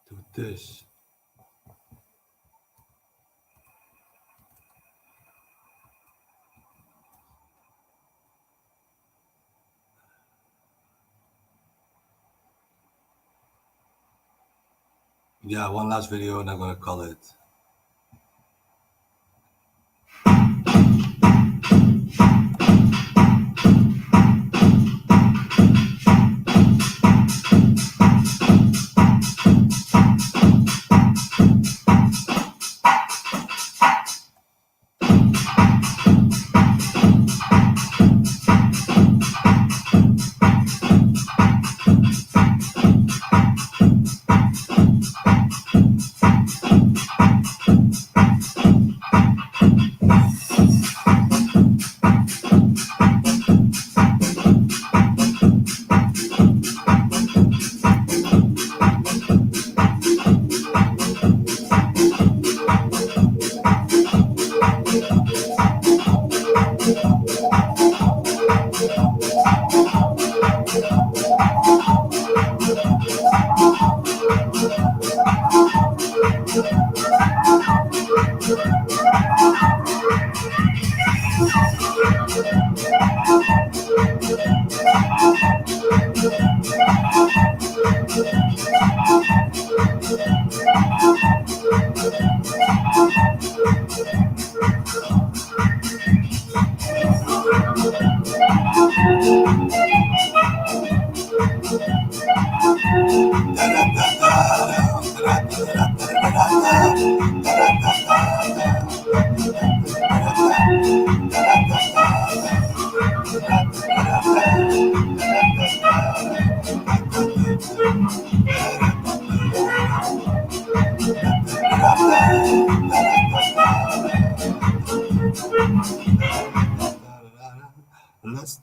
Do this. Yeah, one last video and I'm gonna call it.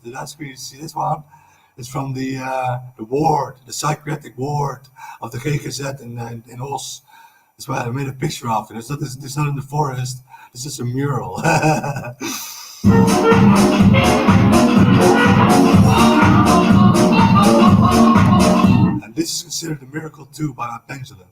Last screen, you see this one? It's from the ward, the psychiatric ward of the GGZ in Os. That's why I made a picture of it. It's not in the forest. It's just a mural. And this is considered a miracle too by my pendulum.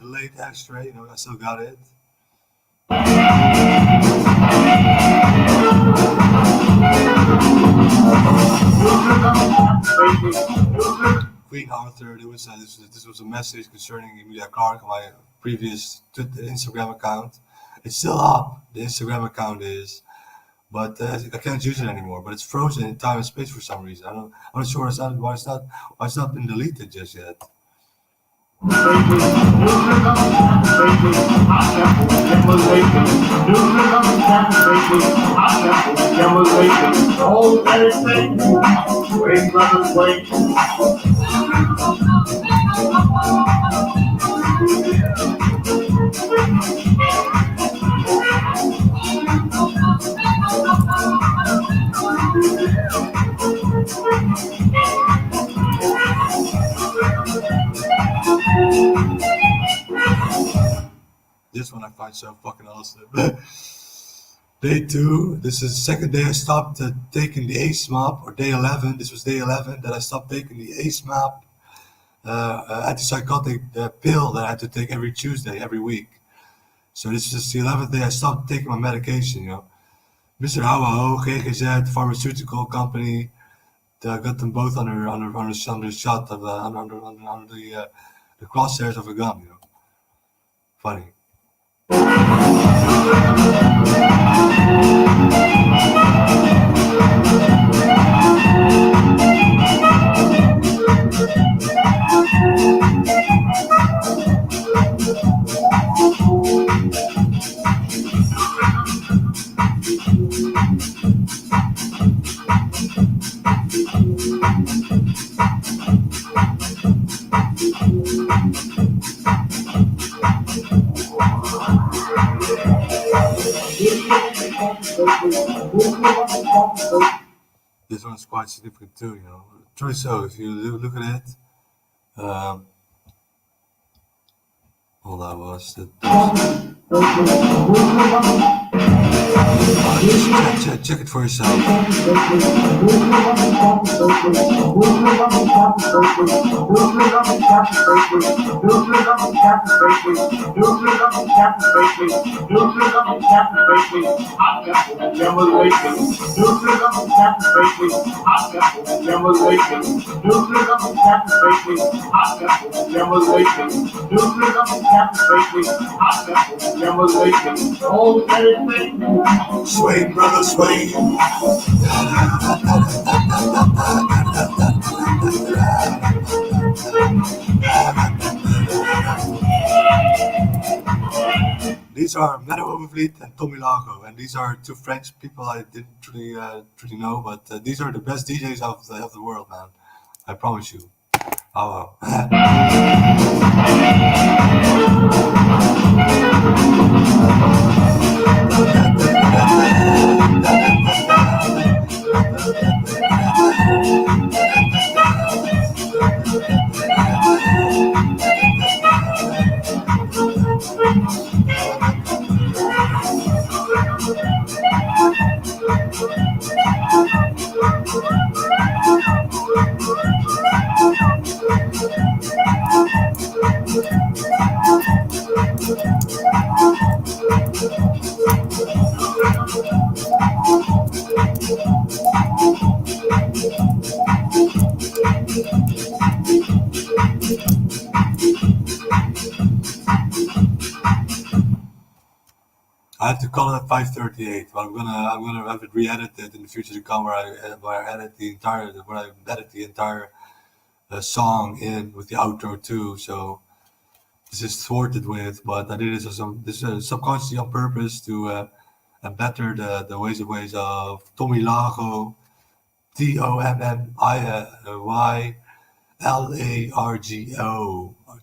late extra, you know, I still got it. Queen Arthur, this was a message concerning Emilia Clarke on my previous Instagram account. It's still up, the Instagram account is, but I can't use it anymore. But it's frozen in time and space for some reason. I'm not sure why it's not been deleted just yet. This one I find so fucking awesome. Day 2. This is the second day I stopped taking the ACE map, or day 11. This was day 11 that I stopped taking the ACE map, antipsychotic pill that I had to take every Tuesday, every week. So this is the 11th day I stopped taking my medication, you know. Mr. Houwaho, GGZ, pharmaceutical company, got them both under shot of under the crosshairs of a gun, you know. Funny. This one's quite significant too, you know. Truly so. If you look at it, hold on, was it? Check it for yourself. Sway, brother, sway. These are Menno Overvliet and Tommy Lago, and these are two French people I didn't really know, but these are the best DJs of the world, man. I promise you. Oh, I have to call it at 5:38, but I'm gonna have it re-edited in the future to come where I edit the entire song in with the outro too. So this is thwarted with, but I did this subconsciously on purpose to better the ways of Tommy Lago, TOMMYLARGO,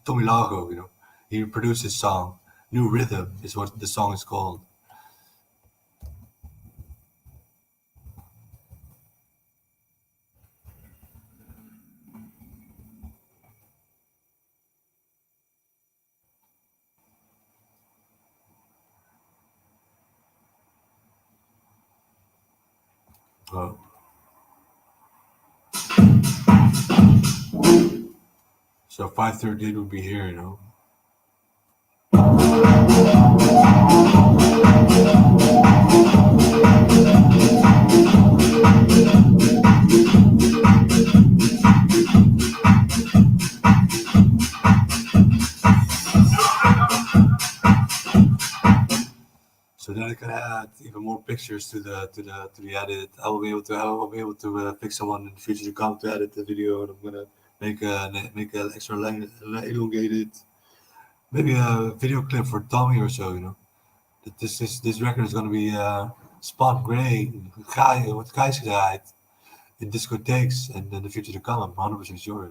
Tommy Lago. You know, he produced his song. New Rhythm is what the song is called. Oh. So 5:38 would be here, you know. can add even more pictures to the edit. I will be able to pick someone in the future to come to edit the video, and I'm gonna make an extra elongated, maybe a video clip for Tommy or so. That this record is gonna be spot gray, with Geisigheid in discotheques and in the future to come. I'm 100% sure.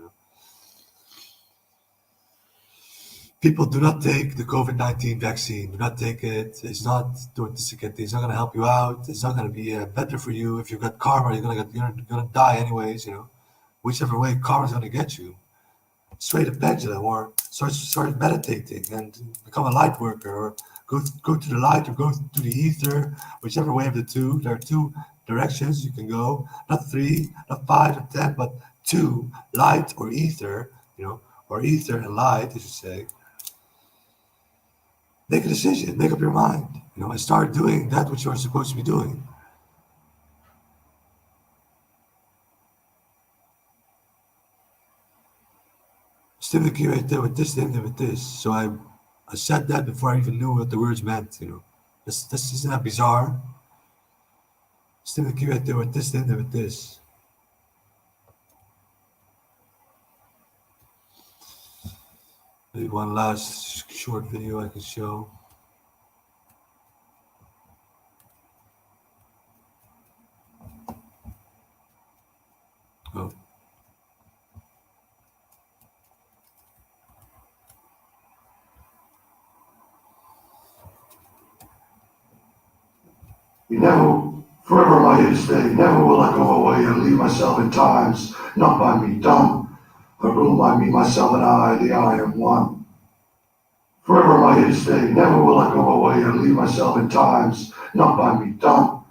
People do not take the COVID-19 vaccine. Do not take it. It's not doing this again. It's not going to help you out. It's not going to be better for you. If you've got karma, you're gonna die anyways. Whichever way, karma's going to get you. Sway the pendulum, or start meditating and become a light worker, or go to the light, or go to the ether. Whichever way of the two. There are two directions you can go. Not 3, not 5, or 10, but 2: light or ether. Or ether and light, as you say. Make a decision, make up your mind, and start doing that which you're supposed to be doing. Stimulate right there with this, with this. So I said that before I even knew what the words meant, This isn't that bizarre? Stimulate right there with this, with this. Maybe one last short video I can show. Oh. Forever am I here to stay. Never will I go away and leave myself in times, not by me dumb, but ruled by me, myself, and I, the I am one. Forever am I here to stay. Never will I go away and leave myself in times, not by me dumb,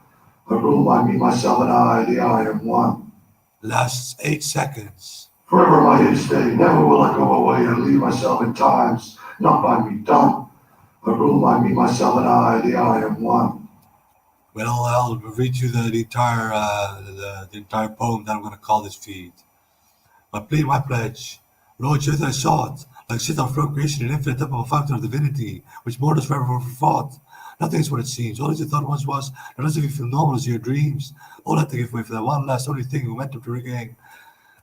but ruled by me, myself, and I, the I am one. Last 8 seconds. Forever am I here to stay. Never will I go away and leave myself in times, not by me dumb, but ruled by me, myself, and I, the I am one. Well, I'll read you the entire poem that I'm going to call this feed. My plea, my pledge. Lord, just I sought, like sit on procreation, an infinite temple fountain of divinity, which mortals forever fought. Nothing is what it seems. All that you thought once was, the rest of you feel normal as your dreams. All that to give way for that one last only thing momentum to regain.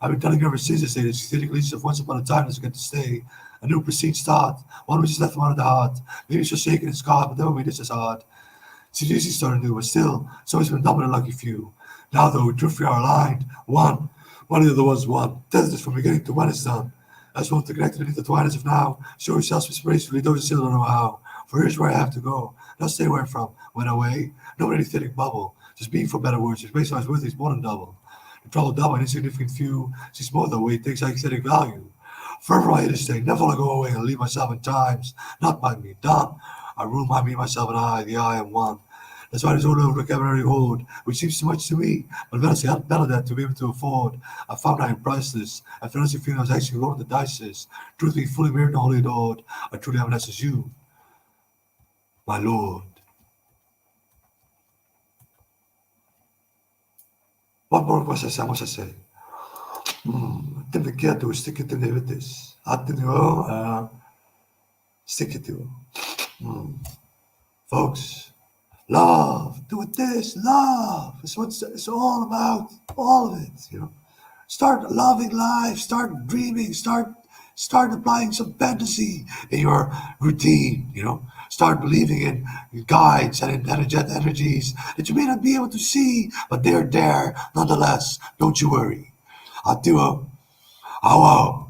I've been telling you ever since yesterday that synthetic leases of once upon a time is going to stay. A new pristine start, one which is left one of the heart. Maybe it's just shaken and scarred, but never made this as hard. It's easy starting new, but still, it's always been double a lucky few. Now though, we drift, we are aligned. One of the other one's one. Test this from beginning to when it's done. As one to connect and intertwine as of now. Show yourselves inspirationally, those who still don't know how. For here's where I have to go. Not stay where I'm from. Went away. No anything bubble. Just being for better words. Just based on his worth is more than double. The trouble double and insignificant few. She's more the way it takes aesthetic value. Forever I hit this thing. Never will I go away and leave myself in times. Not by me. Done. I rule by me, myself, and I, the I am one. That's why there's all over vocabulary hoard, which seems too much to me, but honestly, I'd better that to be able to afford. I found I am priceless. I honestly feel I was actually rolling the dice. Truth being fully mirrored and wholly adored, I truly have an essence as you, my Lord. What more must I say? Tem que quieto, stick it in with this. Stick it to. Folks, love, do it this, love. It's what it's all about, all of it, Start loving life, start dreaming, start applying some fantasy in your routine, Start believing in guides and in energetic energies that you may not be able to see, but they're there nonetheless. Don't you worry. Atiwa, awa.